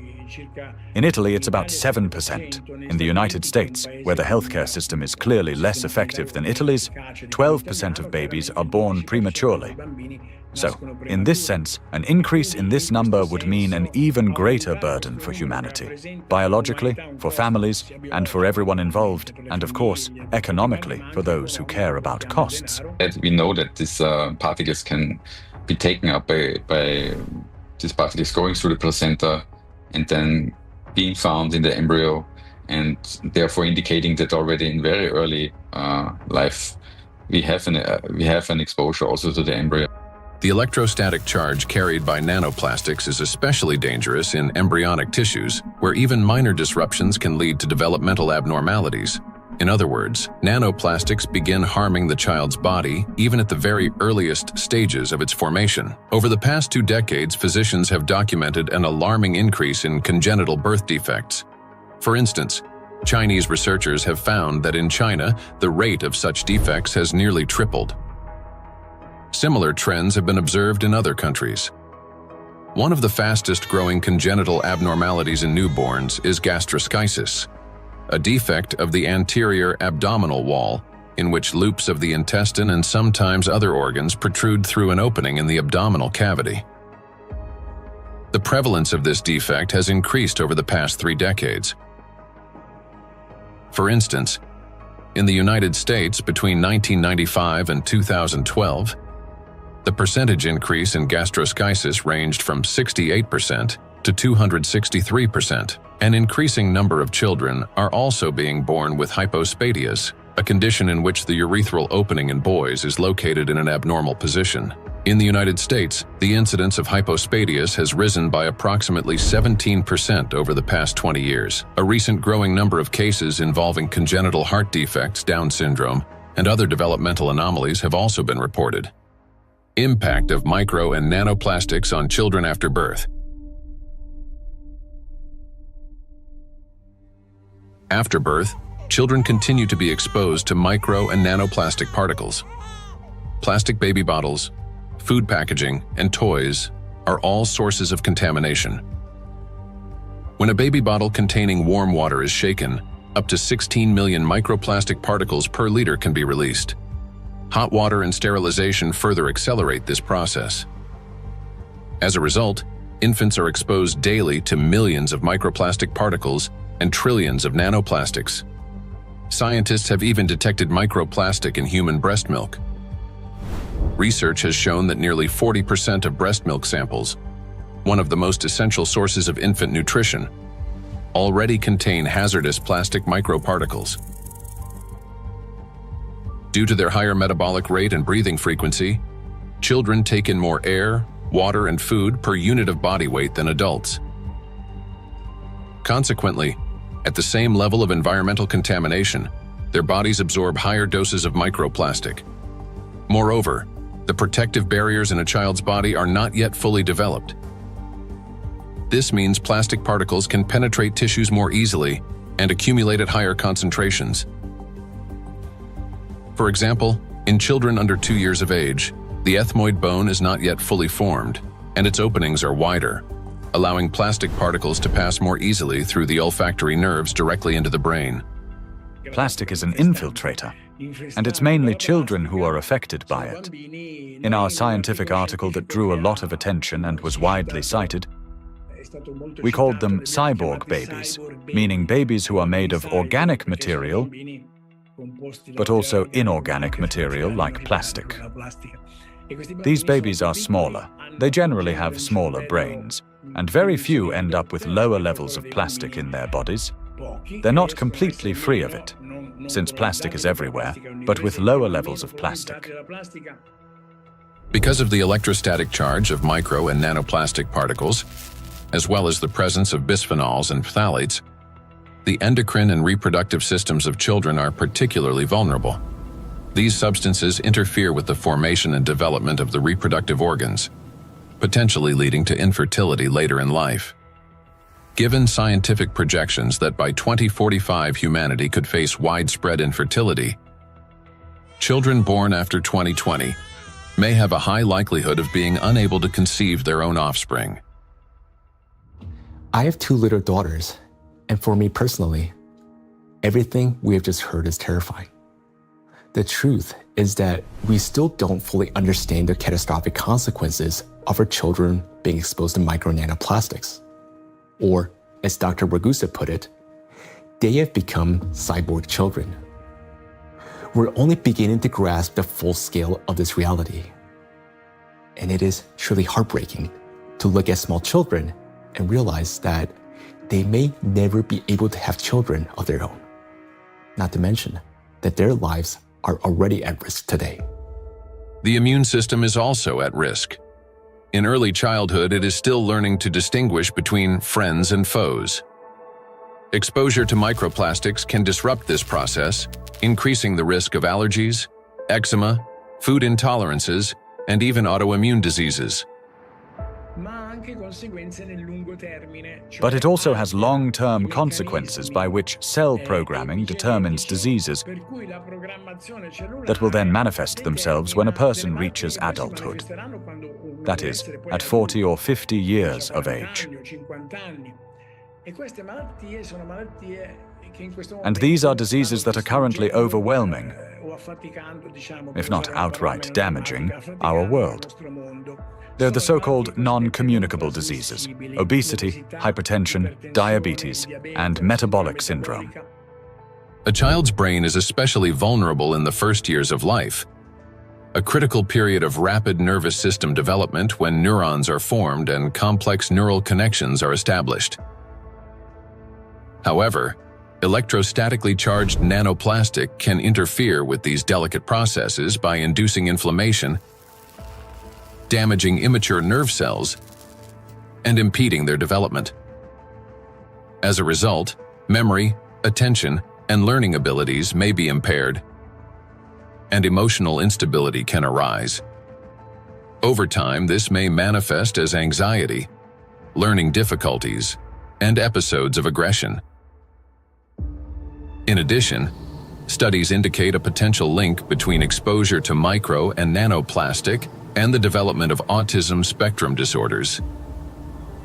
In Italy, it's about 7%. In the United States, where the healthcare system is clearly less effective than Italy's, 12% of babies are born prematurely. So, in this sense, an increase in this number would mean an even greater burden for humanity, biologically, for families, and for everyone involved, and of course, economically, for those who care about costs. We know that these particles can be taken up by these particles going through the placenta and then being found in the embryo, and therefore indicating that already in very early life we have an exposure also to the embryo. The electrostatic charge carried by nanoplastics is especially dangerous in embryonic tissues, where even minor disruptions can lead to developmental abnormalities. In other words, nanoplastics begin harming the child's body even at the very earliest stages of its formation. Over the past 2 decades, physicians have documented an alarming increase in congenital birth defects. For instance, Chinese researchers have found that in China, the rate of such defects has nearly tripled. Similar trends have been observed in other countries. One of the fastest-growing congenital abnormalities in newborns is gastroschisis, a defect of the anterior abdominal wall in which loops of the intestine and sometimes other organs protrude through an opening in the abdominal cavity. The prevalence of this defect has increased over the past 3 decades. For instance, in the United States between 1995 and 2012, the percentage increase in gastroschisis ranged from 68% to 263%. An increasing number of children are also being born with hypospadias, a condition in which the urethral opening in boys is located in an abnormal position. In the United States, the incidence of hypospadias has risen by approximately 17% over the past 20 years. A recent growing number of cases involving congenital heart defects, Down syndrome, and other developmental anomalies have also been reported. Impact of micro and nanoplastics on children after birth. After birth, children continue to be exposed to micro and nanoplastic particles. Plastic baby bottles, food packaging, and toys are all sources of contamination. When a baby bottle containing warm water is shaken, up to 16 million microplastic particles per liter can be released. Hot water and sterilization further accelerate this process. As a result, infants are exposed daily to millions of microplastic particles and trillions of nanoplastics. Scientists have even detected microplastic in human breast milk. Research has shown that nearly 40% of breast milk samples, one of the most essential sources of infant nutrition, already contain hazardous plastic microparticles. Due to their higher metabolic rate and breathing frequency, children take in more air, water, and food per unit of body weight than adults. Consequently, at the same level of environmental contamination, their bodies absorb higher doses of microplastic. Moreover, the protective barriers in a child's body are not yet fully developed. This means plastic particles can penetrate tissues more easily and accumulate at higher concentrations. For example, in children under 2 years of age, the ethmoid bone is not yet fully formed, and its openings are wider, allowing plastic particles to pass more easily through the olfactory nerves directly into the brain. Plastic is an infiltrator, and it's mainly children who are affected by it. In our scientific article that drew a lot of attention and was widely cited, we called them cyborg babies, meaning babies who are made of organic material, but also inorganic material like plastic. These babies are smaller. They generally have smaller brains, and very few end up with lower levels of plastic in their bodies. They're not completely free of it, since plastic is everywhere, but with lower levels of plastic. Because of the electrostatic charge of micro and nanoplastic particles, as well as the presence of bisphenols and phthalates, the endocrine and reproductive systems of children are particularly vulnerable. These substances interfere with the formation and development of the reproductive organs, potentially leading to infertility later in life. Given scientific projections that by 2045 humanity could face widespread infertility, children born after 2020 may have a high likelihood of being unable to conceive their own offspring. I have 2 little daughters, and for me personally, everything we have just heard is terrifying. The truth is that we still don't fully understand the catastrophic consequences of our children being exposed to micro nanoplastics. Or, as Dr. Ragusa put it, they have become cyborg children. We're only beginning to grasp the full scale of this reality. And it is truly heartbreaking to look at small children and realize that they may never be able to have children of their own. Not to mention that their lives are already at risk today. The immune system is also at risk. In early childhood, it is still learning to distinguish between friends and foes. Exposure to microplastics can disrupt this process, increasing the risk of allergies, eczema, food intolerances, and even autoimmune diseases. But it also has long-term consequences by which cell programming determines diseases that will then manifest themselves when a person reaches adulthood. That is, at 40 or 50 years of age. And these are diseases that are currently overwhelming, if not outright damaging, our world. They're the so-called non-communicable diseases: obesity, hypertension, diabetes, and metabolic syndrome. A child's brain is especially vulnerable in the first years of life, a critical period of rapid nervous system development when neurons are formed and complex neural connections are established. However, electrostatically charged nanoplastic can interfere with these delicate processes by inducing inflammation, damaging immature nerve cells, and impeding their development. As a result, memory, attention, and learning abilities may be impaired, and emotional instability can arise. Over time, this may manifest as anxiety, learning difficulties, and episodes of aggression. In addition, studies indicate a potential link between exposure to micro and nanoplastic and the development of autism spectrum disorders.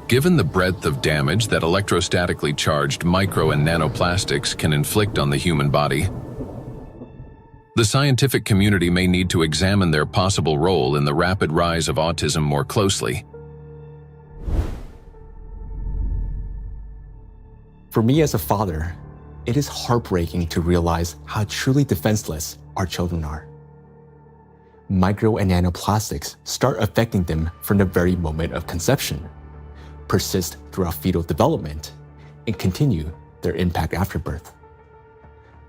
Given the breadth of damage that electrostatically charged micro and nanoplastics can inflict on the human body, the scientific community may need to examine their possible role in the rapid rise of autism more closely. For me as a father, it is heartbreaking to realize how truly defenseless our children are. Micro and nanoplastics start affecting them from the very moment of conception, persist throughout fetal development, and continue their impact after birth.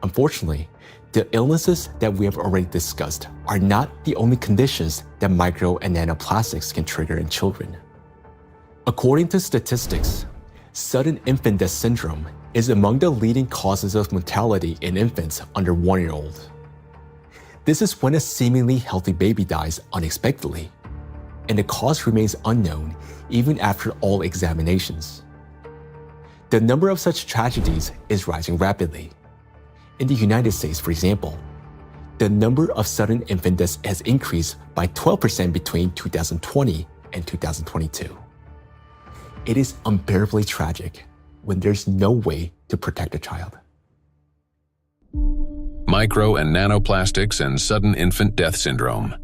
Unfortunately, the illnesses that we have already discussed are not the only conditions that micro and nanoplastics can trigger in children. According to statistics, Sudden infant death syndrome is among the leading causes of mortality in infants under 1 year old. This is when a seemingly healthy baby dies unexpectedly, and the cause remains unknown even after all examinations. The number of such tragedies is rising rapidly. In the United States, for example, the number of sudden infant deaths has increased by 12% between 2020 and 2022. It is unbearably tragic when there's no way to protect a child. Micro and nanoplastics and sudden infant death syndrome.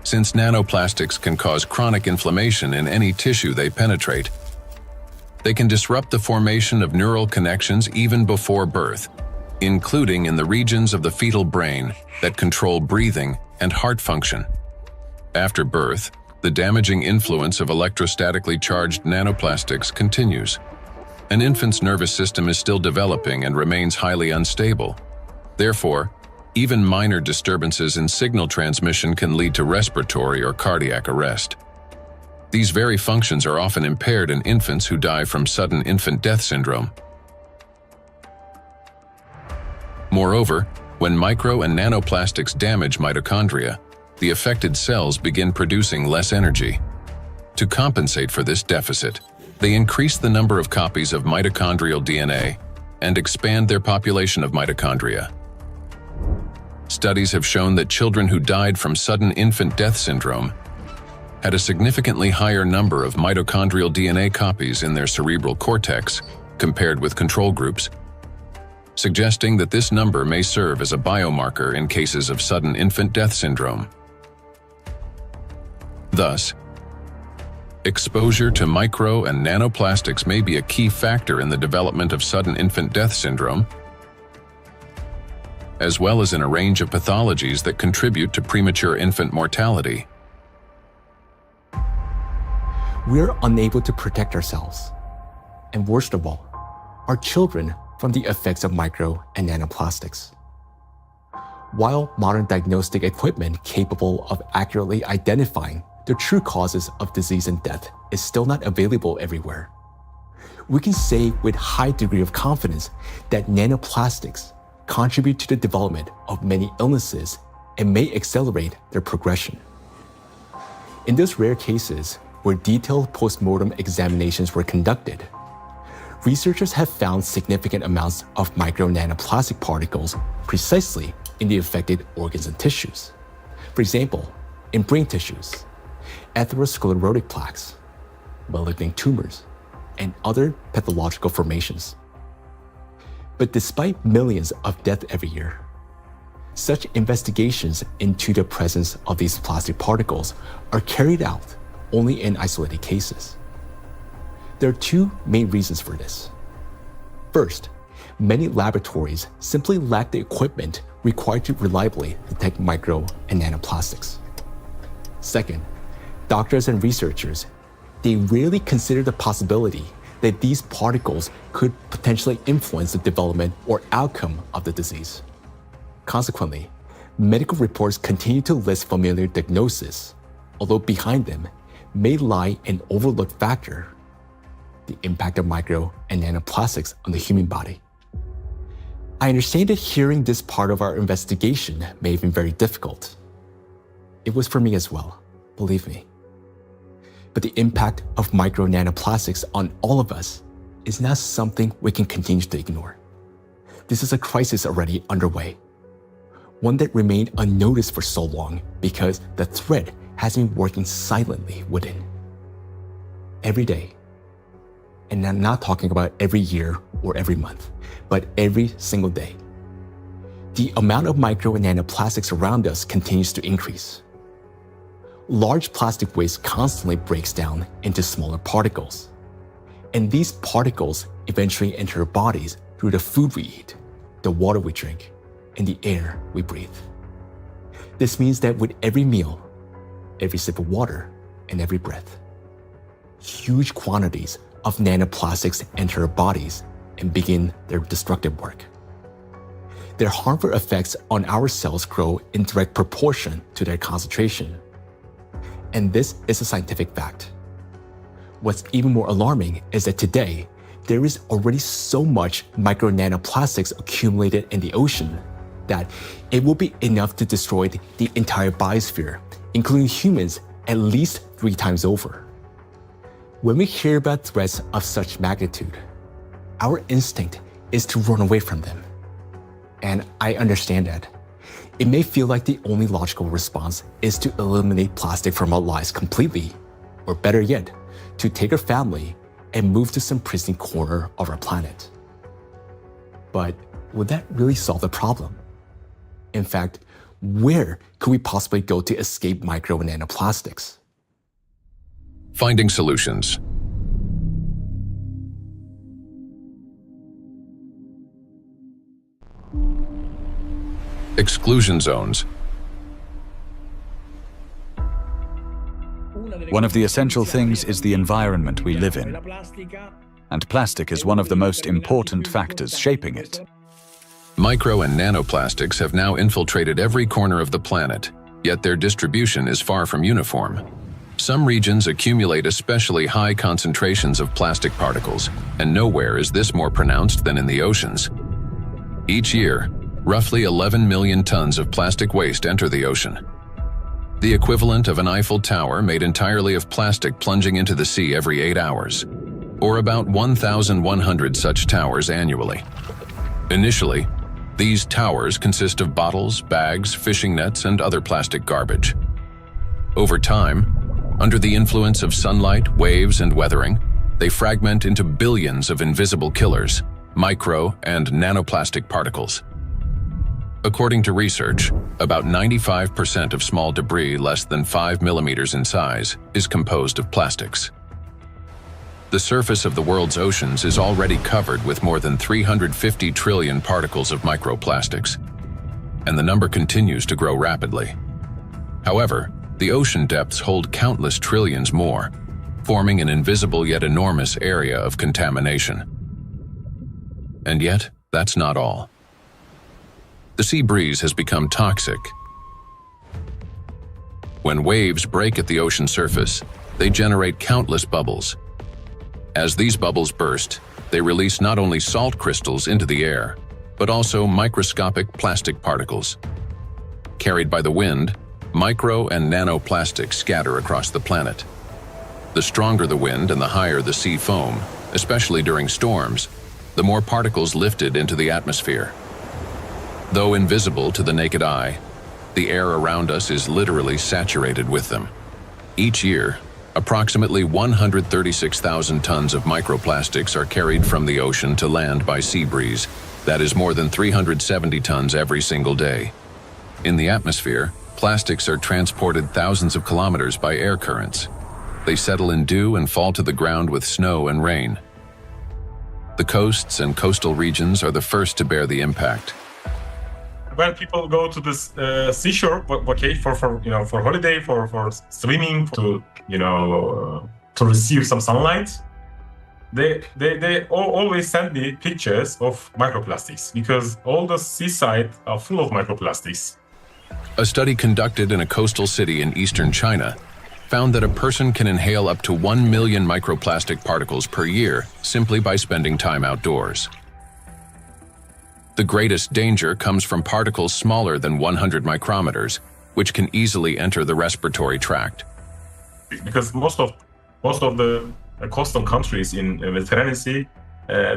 Since nanoplastics can cause chronic inflammation in any tissue they penetrate, they can disrupt the formation of neural connections even before birth, including in the regions of the fetal brain that control breathing and heart function. After birth, the damaging influence of electrostatically charged nanoplastics continues. An infant's nervous system is still developing and remains highly unstable. Therefore, even minor disturbances in signal transmission can lead to respiratory or cardiac arrest. These very functions are often impaired in infants who die from sudden infant death syndrome. Moreover, when micro and nanoplastics damage mitochondria, the affected cells begin producing less energy. To compensate for this deficit, they increase the number of copies of mitochondrial DNA and expand their population of mitochondria. Studies have shown that children who died from sudden infant death syndrome had a significantly higher number of mitochondrial DNA copies in their cerebral cortex compared with control groups, suggesting that this number may serve as a biomarker in cases of sudden infant death syndrome. Thus, exposure to micro and nanoplastics may be a key factor in the development of sudden infant death syndrome, as well as in a range of pathologies that contribute to premature infant mortality. We're unable to protect ourselves, and worst of all, our children from the effects of micro and nanoplastics. While modern diagnostic equipment capable of accurately identifying the true causes of disease and death is still not available everywhere, we can say with high degree of confidence that nanoplastics contribute to the development of many illnesses and may accelerate their progression. In those rare cases where detailed postmortem examinations were conducted, researchers have found significant amounts of micro-nanoplastic particles precisely in the affected organs and tissues. For example, in brain tissues, atherosclerotic plaques, malignant tumors, and other pathological formations. But despite millions of deaths every year, such investigations into the presence of these plastic particles are carried out only in isolated cases. There are two main reasons for this. First, many laboratories simply lack the equipment required to reliably detect micro and nanoplastics. Second, doctors and researchers, they rarely consider the possibility that these particles could potentially influence the development or outcome of the disease. Consequently, medical reports continue to list familiar diagnoses, although behind them may lie an overlooked factor: the impact of micro and nanoplastics on the human body. I understand that hearing this part of our investigation may have been very difficult. It was for me as well, believe me. But the impact of micro nanoplastics on all of us is not something we can continue to ignore. This is a crisis already underway, one that remained unnoticed for so long because the threat has been working silently within. Every day, and I'm not talking about every year or every month, but every single day, the amount of micro and nanoplastics around us continues to increase. Large plastic waste constantly breaks down into smaller particles, and these particles eventually enter our bodies through the food we eat, the water we drink, and the air we breathe. This means that with every meal, every sip of water, and every breath, huge quantities of nanoplastics enter our bodies and begin their destructive work. Their harmful effects on our cells grow in direct proportion to their concentration. And this is a scientific fact. What's even more alarming is that today, there is already so much micro nanoplastics accumulated in the ocean that it will be enough to destroy the entire biosphere, including humans, at least 3 times over. When we hear about threats of such magnitude, our instinct is to run away from them. And I understand that. It may feel like the only logical response is to eliminate plastic from our lives completely, or better yet, to take our family and move to some pristine corner of our planet. But would that really solve the problem? In fact, where could we possibly go to escape micro and nanoplastics? Finding solutions. Exclusion zones. One of the essential things is the environment we live in, and plastic is one of the most important factors shaping it. Micro and nanoplastics have now infiltrated every corner of the planet, yet their distribution is far from uniform. Some regions accumulate especially high concentrations of plastic particles, and nowhere is this more pronounced than in the oceans. Each year, roughly 11 million tons of plastic waste enter the ocean. The equivalent of an Eiffel Tower made entirely of plastic plunging into the sea every 8 hours, or about 1,100 such towers annually. Initially, these towers consist of bottles, bags, fishing nets, and other plastic garbage. Over time, under the influence of sunlight, waves, and weathering, they fragment into billions of invisible killers, micro and nanoplastic particles. According to research, about 95% of small debris less than 5 millimeters in size is composed of plastics. The surface of the world's oceans is already covered with more than 350 trillion particles of microplastics, and the number continues to grow rapidly. However, the ocean depths hold countless trillions more, forming an invisible yet enormous area of contamination. And yet, that's not all. The sea breeze has become toxic. When waves break at the ocean surface, they generate countless bubbles. As these bubbles burst, they release not only salt crystals into the air, but also microscopic plastic particles. Carried by the wind, micro and nanoplastics scatter across the planet. The stronger the wind and the higher the sea foam, especially during storms, the more particles lifted into the atmosphere. Though invisible to the naked eye, the air around us is literally saturated with them. Each year, approximately 136,000 tons of microplastics are carried from the ocean to land by sea breeze. That is more than 370 tons every single day. In the atmosphere, plastics are transported thousands of kilometers by air currents. They settle in dew and fall to the ground with snow and rain. The coasts and coastal regions are the first to bear the impact. When people go to this seashore vacation for holiday, for swimming, to receive some sunlight, they always send me pictures of microplastics because all the seaside are full of microplastics. A study conducted in a coastal city in eastern China found that a person can inhale up to 1 million microplastic particles per year simply by spending time outdoors. The greatest danger comes from particles smaller than 100 micrometers, which can easily enter the respiratory tract. Because most of the coastal countries in the Mediterranean Sea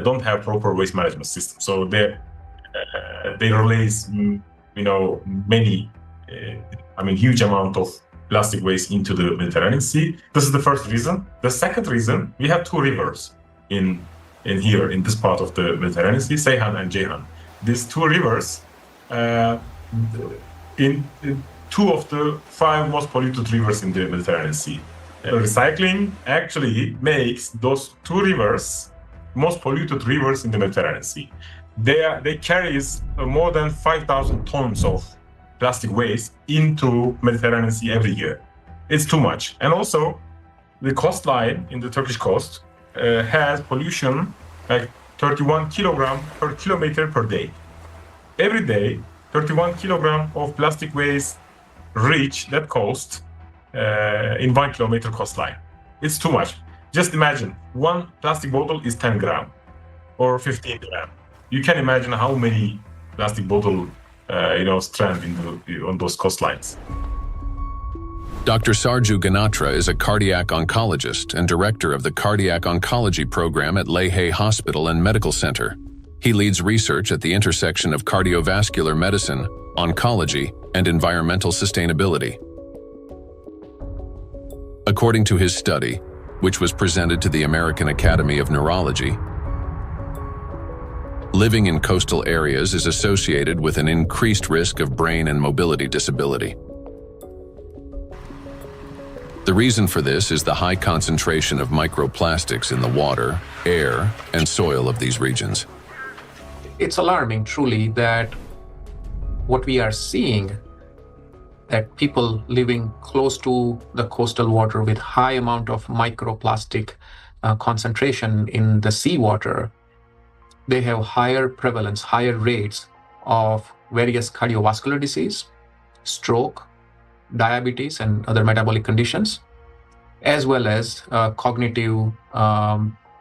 don't have proper waste management system, so they release huge amount of plastic waste into the Mediterranean Sea. This is the first reason. The second reason, we have 2 rivers in this part of the Mediterranean Sea, Seyhan and Ceyhan. These 2 rivers, in 2 of the 5 most polluted rivers in the Mediterranean Sea. Recycling actually makes those 2 rivers most polluted rivers in the Mediterranean Sea. They carry more than 5,000 tons of plastic waste into Mediterranean Sea every year. It's too much. And also, the coastline in the Turkish coast has pollution like 31 kilogram per kilometer per day. Every day, 31 kilogram of plastic waste reach that coast in 1 kilometer coastline. It's too much. Just imagine, one plastic bottle is 10 gram or 15 gram. You can imagine how many plastic bottle strand on those coastlines. Dr. Sarju Ganatra is a cardiac oncologist and director of the Cardiac Oncology Program at Lehigh Hospital and Medical Center. He leads research at the intersection of cardiovascular medicine, oncology, and environmental sustainability. According to his study, which was presented to the American Academy of Neurology, living in coastal areas is associated with an increased risk of brain and mobility disability. The reason for this is the high concentration of microplastics in the water, air, and soil of these regions. It's alarming, truly, that what we are seeing, that people living close to the coastal water with high amount of microplastic concentration in the seawater, they have higher prevalence, higher rates of various cardiovascular disease, stroke, diabetes, and other metabolic conditions, as well as cognitive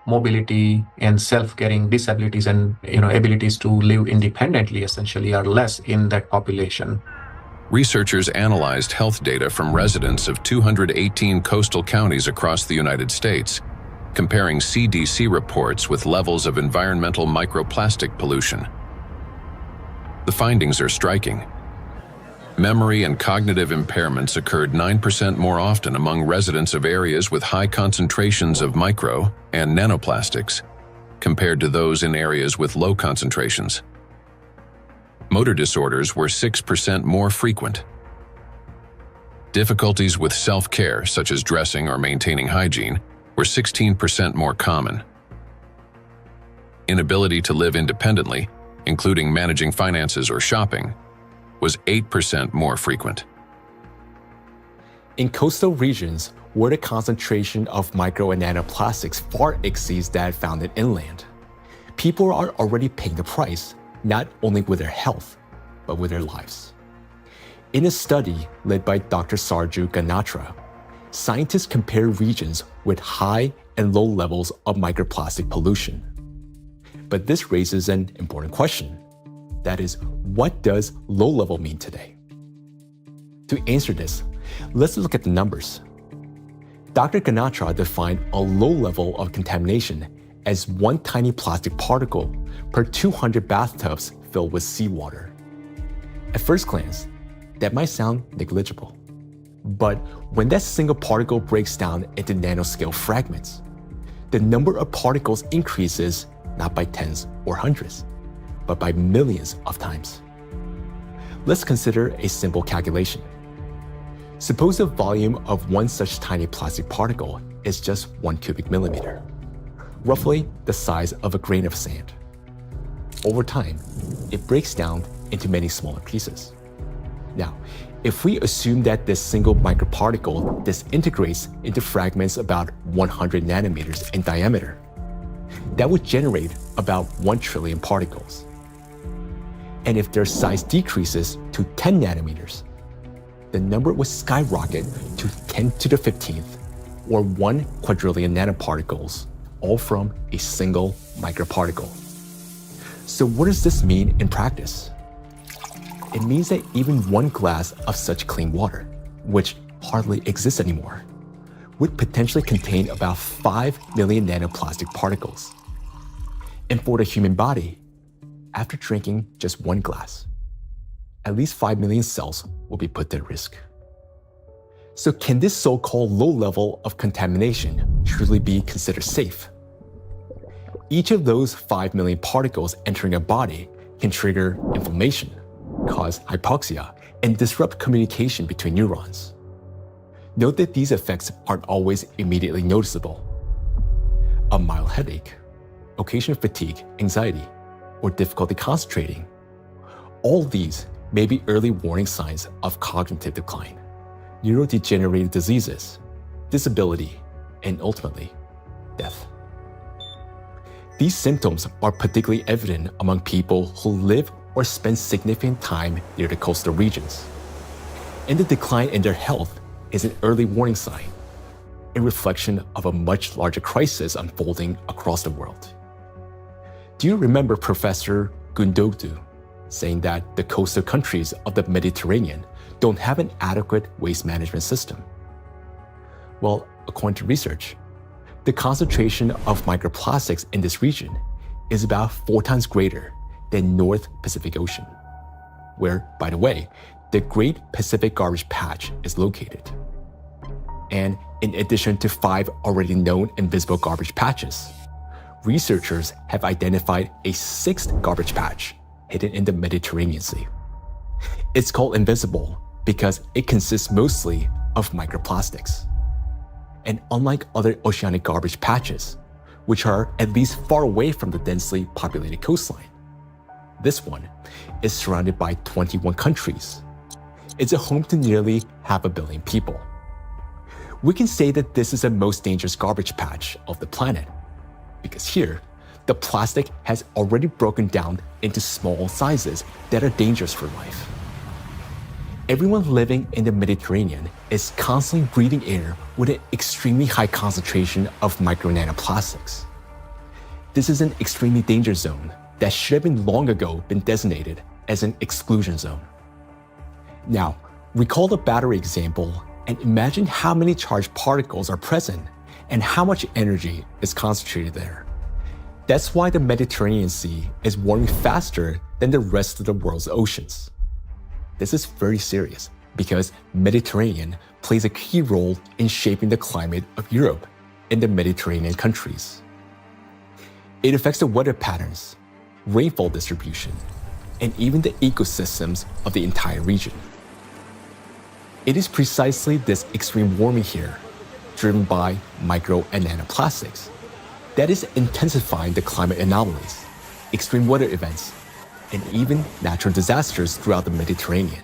mobility and self-caring disabilities and abilities to live independently essentially are less in that population. Researchers analyzed health data from residents of 218 coastal counties across the United States, comparing CDC reports with levels of environmental microplastic pollution. The findings are striking. Memory and cognitive impairments occurred 9% more often among residents of areas with high concentrations of micro and nanoplastics, compared to those in areas with low concentrations. Motor disorders were 6% more frequent. Difficulties with self-care, such as dressing or maintaining hygiene, were 16% more common. Inability to live independently, including managing finances or shopping, was 8% more frequent. In coastal regions, where the concentration of micro and nanoplastics far exceeds that found in inland, people are already paying the price, not only with their health, but with their lives. In a study led by Dr. Sarju Ganatra, scientists compared regions with high and low levels of microplastic pollution. But this raises an important question. That is, what does low level mean today? To answer this, let's look at the numbers. Dr. Ganatra defined a low level of contamination as one tiny plastic particle per 200 bathtubs filled with seawater. At first glance, that might sound negligible. But when that single particle breaks down into nanoscale fragments, the number of particles increases not by tens or hundreds, but by millions of times. Let's consider a simple calculation. Suppose the volume of one such tiny plastic particle is just 1 cubic millimeter, roughly the size of a grain of sand. Over time, it breaks down into many smaller pieces. Now, if we assume that this single microparticle disintegrates into fragments about 100 nanometers in diameter, that would generate about 1 trillion particles. And if their size decreases to 10 nanometers, the number would skyrocket to 10 to the 15th, or 1 quadrillion nanoparticles, all from a single microparticle. So what does this mean in practice? It means that even one glass of such clean water, which hardly exists anymore, would potentially contain about 5 million nanoplastic particles. And for the human body, after drinking just one glass, at least 5 million cells will be put at risk. So can this so-called low level of contamination truly be considered safe? Each of those 5 million particles entering a body can trigger inflammation, cause hypoxia, and disrupt communication between neurons. Note that these effects aren't always immediately noticeable. A mild headache, occasional fatigue, anxiety, or difficulty concentrating. All these may be early warning signs of cognitive decline, neurodegenerative diseases, disability, and ultimately, death. These symptoms are particularly evident among people who live or spend significant time near the coastal regions. And the decline in their health is an early warning sign. a reflection of a much larger crisis unfolding across the world. Do you remember Professor Gundogan saying that the coastal countries of the Mediterranean don't have an adequate waste management system? Well, according to research, the concentration of microplastics in this region is about 4 times greater than North Pacific Ocean, where, by the way, the Great Pacific Garbage Patch is located. And in addition to 5 already known invisible garbage patches, researchers have identified a 6th garbage patch hidden in the Mediterranean Sea. It's called invisible because it consists mostly of microplastics. And unlike other oceanic garbage patches, which are at least far away from the densely populated coastline, this one is surrounded by 21 countries. It's a home to nearly 500 million people. We can say that this is the most dangerous garbage patch of the planet, because here, the plastic has already broken down into small sizes that are dangerous for life. Everyone living in the Mediterranean is constantly breathing air with an extremely high concentration of micro-nanoplastics. This is an extremely dangerous zone that should have been long ago been designated as an exclusion zone. Now, recall the battery example and imagine how many charged particles are present and how much energy is concentrated there. That's why the Mediterranean Sea is warming faster than the rest of the world's oceans. This is very serious because Mediterranean plays a key role in shaping the climate of Europe and the Mediterranean countries. It affects the weather patterns, rainfall distribution, and even the ecosystems of the entire region. It is precisely this extreme warming here, driven by micro and nanoplastics, that is intensifying the climate anomalies, extreme weather events, and even natural disasters throughout the Mediterranean.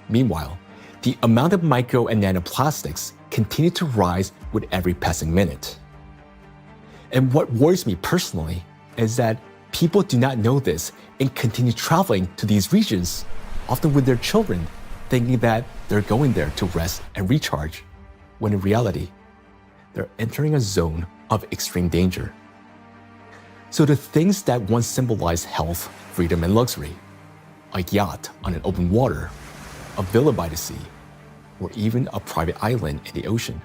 Meanwhile, the amount of micro and nanoplastics continue to rise with every passing minute. And what worries me personally is that people do not know this and continue traveling to these regions, often with their children, thinking that they're going there to rest and recharge, when in reality, they're entering a zone of extreme danger. So the things that once symbolized health, freedom, and luxury, a yacht on an open water, a villa by the sea, or even a private island in the ocean,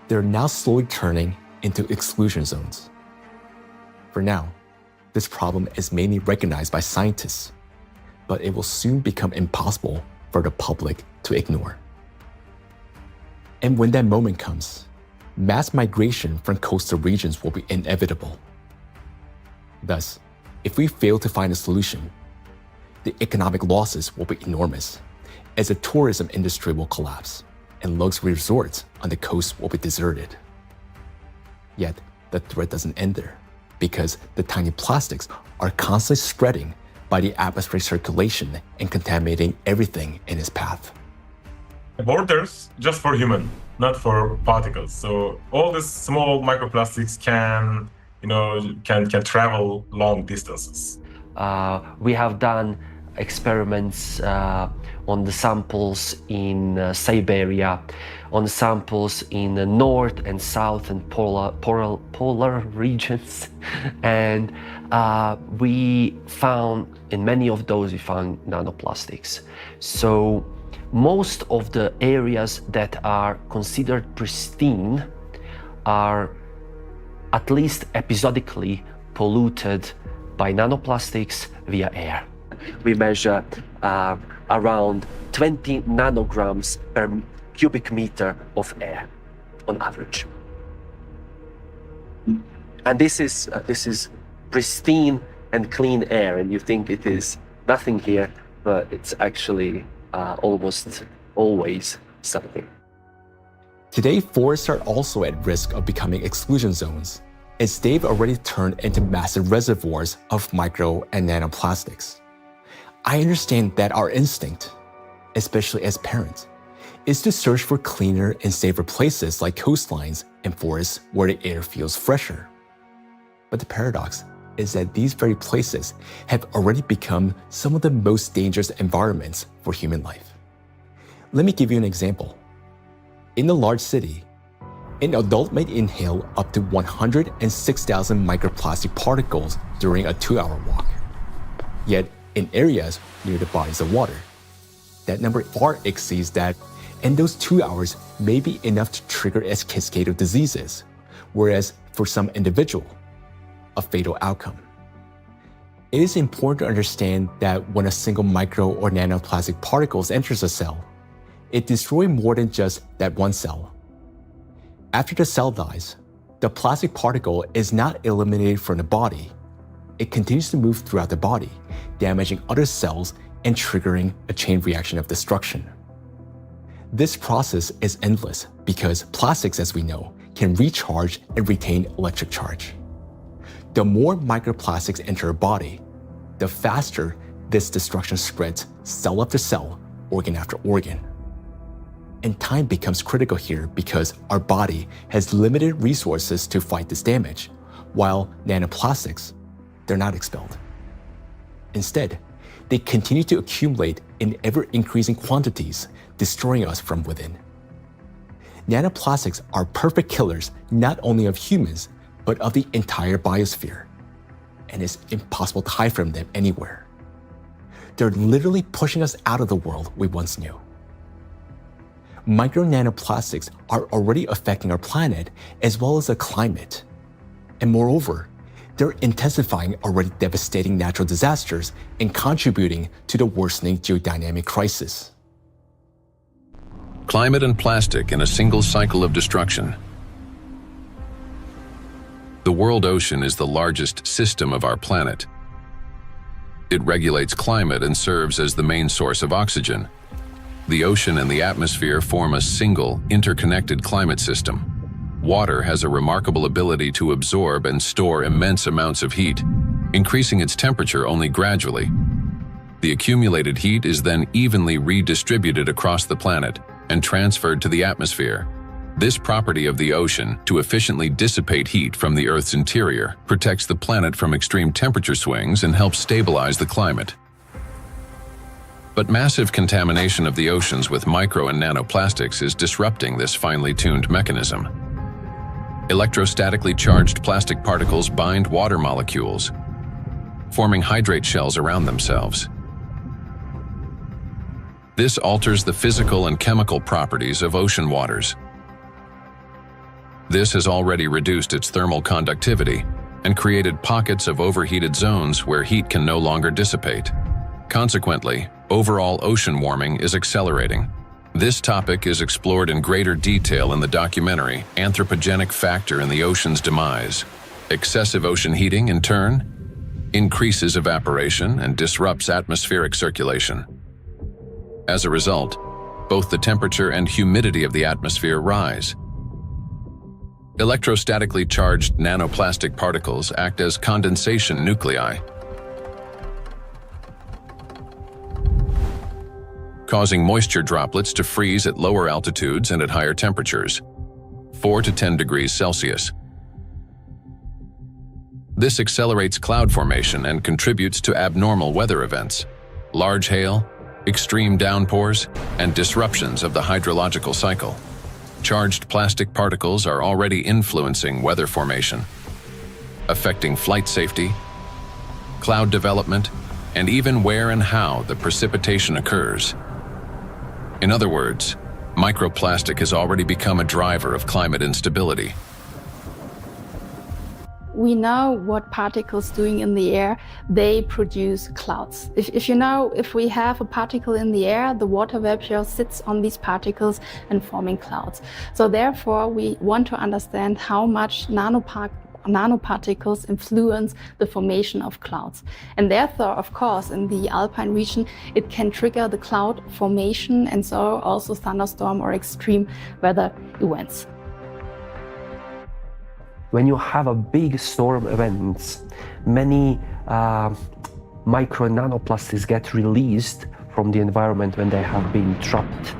they're now slowly turning into exclusion zones. For now, this problem is mainly recognized by scientists, but it will soon become impossible for the public to ignore. And when that moment comes, mass migration from coastal regions will be inevitable. Thus, if we fail to find a solution, the economic losses will be enormous, as the tourism industry will collapse and luxury resorts on the coast will be deserted. Yet, the threat doesn't end there, because the tiny plastics are constantly spreading by the atmospheric circulation and contaminating everything in its path. Borders just for human, not for particles. So all these small microplastics can travel long distances. We have done experiments on the samples in Siberia, on samples in the north and south and polar regions, and we found in many of those we found nanoplastics. So most of the areas that are considered pristine are at least episodically polluted by nanoplastics via air. We measure around 20 nanograms per cubic meter of air on average. And this is pristine and clean air, and you think it is nothing here, but it's actually almost always something. Today, forests are also at risk of becoming exclusion zones, as they've already turned into massive reservoirs of micro and nanoplastics. I understand that our instinct, especially as parents, is to search for cleaner and safer places like coastlines and forests where the air feels fresher. But the paradox is that these very places have already become some of the most dangerous environments for human life. Let me give you an example. In a large city, an adult may inhale up to 106,000 microplastic particles during a 2-hour walk. Yet, in areas near the bodies of water, that number far exceeds that, and those 2 hours may be enough to trigger a cascade of diseases, whereas for some individual, a fatal outcome. It is important to understand that when a single micro or nanoplastic particles enters a cell, it destroys more than just that one cell. After the cell dies, the plastic particle is not eliminated from the body. It continues to move throughout the body, damaging other cells and triggering a chain reaction of destruction. This process is endless because plastics, as we know, can recharge and retain electric charge. The more microplastics enter a body, the faster this destruction spreads cell after cell, organ after organ. And time becomes critical here because our body has limited resources to fight this damage, while nanoplastics, they're not expelled. Instead, they continue to accumulate in ever-increasing quantities, destroying us from within. Nanoplastics are perfect killers not only of humans, but of the entire biosphere, and it's impossible to hide from them anywhere. They're literally pushing us out of the world we once knew. Micro nanoplastics are already affecting our planet as well as the climate. And moreover, they're intensifying already devastating natural disasters and contributing to the worsening geodynamic crisis. Climate and plastic in a single cycle of destruction. The world ocean is the largest system of our planet. It regulates climate and serves as the main source of oxygen. The ocean and the atmosphere form a single, interconnected climate system. Water has a remarkable ability to absorb and store immense amounts of heat, increasing its temperature only gradually. The accumulated heat is then evenly redistributed across the planet and transferred to the atmosphere. This property of the ocean to efficiently dissipate heat from the Earth's interior protects the planet from extreme temperature swings and helps stabilize the climate. But massive contamination of the oceans with micro and nanoplastics is disrupting this finely tuned mechanism. Electrostatically charged plastic particles bind water molecules, forming hydrate shells around themselves. This alters the physical and chemical properties of ocean waters. This has already reduced its thermal conductivity and created pockets of overheated zones where heat can no longer dissipate. Consequently, overall ocean warming is accelerating. This topic is explored in greater detail in the documentary Anthropogenic Factor in the Ocean's Demise. Excessive ocean heating, in turn, increases evaporation and disrupts atmospheric circulation. As a result, both the temperature and humidity of the atmosphere rise. Electrostatically charged nanoplastic particles act as condensation nuclei, causing moisture droplets to freeze at lower altitudes and at higher temperatures, 4 to 10 degrees Celsius. This accelerates cloud formation and contributes to abnormal weather events, large hail, extreme downpours, and disruptions of the hydrological cycle. Charged plastic particles are already influencing weather formation, affecting flight safety, cloud development, and even where and how the precipitation occurs. In other words, microplastic has already become a driver of climate instability. We know what particles doing in the air, they produce clouds. If we have a particle in the air, the water vapor sits on these particles and forming clouds. So therefore, we want to understand how much nanoparticles influence the formation of clouds. And therefore, of course, in the alpine region, it can trigger the cloud formation and so also thunderstorm or extreme weather events. When you have a big storm event, many micro and nanoplastics get released from the environment when they have been trapped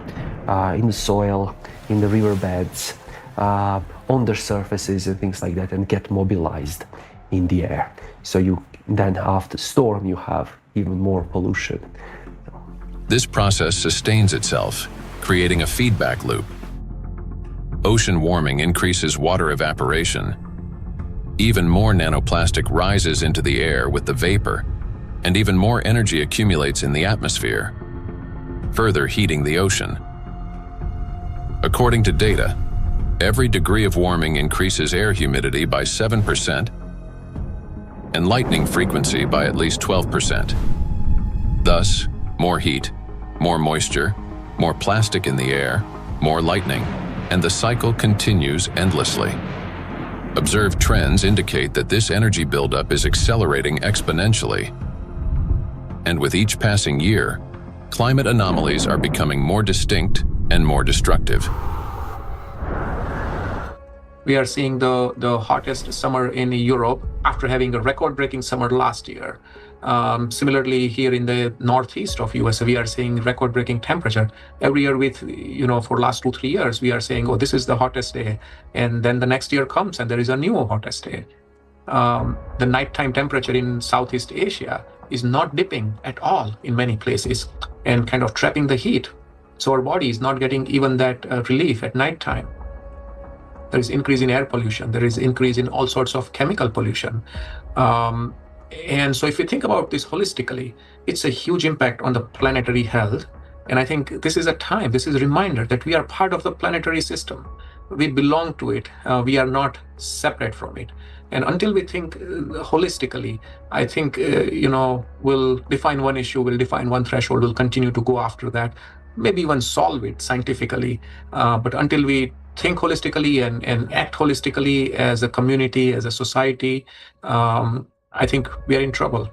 in the soil, in the riverbeds, on their surfaces and things like that, and get mobilized in the air. So you then after storm you have even more pollution. This process sustains itself, creating a feedback loop. ocean warming increases water evaporation. Even more nanoplastic rises into the air with the vapor, and even more energy accumulates in the atmosphere, further heating the ocean. According to data, every degree of warming increases air humidity by 7% and lightning frequency by at least 12%. Thus, more heat, more moisture, more plastic in the air, more lightning, and the cycle continues endlessly. Observed trends indicate that this energy buildup is accelerating exponentially. And with each passing year, climate anomalies are becoming more distinct and more destructive. We are seeing the hottest summer in Europe after having a record-breaking summer last year. Similarly, here in the northeast of US, we are seeing record-breaking temperature. Every year for last 2-3 years, we are saying, oh, this is the hottest day. And then the next year comes and there is a new hottest day. The nighttime temperature in Southeast Asia is not dipping at all in many places and kind of trapping the heat. So our body is not getting even that relief at nighttime. There is increase in air pollution. There is increase in all sorts of chemical pollution. And so if you think about this holistically, it's a huge impact on the planetary health. And I think this is a time, this is a reminder that we are part of the planetary system. We belong to it. We are not separate from it. And until we think holistically, I think, we'll define one issue, we'll define one threshold, we'll continue to go after that, maybe even solve it scientifically. But until we think holistically and act holistically as a community, as a society, I think we are in trouble.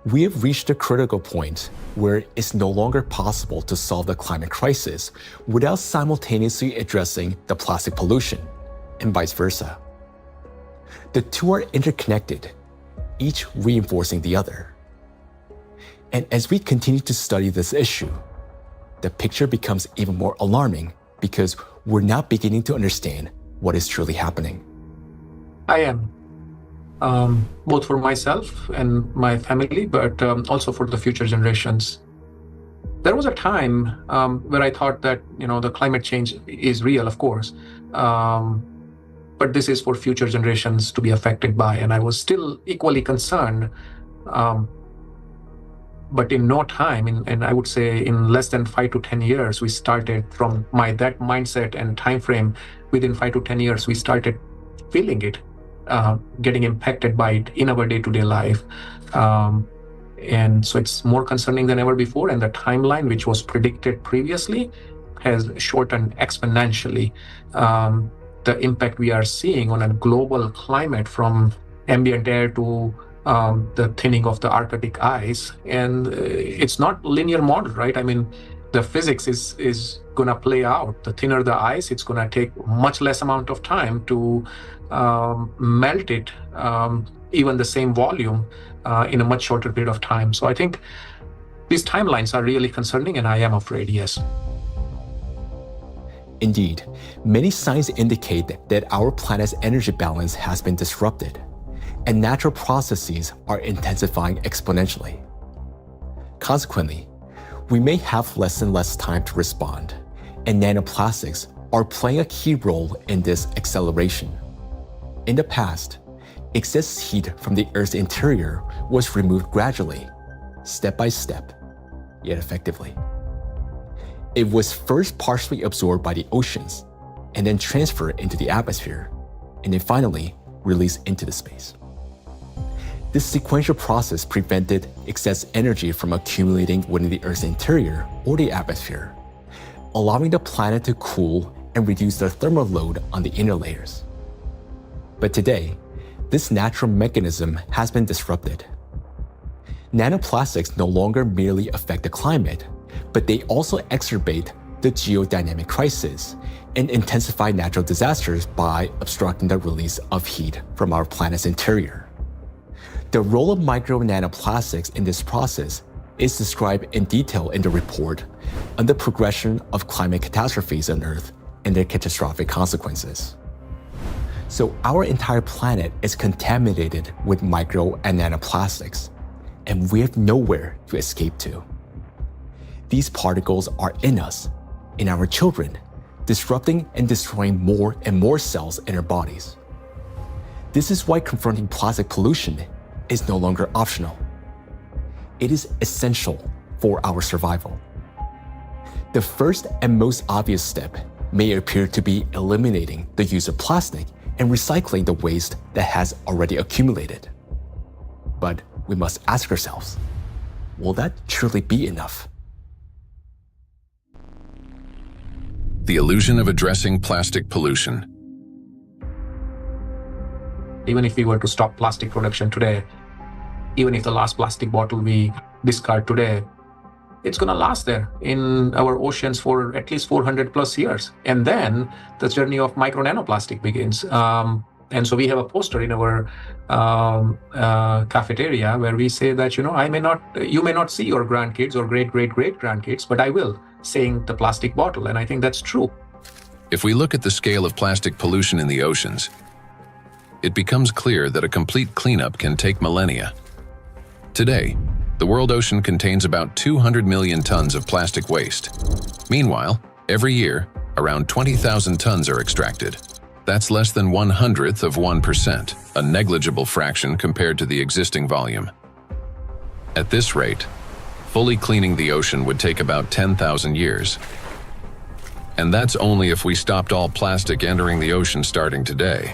We have reached a critical point where it's no longer possible to solve the climate crisis without simultaneously addressing the plastic pollution, and vice versa. The two are interconnected, each reinforcing the other. And as we continue to study this issue, the picture becomes even more alarming because we're now beginning to understand what is truly happening. I am. Both for myself and my family, but also for the future generations. There was a time where I thought that, the climate change is real, of course, but this is for future generations to be affected by, and I was still equally concerned. But in no time, and I would say in less than 5 to 10 years, we started from that mindset and time frame. Within 5 to 10 years, we started feeling it. Getting impacted by it in our day-to-day life. And so it's more concerning than ever before, and the timeline, which was predicted previously, has shortened exponentially. The impact we are seeing on a global climate, from ambient air to the thinning of the Arctic ice, and it's not linear model, right? I mean, the physics is gonna play out. The thinner the ice, it's gonna take much less amount of time to melt it, even the same volume, in a much shorter period of time. So I think these timelines are really concerning, and I am afraid, yes. Indeed, many signs indicate that our planet's energy balance has been disrupted, and natural processes are intensifying exponentially. Consequently, we may have less and less time to respond, and nanoplastics are playing a key role in this acceleration. In the past, excess heat from the Earth's interior was removed gradually, step by step, yet effectively. It was first partially absorbed by the oceans, and then transferred into the atmosphere, and then finally released into the space. This sequential process prevented excess energy from accumulating within the Earth's interior or the atmosphere, allowing the planet to cool and reduce the thermal load on the inner layers. But today, this natural mechanism has been disrupted. Nanoplastics no longer merely affect the climate, but they also exacerbate the geodynamic crisis and intensify natural disasters by obstructing the release of heat from our planet's interior. The role of micro nanoplastics in this process is described in detail in the report on the progression of climate catastrophes on Earth and their catastrophic consequences. So our entire planet is contaminated with micro and nanoplastics, and we have nowhere to escape to. These particles are in us, in our children, disrupting and destroying more and more cells in our bodies. This is why confronting plastic pollution is no longer optional. It is essential for our survival. The first and most obvious step may appear to be eliminating the use of plastic and recycling the waste that has already accumulated. But we must ask ourselves, will that truly be enough? The illusion of addressing plastic pollution. Even if we were to stop plastic production today, even if the last plastic bottle we discard today, it's going to last there in our oceans for at least 400 plus years. And then the journey of micro nanoplastic begins. And so we have a poster in our cafeteria where we say that, you may not see your grandkids or great-great-great-grandkids, but I will, saying the plastic bottle. And I think that's true. If we look at the scale of plastic pollution in the oceans, it becomes clear that a complete cleanup can take millennia. Today, the world ocean contains about 200 million tons of plastic waste. Meanwhile, every year, around 20,000 tons are extracted. That's less than 1/100th of 1%, a negligible fraction compared to the existing volume. At this rate, fully cleaning the ocean would take about 10,000 years. And that's only if we stopped all plastic entering the ocean starting today.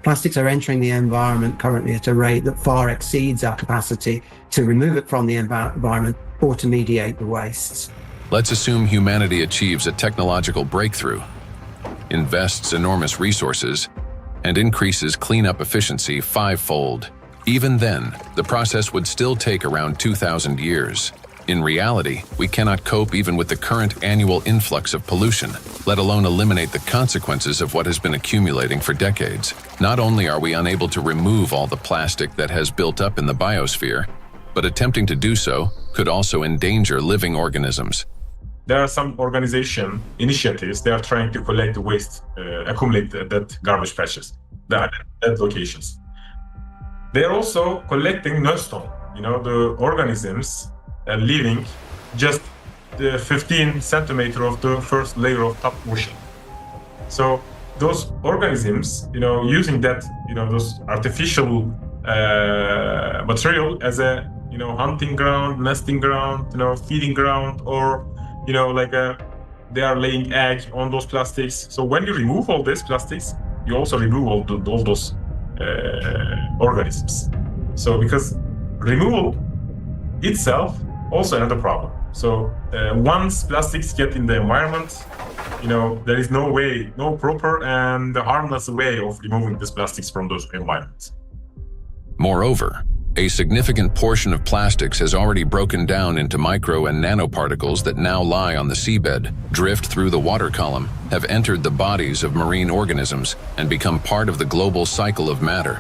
Plastics are entering the environment currently at a rate that far exceeds our capacity to remove it from the environment or to mediate the wastes. Let's assume humanity achieves a technological breakthrough, invests enormous resources, and increases cleanup efficiency 5-fold. Even then, the process would still take around 2,000 years. In reality, we cannot cope even with the current annual influx of pollution, let alone eliminate the consequences of what has been accumulating for decades. Not only are we unable to remove all the plastic that has built up in the biosphere, but attempting to do so could also endanger living organisms. There are some initiatives, they are trying to collect the waste, accumulate that garbage patches, that locations. They are also collecting nullstone, the organisms living just the 15 centimeter of the first layer of top ocean. So those organisms, using that, those artificial material as a, hunting ground, nesting ground, feeding ground, or, they are laying egg on those plastics. So when you remove all these plastics, you also remove all those organisms. So because removal itself also another problem. So once plastics get in the environment, there is no proper and harmless way of removing these plastics from those environments. Moreover, a significant portion of plastics has already broken down into micro and nanoparticles that now lie on the seabed, drift through the water column, have entered the bodies of marine organisms, and become part of the global cycle of matter.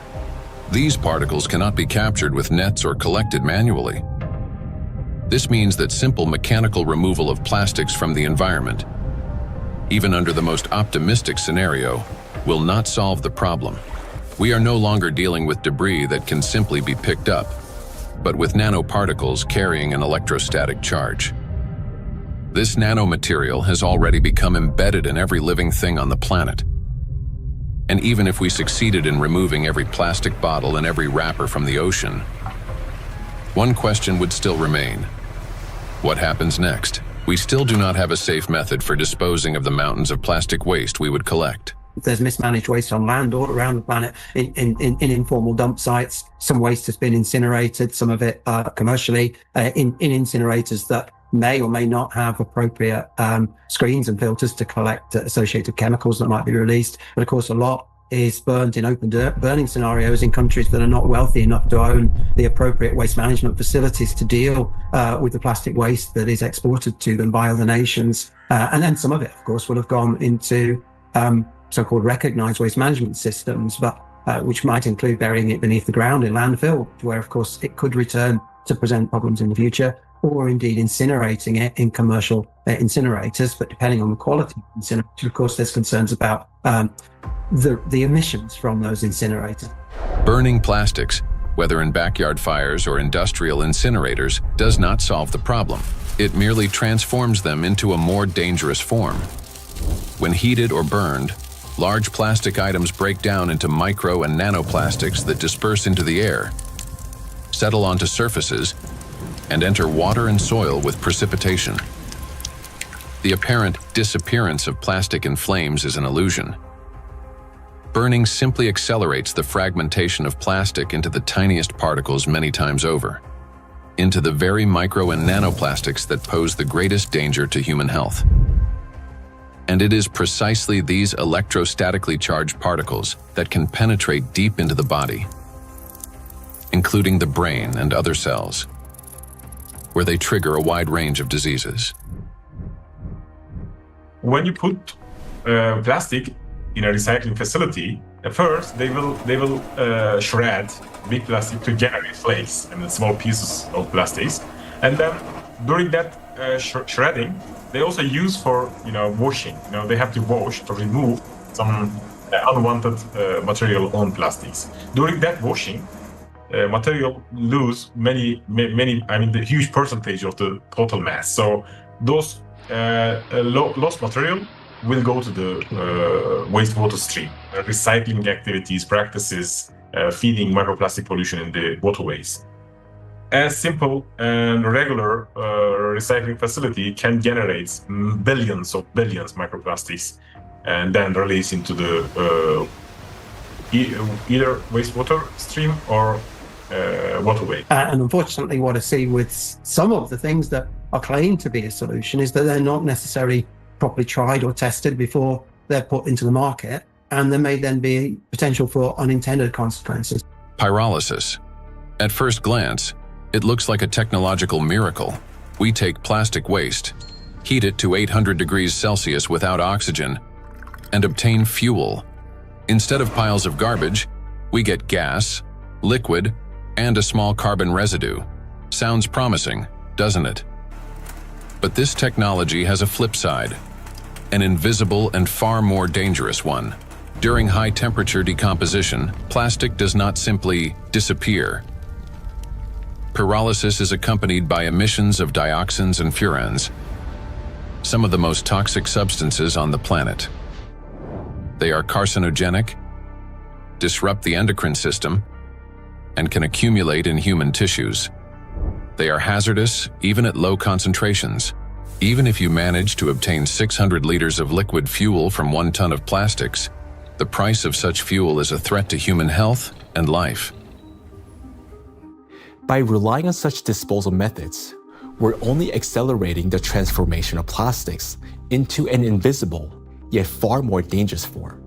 These particles cannot be captured with nets or collected manually. This means that simple mechanical removal of plastics from the environment, even under the most optimistic scenario, will not solve the problem. We are no longer dealing with debris that can simply be picked up, but with nanoparticles carrying an electrostatic charge. This nanomaterial has already become embedded in every living thing on the planet. And even if we succeeded in removing every plastic bottle and every wrapper from the ocean, one question would still remain. What happens next? We still do not have a safe method for disposing of the mountains of plastic waste we would collect. There's mismanaged waste on land all around the planet in informal dump sites. Some waste has been incinerated, some of it commercially in incinerators that may or may not have appropriate screens and filters to collect associated chemicals that might be released. But of course, a lot is burned in open burning scenarios in countries that are not wealthy enough to own the appropriate waste management facilities to deal with the plastic waste that is exported to them by other nations. And then some of it, of course, will have gone into so-called recognized waste management systems, but which might include burying it beneath the ground in landfill, where, of course, it could return to present problems in the future, or indeed incinerating it in commercial incinerators. But depending on the quality of incinerator, of course, there's concerns about the emissions from those incinerators. Burning plastics, whether in backyard fires or industrial incinerators, does not solve the problem. It merely transforms them into a more dangerous form. When heated or burned, large plastic items break down into micro and nanoplastics that disperse into the air, settle onto surfaces, and enter water and soil with precipitation. The apparent disappearance of plastic in flames is an illusion. Burning simply accelerates the fragmentation of plastic into the tiniest particles many times over, into the very micro and nanoplastics that pose the greatest danger to human health. And it is precisely these electrostatically charged particles that can penetrate deep into the body, including the brain and other cells, where they trigger a wide range of diseases. When you put plastic in a recycling facility, at first they will shred big plastic to generate flakes and small pieces of plastics, and then during that shredding, they also use for washing. They have to wash to remove some unwanted material on plastics. During that washing, material lose many. I mean, the huge percentage of the total mass. So those lost material will go to the wastewater stream. Recycling activities, practices, feeding microplastic pollution in the waterways. A simple and regular recycling facility can generate billions microplastics and then release into the either wastewater stream or waterway. And unfortunately, what I see with some of the things that are claimed to be a solution is that they're not necessarily properly tried or tested before they're put into the market, and there may then be potential for unintended consequences. Pyrolysis. At first glance, it looks like a technological miracle. We take plastic waste, heat it to 800 degrees Celsius without oxygen, and obtain fuel. Instead of piles of garbage, we get gas, liquid, and a small carbon residue. Sounds promising, doesn't it? But this technology has a flip side, an invisible and far more dangerous one. During high-temperature decomposition, plastic does not simply disappear. Pyrolysis is accompanied by emissions of dioxins and furans, some of the most toxic substances on the planet. They are carcinogenic, disrupt the endocrine system, and can accumulate in human tissues. They are hazardous even at low concentrations. Even if you manage to obtain 600 liters of liquid fuel from 1 ton of plastics, the price of such fuel is a threat to human health and life. By relying on such disposal methods, we're only accelerating the transformation of plastics into an invisible, yet far more dangerous form.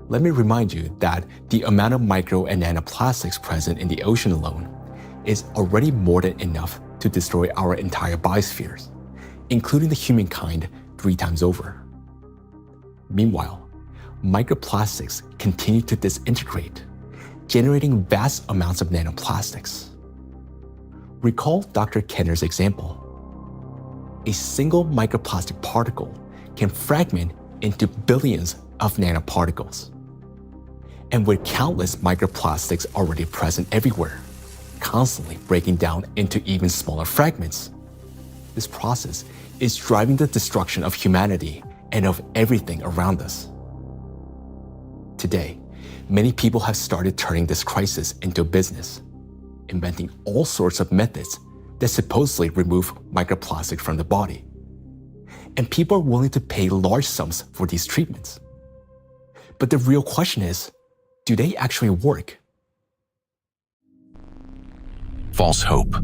Let me remind you that the amount of micro and nanoplastics present in the ocean alone is already more than enough to destroy our entire biospheres, including the humankind 3 times over. Meanwhile, microplastics continue to disintegrate, generating vast amounts of nanoplastics. Recall Dr. Kenner's example. A single microplastic particle can fragment into billions of nanoparticles. And with countless microplastics already present everywhere, constantly breaking down into even smaller fragments, this process is driving the destruction of humanity and of everything around us. Today, many people have started turning this crisis into a business, inventing all sorts of methods that supposedly remove microplastic from the body. And people are willing to pay large sums for these treatments. But the real question is, do they actually work? False hope.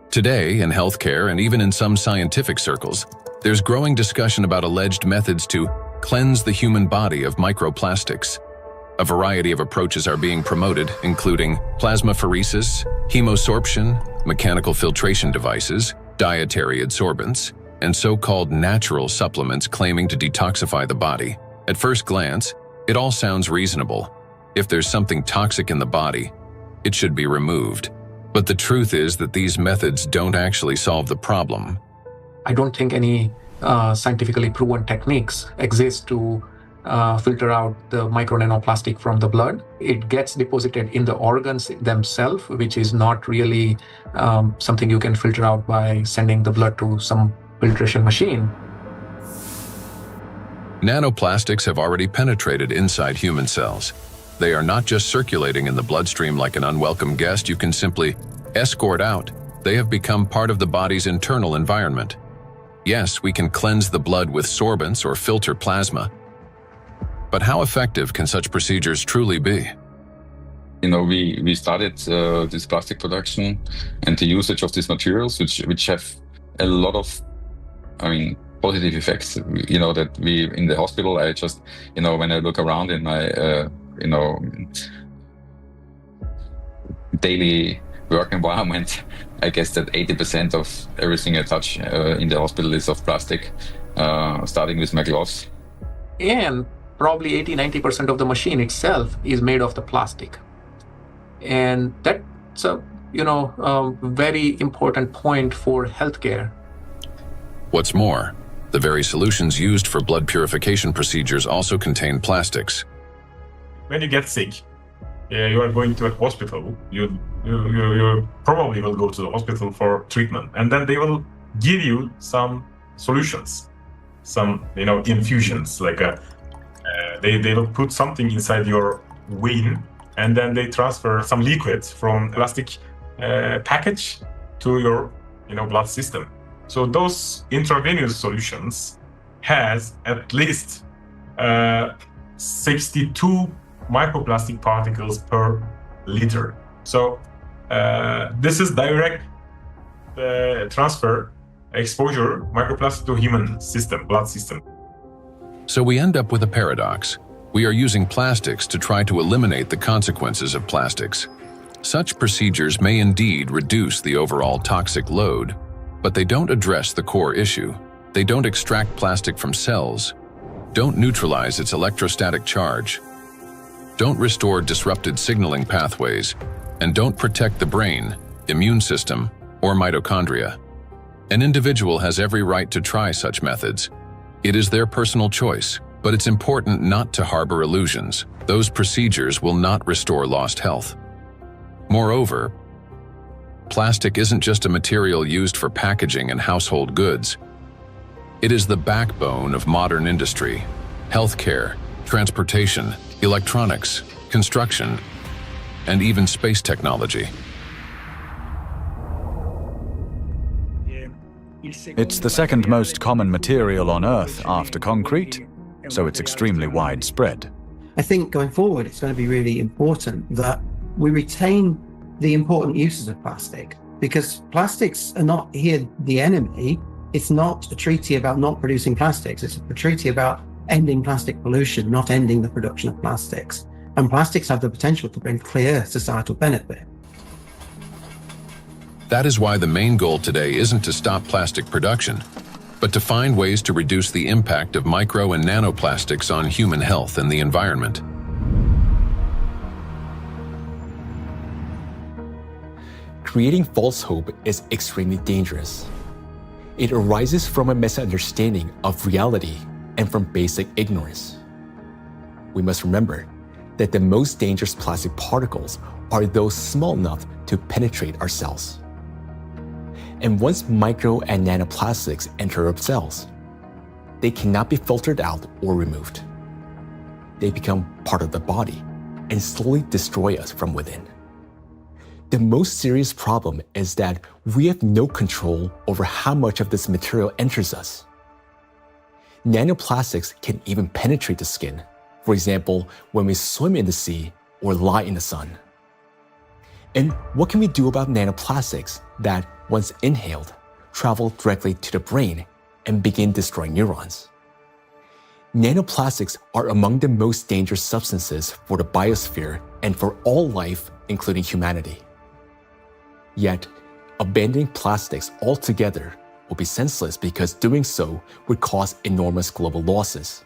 Today, in healthcare and even in some scientific circles, there's growing discussion about alleged methods to cleanse the human body of microplastics. A variety of approaches are being promoted, including plasmapheresis, hemosorption, mechanical filtration devices, dietary adsorbents, and so-called natural supplements claiming to detoxify the body. At first glance, it all sounds reasonable. If there's something toxic in the body, it should be removed. But the truth is that these methods don't actually solve the problem. I don't think any scientifically proven techniques exist to filter out the micro nanoplastic from the blood. It gets deposited in the organs themselves, which is not really something you can filter out by sending the blood to some filtration machine. Nanoplastics have already penetrated inside human cells. They are not just circulating in the bloodstream like an unwelcome guest you can simply escort out. They have become part of the body's internal environment. Yes, we can cleanse the blood with sorbents or filter plasma. But how effective can such procedures truly be? We started this plastic production and the usage of these materials, which have a lot of, positive effects. That we in the hospital, I just, when I look around in my, daily work environment, I guess that 80% of everything I touch in the hospital is of plastic, starting with my gloves. And probably 80-90% of the machine itself is made of the plastic. And that's a very important point for healthcare. What's more, the very solutions used for blood purification procedures also contain plastics. When you get sick, you are going to a hospital, you probably will go to the hospital for treatment, and then they will give you some solutions, some infusions, like they will put something inside your vein, and then they transfer some liquid from plastic package to your blood system. So those intravenous solutions has at least 62 microplastic particles per liter. So this is direct transfer exposure microplastic to human system, blood system. So we end up with a paradox. We are using plastics to try to eliminate the consequences of plastics. Such procedures may indeed reduce the overall toxic load, but they don't address the core issue. They don't extract plastic from cells, don't neutralize its electrostatic charge, don't restore disrupted signaling pathways, and don't protect the brain, immune system, or mitochondria. An individual has every right to try such methods. It is their personal choice, but it's important not to harbor illusions. Those procedures will not restore lost health. Moreover, plastic isn't just a material used for packaging and household goods. It is the backbone of modern industry, healthcare, transportation, electronics, construction, and even space technology. It's the second most common material on Earth after concrete, so it's extremely widespread. I think going forward, it's going to be really important that we retain the important uses of plastic, because plastics are not here the enemy. It's not a treaty about not producing plastics. It's a treaty about ending plastic pollution, not ending the production of plastics. And plastics have the potential to bring clear societal benefit. That is why the main goal today isn't to stop plastic production, but to find ways to reduce the impact of micro and nanoplastics on human health and the environment. Creating false hope is extremely dangerous. It arises from a misunderstanding of reality and from basic ignorance. We must remember that the most dangerous plastic particles are those small enough to penetrate our cells. And once micro and nanoplastics enter our cells, they cannot be filtered out or removed. They become part of the body and slowly destroy us from within. The most serious problem is that we have no control over how much of this material enters us. Nanoplastics can even penetrate the skin, for example, when we swim in the sea or lie in the sun. And what can we do about nanoplastics that, once inhaled, travel directly to the brain and begin destroying neurons? Nanoplastics are among the most dangerous substances for the biosphere and for all life, including humanity. Yet, abandoning plastics altogether will be senseless because doing so would cause enormous global losses.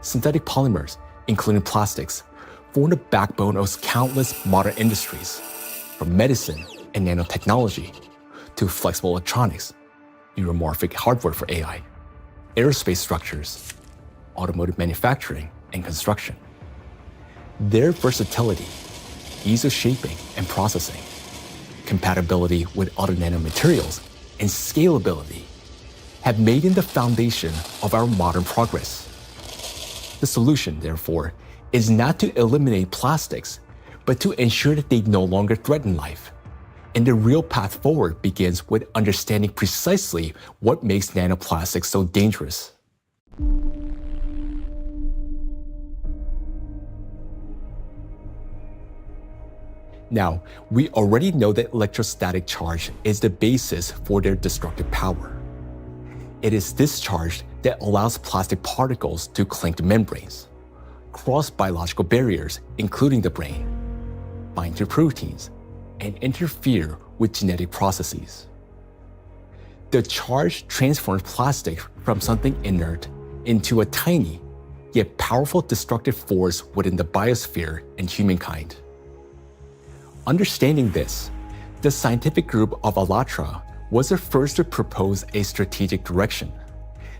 Synthetic polymers, including plastics, form the backbone of countless modern industries, from medicine and nanotechnology to flexible electronics, neuromorphic hardware for AI, aerospace structures, automotive manufacturing and construction. Their versatility, ease of shaping and processing, compatibility with other nanomaterials, and scalability have made them the foundation of our modern progress. The solution, therefore, is not to eliminate plastics, but to ensure that they no longer threaten life. And the real path forward begins with understanding precisely what makes nanoplastics so dangerous. Now, we already know that electrostatic charge is the basis for their destructive power. It is this charge that allows plastic particles to cling to membranes, cross biological barriers, including the brain, bind to proteins, and interfere with genetic processes. The charge transforms plastic from something inert into a tiny, yet powerful destructive force within the biosphere and humankind. Understanding this, the scientific group of ALLATRA was the first to propose a strategic direction,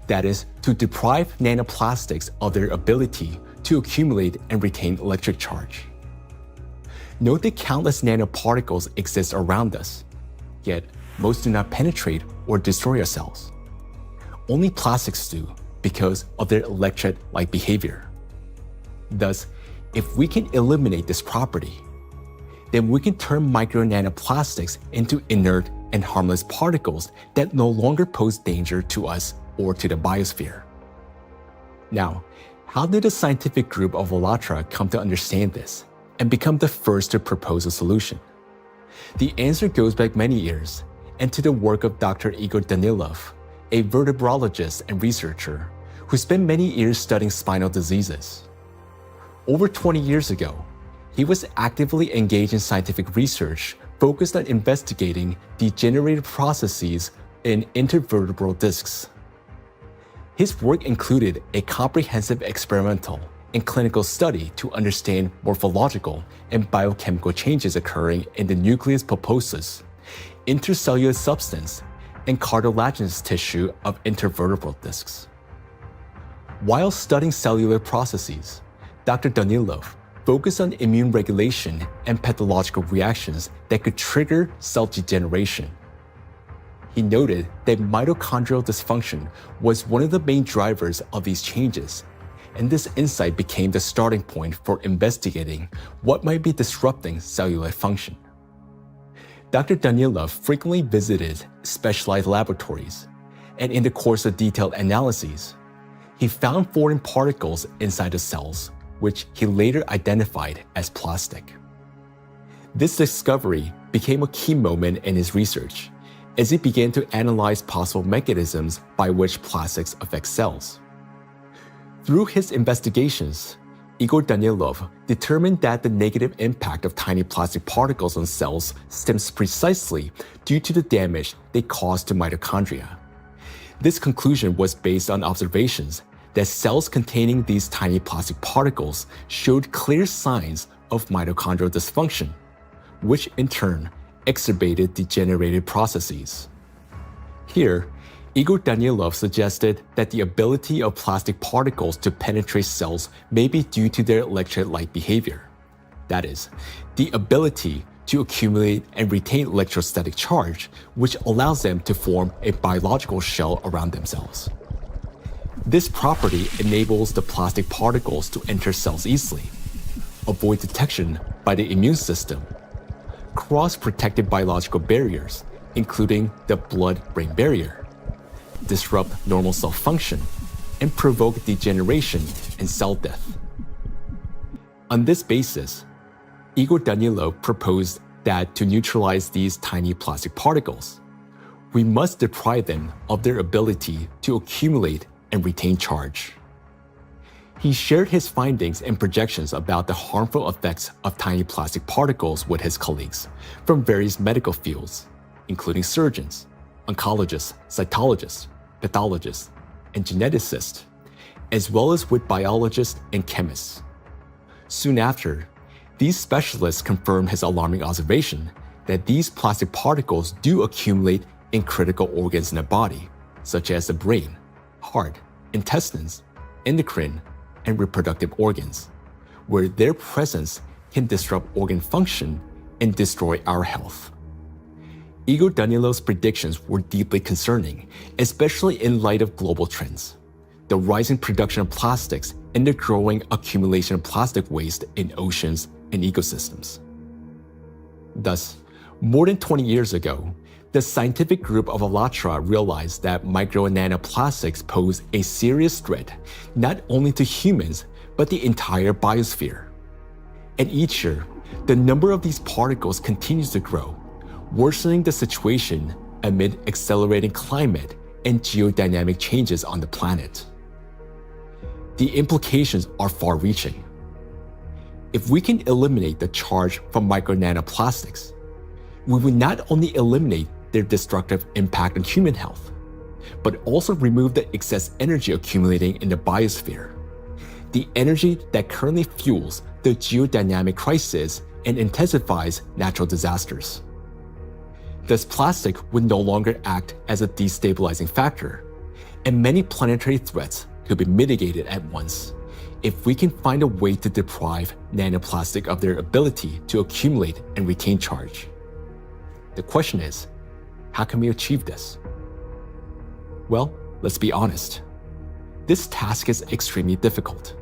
that is, to deprive nanoplastics of their ability to accumulate and retain electric charge. Note that countless nanoparticles exist around us, yet most do not penetrate or destroy our cells. Only plastics do because of their electrolyte behavior. Thus, if we can eliminate this property, then we can turn micro-nanoplastics into inert and harmless particles that no longer pose danger to us or to the biosphere. Now, how did the scientific group of ALLATRA come to understand this and become the first to propose a solution? The answer goes back many years and to the work of Dr. Igor Danilov, a vertebrologist and researcher who spent many years studying spinal diseases. Over 20 years ago, he was actively engaged in scientific research focused on investigating degenerative processes in intervertebral discs. His work included a comprehensive experimental and clinical study to understand morphological and biochemical changes occurring in the nucleus pulposus, intercellular substance, and cartilaginous tissue of intervertebral discs. While studying cellular processes, Dr. Danilov focused on immune regulation and pathological reactions that could trigger cell degeneration. He noted that mitochondrial dysfunction was one of the main drivers of these changes, and this insight became the starting point for investigating what might be disrupting cellular function. Dr. Danilov frequently visited specialized laboratories, and in the course of detailed analyses, he found foreign particles inside the cells, which he later identified as plastic. This discovery became a key moment in his research, as he began to analyze possible mechanisms by which plastics affect cells. Through his investigations, Igor Danilov determined that the negative impact of tiny plastic particles on cells stems precisely due to the damage they cause to mitochondria. This conclusion was based on observations that cells containing these tiny plastic particles showed clear signs of mitochondrial dysfunction, which in turn exacerbated degenerative processes. Here, Igor Danilov suggested that the ability of plastic particles to penetrate cells may be due to their electrolyte behavior. That is, the ability to accumulate and retain electrostatic charge, which allows them to form a biological shell around themselves. This property enables the plastic particles to enter cells easily, avoid detection by the immune system, cross protective biological barriers, including the blood-brain barrier, disrupt normal cell function, and provoke degeneration and cell death. On this basis, Igor Danilov proposed that to neutralize these tiny plastic particles, we must deprive them of their ability to accumulate and retain charge. He shared his findings and projections about the harmful effects of tiny plastic particles with his colleagues from various medical fields, including surgeons, oncologists, cytologists, pathologists, and geneticists, as well as with biologists and chemists. Soon after, these specialists confirmed his alarming observation that these plastic particles do accumulate in critical organs in the body, such as the brain, heart, intestines, endocrine and reproductive organs, where their presence can disrupt organ function and destroy our health. Igor Danilov's predictions were deeply concerning, especially in light of global trends, the rising production of plastics and the growing accumulation of plastic waste in oceans and ecosystems. Thus, more than 20 years ago, the scientific group of ALLATRA realized that micro and nanoplastics pose a serious threat not only to humans, but the entire biosphere. And each year, the number of these particles continues to grow, worsening the situation amid accelerating climate and geodynamic changes on the planet. The implications are far-reaching. If we can eliminate the charge from micro nanoplastics, we will not only eliminate their destructive impact on human health, but also remove the excess energy accumulating in the biosphere, the energy that currently fuels the geodynamic crisis and intensifies natural disasters. Thus, plastic would no longer act as a destabilizing factor, and many planetary threats could be mitigated at once if we can find a way to deprive nanoplastic of their ability to accumulate and retain charge. The question is, how can we achieve this? Well, let's be honest. This task is extremely difficult.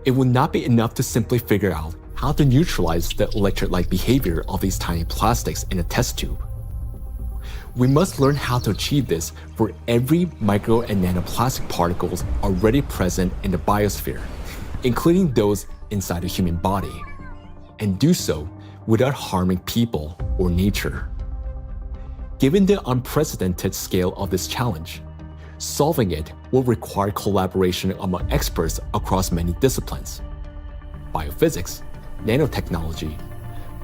It will not be enough to simply figure out how to neutralize the electrolyte behavior of these tiny plastics in a test tube. We must learn how to achieve this for every micro and nanoplastic particles already present in the biosphere, including those inside the human body, and do so without harming people or nature. Given the unprecedented scale of this challenge, solving it will require collaboration among experts across many disciplines: biophysics, nanotechnology,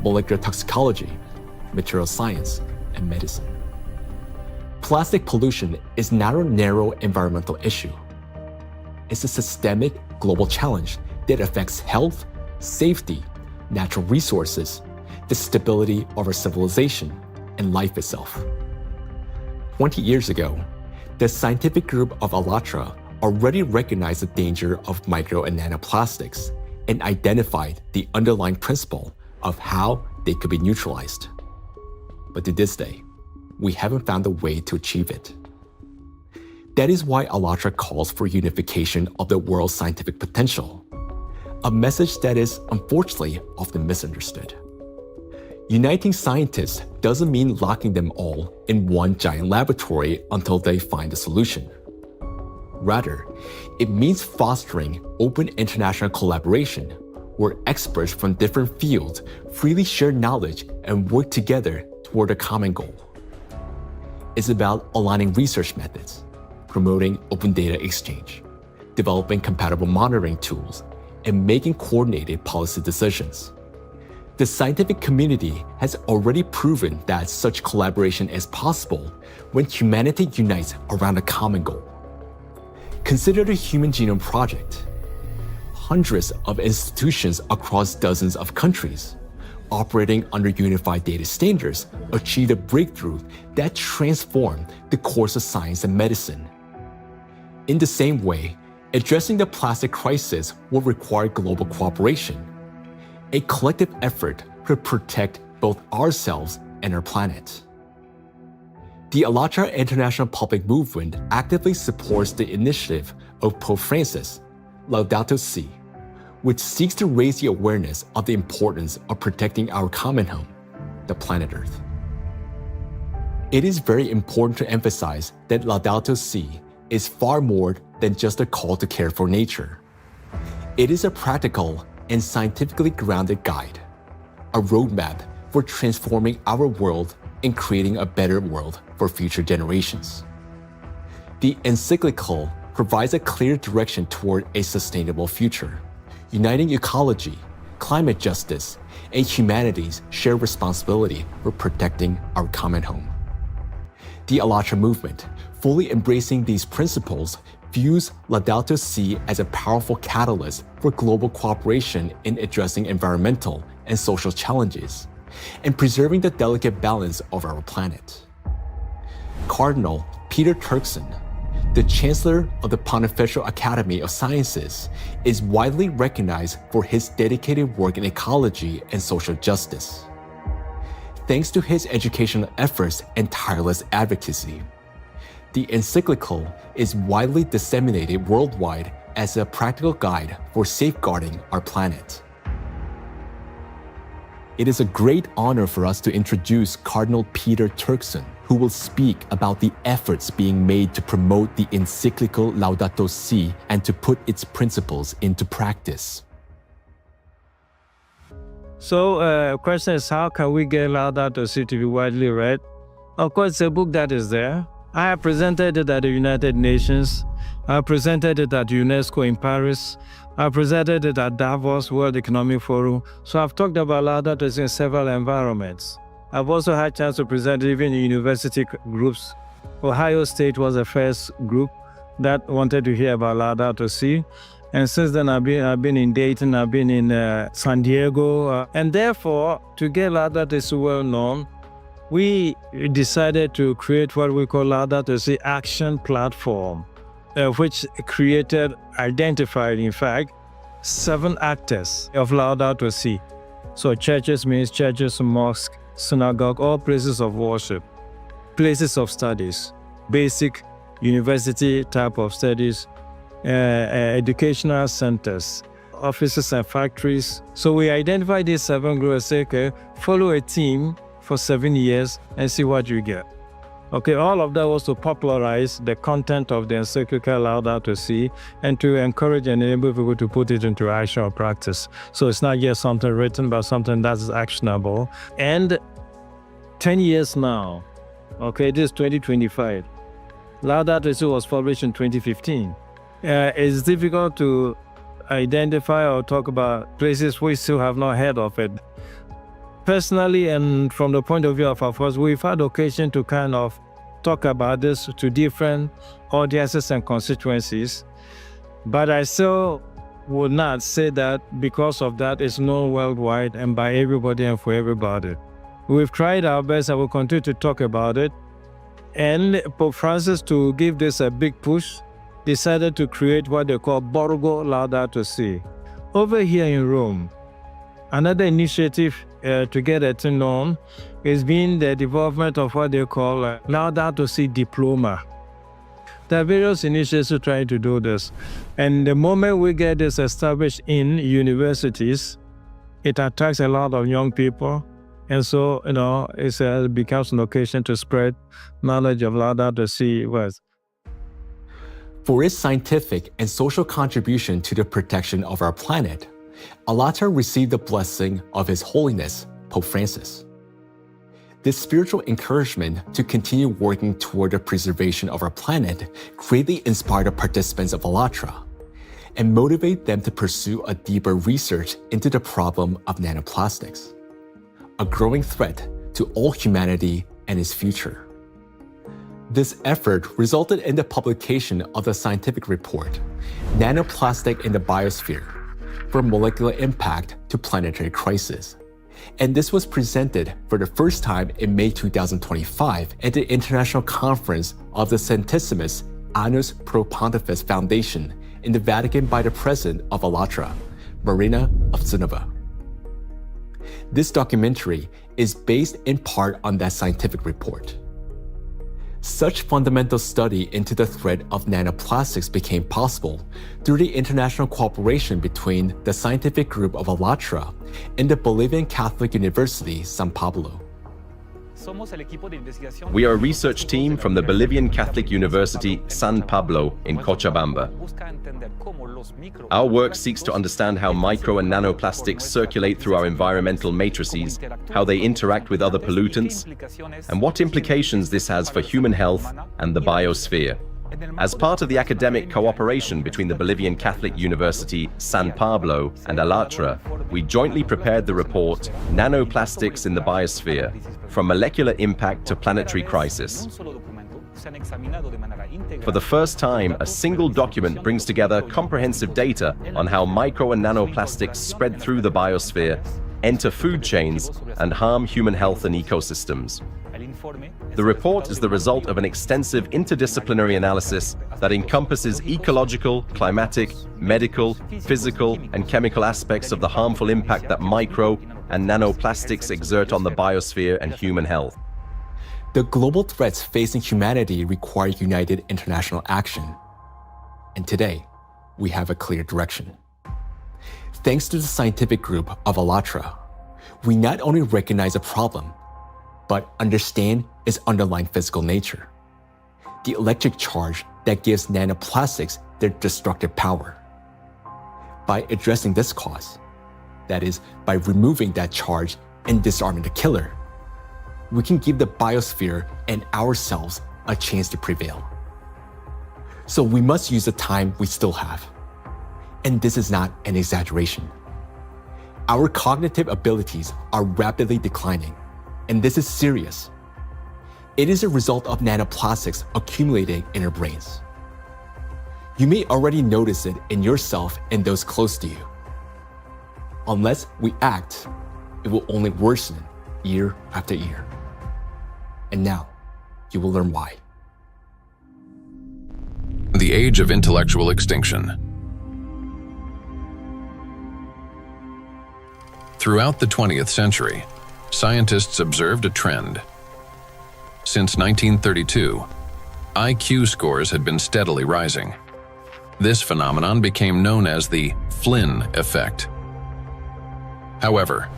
molecular toxicology, material science, and medicine. Plastic pollution is not a narrow environmental issue. It's a systemic global challenge that affects health, safety, natural resources, the stability of our civilization, and life itself. 20 years ago, the scientific group of ALLATRA already recognized the danger of micro and nanoplastics and identified the underlying principle of how they could be neutralized. But to this day, we haven't found a way to achieve it. That is why ALLATRA calls for unification of the world's scientific potential, a message that is unfortunately often misunderstood. Uniting scientists doesn't mean locking them all in one giant laboratory until they find a solution. Rather, it means fostering open international collaboration where experts from different fields freely share knowledge and work together toward a common goal. It's about aligning research methods, promoting open data exchange, developing compatible monitoring tools, and making coordinated policy decisions. The scientific community has already proven that such collaboration is possible when humanity unites around a common goal. Consider the Human Genome Project. Hundreds of institutions across dozens of countries, operating under unified data standards, achieved a breakthrough that transformed the course of science and medicine. In the same way, addressing the plastic crisis will require global cooperation, a collective effort to protect both ourselves and our planet. The ALLATRA International Public Movement actively supports the initiative of Pope Francis, Laudato Si', which seeks to raise the awareness of the importance of protecting our common home, the planet Earth. It is very important to emphasize that Laudato Si' is far more than just a call to care for nature. It is a practical and scientifically grounded guide, a roadmap for transforming our world and creating a better world for future generations. The encyclical provides a clear direction toward a sustainable future, uniting ecology, climate justice, and humanity's shared responsibility for protecting our common home. The ALLATRA movement, fully embracing these principles, views Laudato Si' as a powerful catalyst for global cooperation in addressing environmental and social challenges, and preserving the delicate balance of our planet. Cardinal Peter Turkson, the Chancellor of the Pontifical Academy of Sciences, is widely recognized for his dedicated work in ecology and social justice. Thanks to his educational efforts and tireless advocacy, the encyclical is widely disseminated worldwide as a practical guide for safeguarding our planet. It is a great honor for us to introduce Cardinal Peter Turkson, who will speak about the efforts being made to promote the encyclical Laudato Si and to put its principles into practice. So, question is, how can we get Laudato Si to be widely read? Of course, it's a book that is there. I have presented it at the United Nations. I have presented it at UNESCO in Paris. I presented it at Davos World Economic Forum. So I've talked about Laudato Si in several environments. I've also had a chance to present it even in university groups. Ohio State was the first group that wanted to hear about Laudato Si. And since then, I've been in Dayton, I've been in San Diego. And therefore, to get Laudato Si well known, we decided to create what we call Laudato Si Action Platform, which identified, in fact, 7 actors of Laudato Si. So churches means churches, mosques, synagogue, all places of worship, places of studies, basic university type of studies, educational centers, offices and factories. So we identified these 7 groups and say, okay, follow a team for 7 years and see what you get. Okay, all of that was to popularize the content of the encyclical Laudato Si and to encourage and enable people to put it into action or practice. So it's not just something written, but something that is actionable. And 10 years now, okay, this is 2025. Laudato Si was published in 2015. It's difficult to identify or talk about places we still have not heard of it. Personally, and from the point of view of our force, we've had occasion to kind of talk about this to different audiences and constituencies, but I still would not say that because of that it's known worldwide and by everybody and for everybody. We've tried our best and we'll continue to talk about it. And Pope Francis, to give this a big push, decided to create what they call Borgo Laudato Si. Over here in Rome, another initiative to get it known has been the development of what they call Laudato Si Diploma. There are various initiatives trying to do this. And the moment we get this established in universities, it attracts a lot of young people. And so, it becomes an occasion to spread knowledge of Laudato Si words. For its scientific and social contribution to the protection of our planet, ALLATRA received the blessing of His Holiness, Pope Francis. This spiritual encouragement to continue working toward the preservation of our planet greatly inspired the participants of ALLATRA and motivate them to pursue a deeper research into the problem of nanoplastics, a growing threat to all humanity and its future. This effort resulted in the publication of the scientific report, Nanoplastic in the Biosphere, from Molecular Impact to Planetary Crisis. And this was presented for the first time in May 2025 at the International Conference of the Centesimus Annus Pro Pontifex Foundation in the Vatican by the President of ALLATRA, Marina Ovtsunova. This documentary is based in part on that scientific report. Such fundamental study into the threat of nanoplastics became possible through the international cooperation between the scientific group of ALLATRA and the Bolivian Catholic University, San Pablo. We are a research team from the Bolivian Catholic University, San Pablo in Cochabamba. Our work seeks to understand how micro and nanoplastics circulate through our environmental matrices, how they interact with other pollutants, and what implications this has for human health and the biosphere. As part of the academic cooperation between the Bolivian Catholic University, San Pablo, and ALLATRA, we jointly prepared the report, Nanoplastics in the Biosphere, From Molecular Impact to Planetary Crisis. For the first time, a single document brings together comprehensive data on how micro and nanoplastics spread through the biosphere, enter food chains, and harm human health and ecosystems. The report is the result of an extensive interdisciplinary analysis that encompasses ecological, climatic, medical, physical, and chemical aspects of the harmful impact that micro and nanoplastics exert on the biosphere and human health. The global threats facing humanity require united international action. And today, we have a clear direction. Thanks to the scientific group of ALLATRA, we not only recognize a problem, but understand its underlying physical nature, the electric charge that gives nanoplastics their destructive power. By addressing this cause, that is, by removing that charge and disarming the killer, we can give the biosphere and ourselves a chance to prevail. So we must use the time we still have. And this is not an exaggeration. Our cognitive abilities are rapidly declining, and this is serious. It is a result of nanoplastics accumulating in our brains. You may already notice it in yourself and those close to you. Unless we act, it will only worsen year after year. And now, you will learn why. The age of intellectual extinction. Throughout the 20th century, scientists observed a trend. Since 1932, IQ scores had been steadily rising. This phenomenon became known as the Flynn effect. However,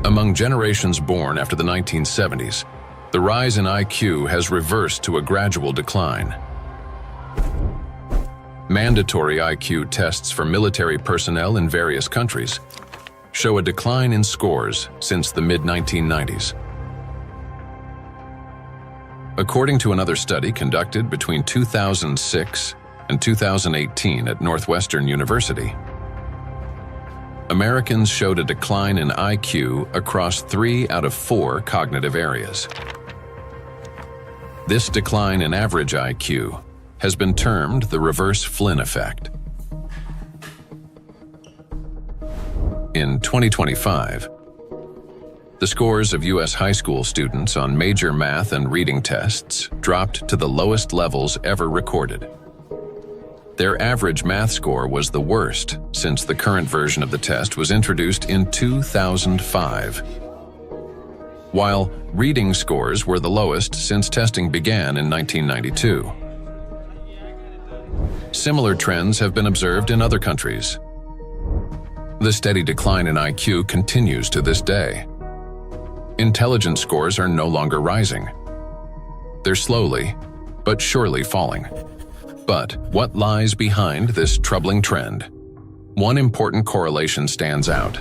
among generations born after the 1970s, the rise in IQ has reversed to a gradual decline. Mandatory IQ tests for military personnel in various countries show a decline in scores since the mid-1990s. According to another study conducted between 2006 and 2018 at Northwestern University, Americans showed a decline in IQ across 3 out of 4 cognitive areas. This decline in average IQ has been termed the reverse Flynn effect. In 2025, the scores of U.S. high school students on major math and reading tests dropped to the lowest levels ever recorded. Their average math score was the worst since the current version of the test was introduced in 2005, while reading scores were the lowest since testing began in 1992. Similar trends have been observed in other countries. The steady decline in IQ continues to this day. Intelligence scores are no longer rising. They're slowly, but surely falling. But what lies behind this troubling trend? One important correlation stands out.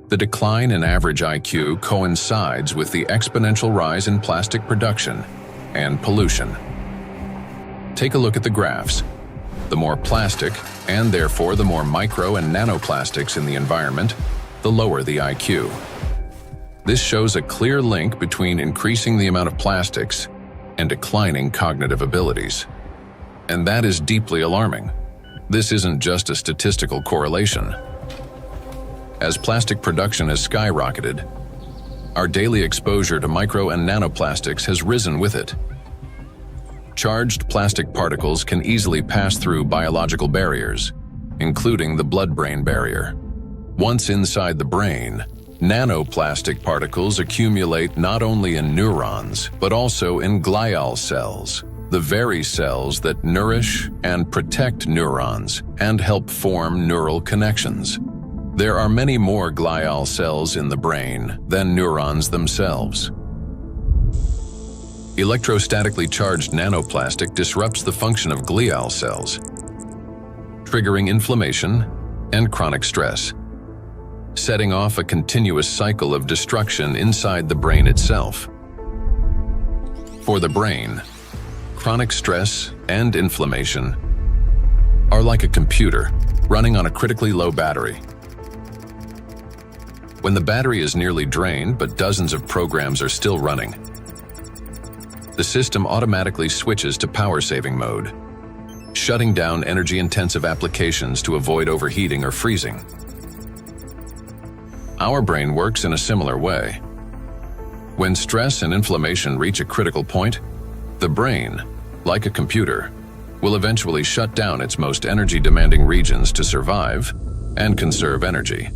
The decline in average IQ coincides with the exponential rise in plastic production and pollution. Take a look at the graphs. The more plastic, and therefore the more micro and nanoplastics in the environment, the lower the IQ. This shows a clear link between increasing the amount of plastics and declining cognitive abilities. And that is deeply alarming. This isn't just a statistical correlation. As plastic production has skyrocketed, our daily exposure to micro and nanoplastics has risen with it. Charged plastic particles can easily pass through biological barriers, including the blood-brain barrier. Once inside the brain, nanoplastic particles accumulate not only in neurons, but also in glial cells, the very cells that nourish and protect neurons and help form neural connections. There are many more glial cells in the brain than neurons themselves. Electrostatically charged nanoplastic disrupts the function of glial cells, triggering inflammation and chronic stress, setting off a continuous cycle of destruction inside the brain itself. For the brain, chronic stress and inflammation are like a computer running on a critically low battery. When the battery is nearly drained but dozens of programs are still running, the system automatically switches to power-saving mode, shutting down energy-intensive applications to avoid overheating or freezing. Our brain works in a similar way. When stress and inflammation reach a critical point, the brain, like a computer, will eventually shut down its most energy-demanding regions to survive and conserve energy.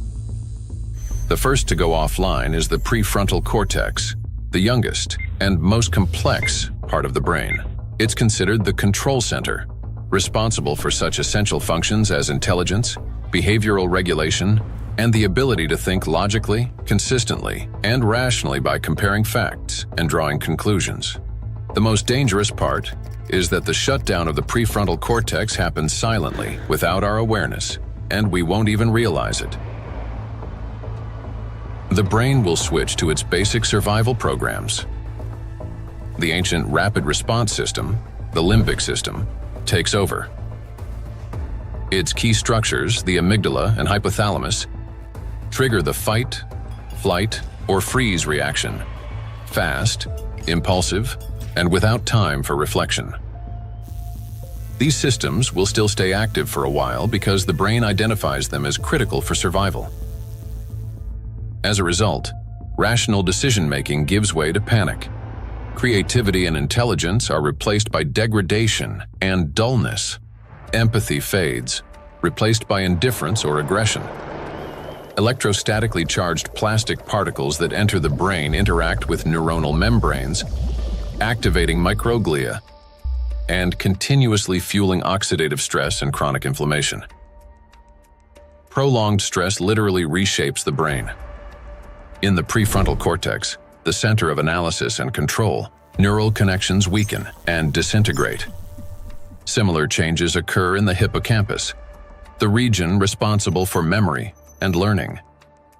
The first to go offline is the prefrontal cortex, the youngest and most complex part of the brain. It's considered the control center, responsible for such essential functions as intelligence, behavioral regulation, and the ability to think logically, consistently, and rationally by comparing facts and drawing conclusions. The most dangerous part is that the shutdown of the prefrontal cortex happens silently, without our awareness, and we won't even realize it. The brain will switch to its basic survival programs. The ancient rapid response system, the limbic system, takes over. Its key structures, the amygdala and hypothalamus, trigger the fight, flight, or freeze reaction, fast, impulsive, and without time for reflection. These systems will still stay active for a while because the brain identifies them as critical for survival. As a result, rational decision-making gives way to panic. Creativity and intelligence are replaced by degradation and dullness. Empathy fades, replaced by indifference or aggression. Electrostatically charged plastic particles that enter the brain interact with neuronal membranes, activating microglia, and continuously fueling oxidative stress and chronic inflammation. Prolonged stress literally reshapes the brain. In the prefrontal cortex, the center of analysis and control, neural connections weaken and disintegrate. Similar changes occur in the hippocampus, the region responsible for memory and learning.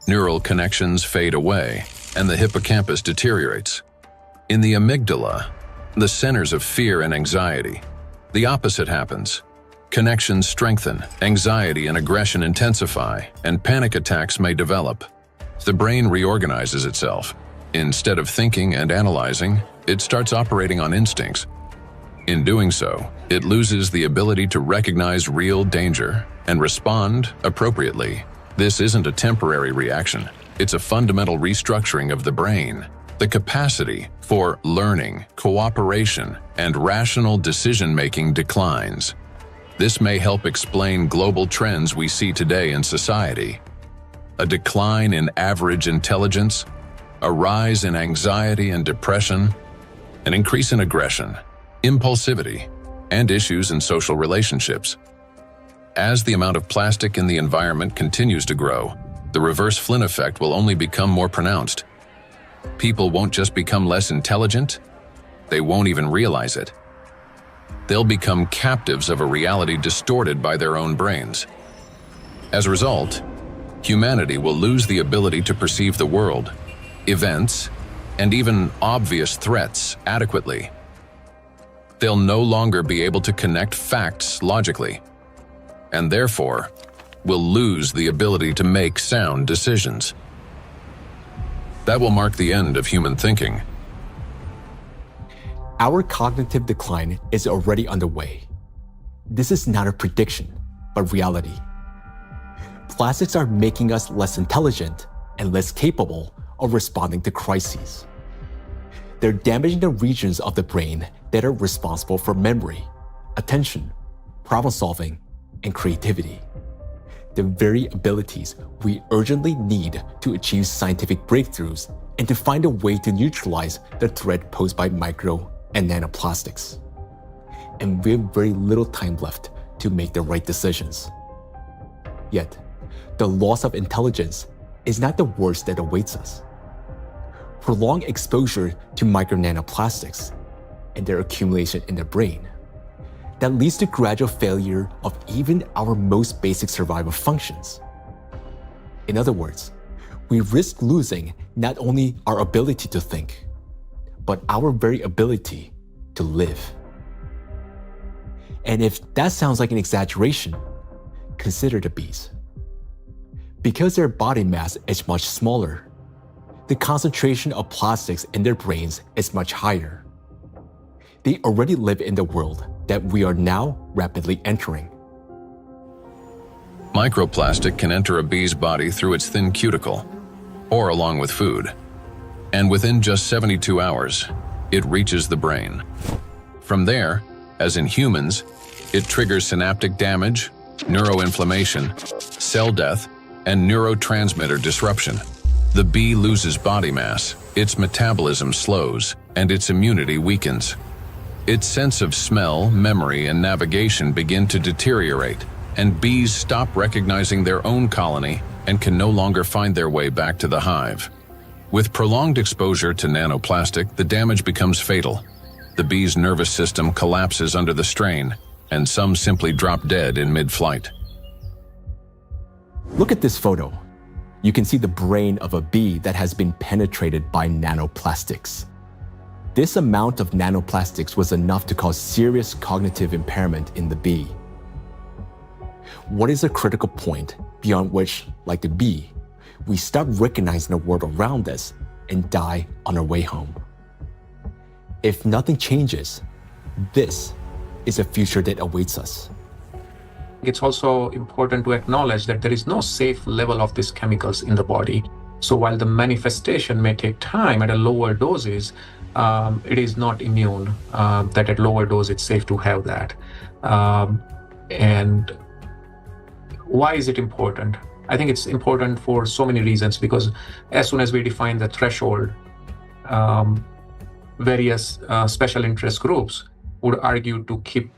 Neural connections fade away, and the hippocampus deteriorates. In the amygdala, the centers of fear and anxiety, the opposite happens. Connections strengthen, anxiety and aggression intensify, and panic attacks may develop. The brain reorganizes itself. Instead of thinking and analyzing, it starts operating on instincts. In doing so, it loses the ability to recognize real danger and respond appropriately. This isn't a temporary reaction. It's a fundamental restructuring of the brain. The capacity for learning, cooperation, and rational decision-making declines. This may help explain global trends we see today in society. A decline in average intelligence, a rise in anxiety and depression, an increase in aggression, impulsivity, and issues in social relationships. As the amount of plastic in the environment continues to grow, the reverse Flynn effect will only become more pronounced. People won't just become less intelligent, they won't even realize it. They'll become captives of a reality distorted by their own brains. As a result, humanity will lose the ability to perceive the world, events, and even obvious threats adequately. They'll no longer be able to connect facts logically, and therefore will lose the ability to make sound decisions. That will mark the end of human thinking. Our cognitive decline is already underway. This is not a prediction, but reality. Plastics are making us less intelligent and less capable of responding to crises. They're damaging the regions of the brain that are responsible for memory, attention, problem solving, and creativity. The very abilities we urgently need to achieve scientific breakthroughs and to find a way to neutralize the threat posed by micro and nanoplastics. And we have very little time left to make the right decisions. Yet, the loss of intelligence is not the worst that awaits us. Prolonged exposure to micro nanoplastics and their accumulation in the brain that leads to gradual failure of even our most basic survival functions. In other words, we risk losing not only our ability to think, but our very ability to live. And if that sounds like an exaggeration, consider the bees. Because their body mass is much smaller, the concentration of plastics in their brains is much higher. They already live in the world that we are now rapidly entering. Microplastic can enter a bee's body through its thin cuticle, or along with food. and within just 72 hours, it reaches the brain. From there, as in humans, it triggers synaptic damage, neuroinflammation, cell death, and neurotransmitter disruption. The bee loses body mass, its metabolism slows, and its immunity weakens. Its sense of smell, memory, and navigation begin to deteriorate, and bees stop recognizing their own colony and can no longer find their way back to the hive. With prolonged exposure to nanoplastic, the damage becomes fatal. The bee's nervous system collapses under the strain, and some simply drop dead in mid-flight. Look at this photo. You can see the brain of a bee that has been penetrated by nanoplastics. This amount of nanoplastics was enough to cause serious cognitive impairment in the bee. What is a critical point beyond which, like the bee, we stop recognizing the world around us and die on our way home? If nothing changes, this is a future that awaits us. It's also important to acknowledge that there is no safe level of these chemicals in the body. So while the manifestation may take time at a lower doses, it is not immune, that at lower dose it's safe to have that. And why is it important? I think it's important for so many reasons, because as soon as we define the threshold, various special interest groups would argue to keep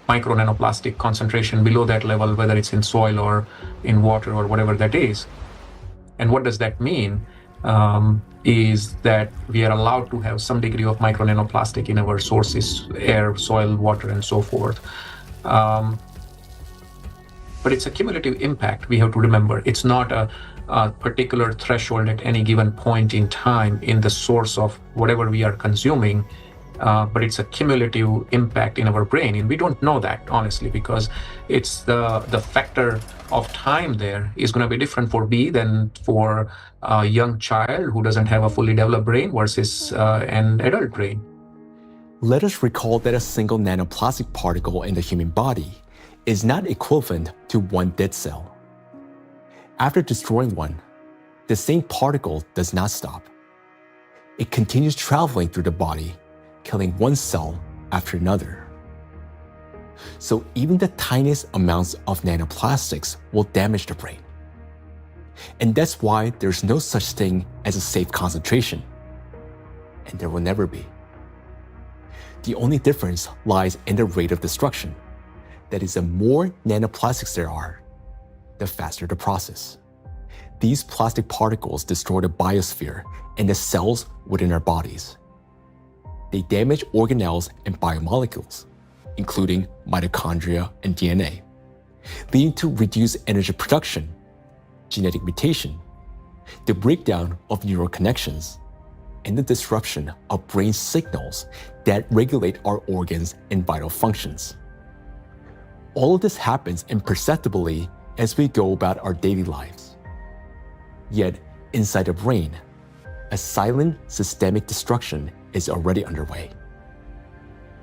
micro nanoplastic concentration below that level, whether it's in soil or in water or whatever that is. And what does that mean? Is that we are allowed to have some degree of micro nanoplastic in our sources, air, soil, water, and so forth. But it's a cumulative impact, we have to remember. It's not a particular threshold at any given point in time in the source of whatever we are consuming, but it's a cumulative impact in our brain. And we don't know that, honestly, because it's the factor of time there is going to be different for bee than for a young child who doesn't have a fully developed brain versus an adult brain. Let us recall that a single nanoplastic particle in the human body is not equivalent to one dead cell. After destroying one, the same particle does not stop. It continues traveling through the body, killing one cell after another. So even the tiniest amounts of nanoplastics will damage the brain. And that's why there's no such thing as a safe concentration. And there will never be. The only difference lies in the rate of destruction. That is, the more nanoplastics there are, the faster the process. These plastic particles destroy the biosphere and the cells within our bodies. They damage organelles and biomolecules, including mitochondria and DNA, leading to reduced energy production, genetic mutation, the breakdown of neural connections, and the disruption of brain signals that regulate our organs and vital functions. All of this happens imperceptibly as we go about our daily lives. Yet, inside the brain, a silent systemic destruction is already underway.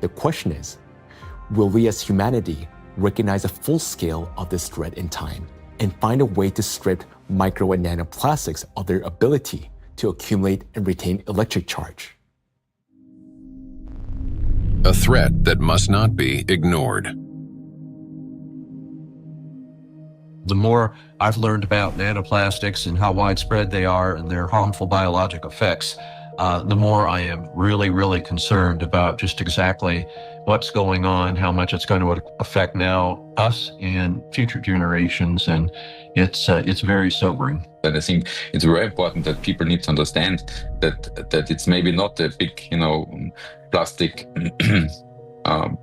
The question is, will we as humanity recognize the full scale of this threat in time and find a way to strip micro and nanoplastics of their ability to accumulate and retain electric charge? A threat that must not be ignored. The more I've learned about nanoplastics and how widespread they are and their harmful biologic effects, the more I am really, really concerned about just exactly what's going on, how much it's going to affect now us and future generations, and it's very sobering. And I think it's very important that people need to understand that it's maybe not the big, plastic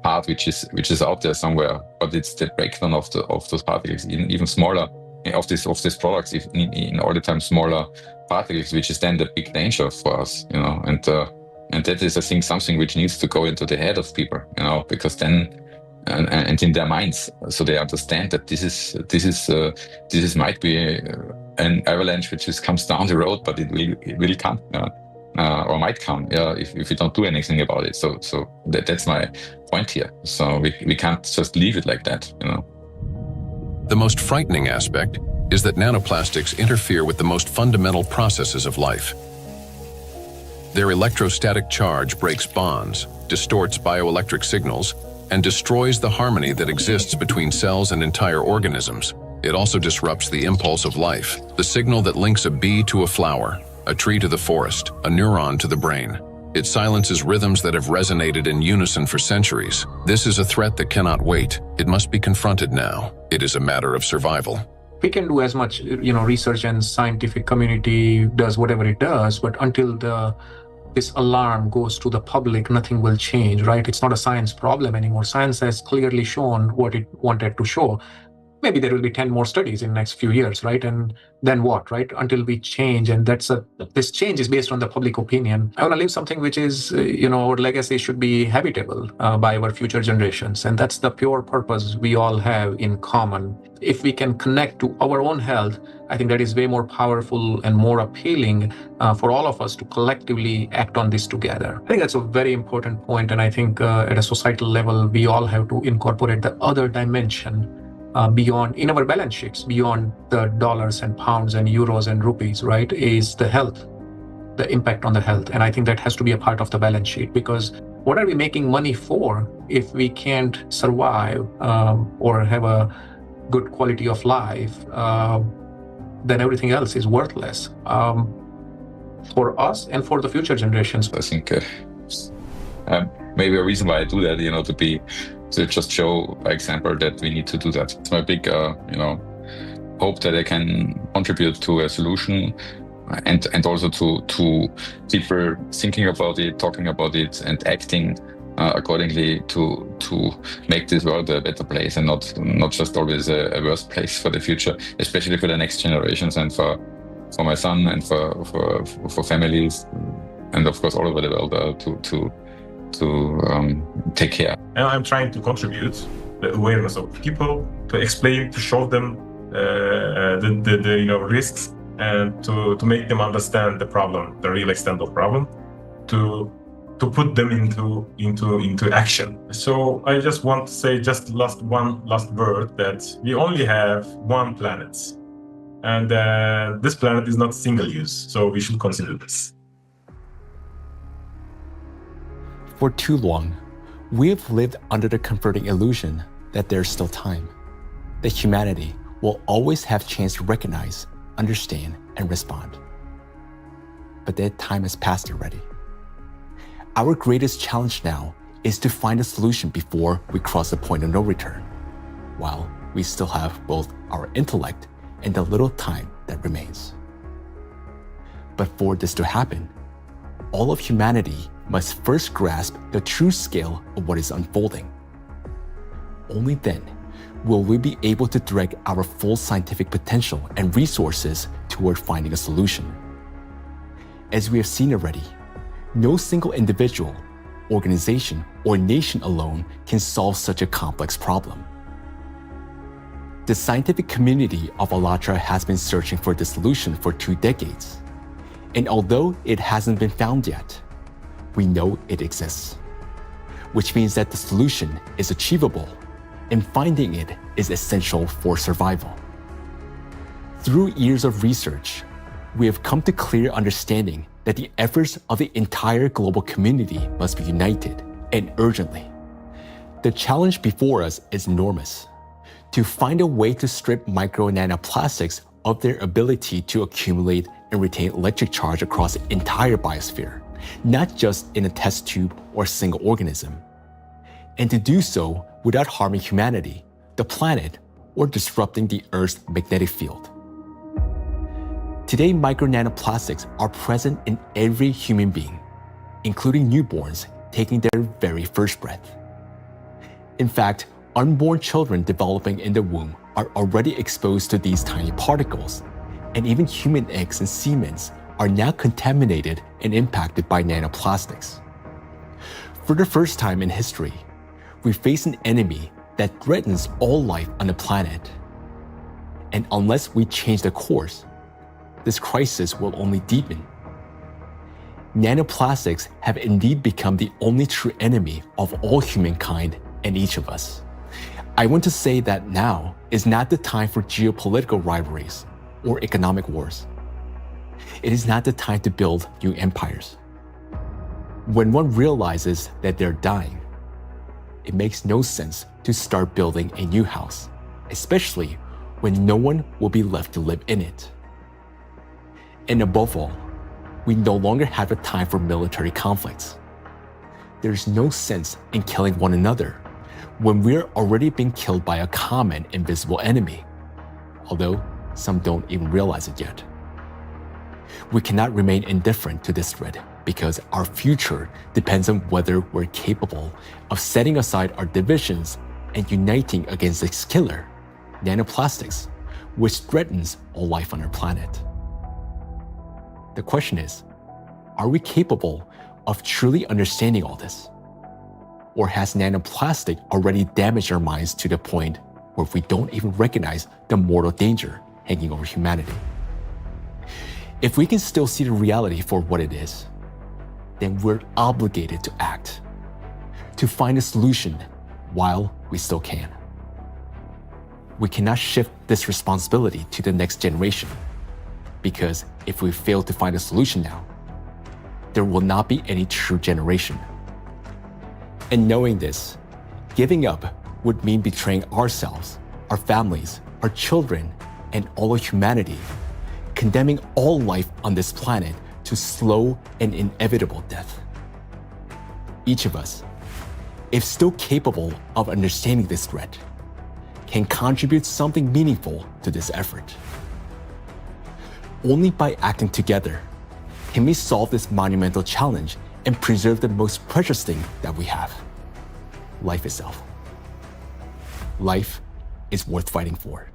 part which is out there somewhere, but it's the breakdown of those particles, even smaller, of these products, in all the time smaller particles, which is then the big danger for us, and that is, I think, something which needs to go into the head of people, because then and in their minds, so they understand that this is might be an avalanche which just comes down the road, but it will come. Or might come, if we don't do anything about it. So that's my point here. So we can't just leave it like that, The most frightening aspect is that nanoplastics interfere with the most fundamental processes of life. Their electrostatic charge breaks bonds, distorts bioelectric signals, and destroys the harmony that exists between cells and entire organisms. It also disrupts the impulse of life, the signal that links a bee to a flower, a tree to the forest, a neuron to the brain. It silences rhythms that have resonated in unison for centuries. This is a threat that cannot wait. It must be confronted now. It is a matter of survival. We can do as much, research and scientific community does whatever it does, but until this alarm goes to the public, nothing will change, right? It's not a science problem anymore. Science has clearly shown what it wanted to show. Maybe there will be 10 more studies in the next few years, right? And then what, right? Until we change, and this change is based on the public opinion. I want to leave something which is, our legacy should be habitable by our future generations. And that's the pure purpose we all have in common. If we can connect to our own health, I think that is way more powerful and more appealing for all of us to collectively act on this together. I think that's a very important point. And I think at a societal level, we all have to incorporate the other dimension beyond, in our balance sheets, beyond the dollars and pounds and euros and rupees, right, is the health, the impact on the health. And I think that has to be a part of the balance sheet, because what are we making money for if we can't survive or have a good quality of life? Then everything else is worthless for us and for the future generations. I think maybe a reason why I do that, to just show by example that we need to do that. It's my big, hope that I can contribute to a solution, and also to people thinking about it, talking about it, and acting accordingly to make this world a better place, and not just always a worse place for the future, especially for the next generations and for my son and for families, and of course all over the world to take care. And I'm trying to contribute the awareness of people, to explain, to show them the risks, and to make them understand the problem, the real extent of problem, to put them into action. So I just want to say one last word, that we only have one planet, and this planet is not single use, so we should consider this. For too long, we have lived under the comforting illusion that there's still time, that humanity will always have a chance to recognize, understand, and respond. But that time has passed already. Our greatest challenge now is to find a solution before we cross the point of no return, while we still have both our intellect and the little time that remains. But for this to happen, all of humanity must first grasp the true scale of what is unfolding. Only then will we be able to direct our full scientific potential and resources toward finding a solution. As we have seen already, no single individual, organization, or nation alone can solve such a complex problem. The scientific community of ALLATRA has been searching for the solution for 2 decades. And although it hasn't been found yet, we know it exists, which means that the solution is achievable, and finding it is essential for survival. Through years of research, we have come to clear understanding that the efforts of the entire global community must be united, and urgently. The challenge before us is enormous: to find a way to strip micro and nanoplastics of their ability to accumulate and retain electric charge across the entire biosphere, not just in a test tube or single organism, and to do so without harming humanity, the planet, or disrupting the Earth's magnetic field. Today, micro nanoplastics are present in every human being, including newborns taking their very first breath. In fact, unborn children developing in the womb are already exposed to these tiny particles, and even human eggs and semen are now contaminated and impacted by nanoplastics. For the first time in history, we face an enemy that threatens all life on the planet. And unless we change the course, this crisis will only deepen. Nanoplastics have indeed become the only true enemy of all humankind and each of us. I want to say that now is not the time for geopolitical rivalries or economic wars. It is not the time to build new empires. When one realizes that they're dying, it makes no sense to start building a new house, especially when no one will be left to live in it. And above all, we no longer have a time for military conflicts. There's no sense in killing one another when we're already being killed by a common invisible enemy, although some don't even realize it yet. We cannot remain indifferent to this threat because our future depends on whether we're capable of setting aside our divisions and uniting against this killer, nanoplastics, which threatens all life on our planet. The question is, are we capable of truly understanding all this? Or has nanoplastic already damaged our minds to the point where we don't even recognize the mortal danger hanging over humanity? If we can still see the reality for what it is, then we're obligated to act, to find a solution while we still can. We cannot shift this responsibility to the next generation, because if we fail to find a solution now, there will not be any true generation. And knowing this, giving up would mean betraying ourselves, our families, our children, and all of humanity, condemning all life on this planet to slow and inevitable death. Each of us, if still capable of understanding this threat, can contribute something meaningful to this effort. Only by acting together can we solve this monumental challenge and preserve the most precious thing that we have, life itself. Life is worth fighting for.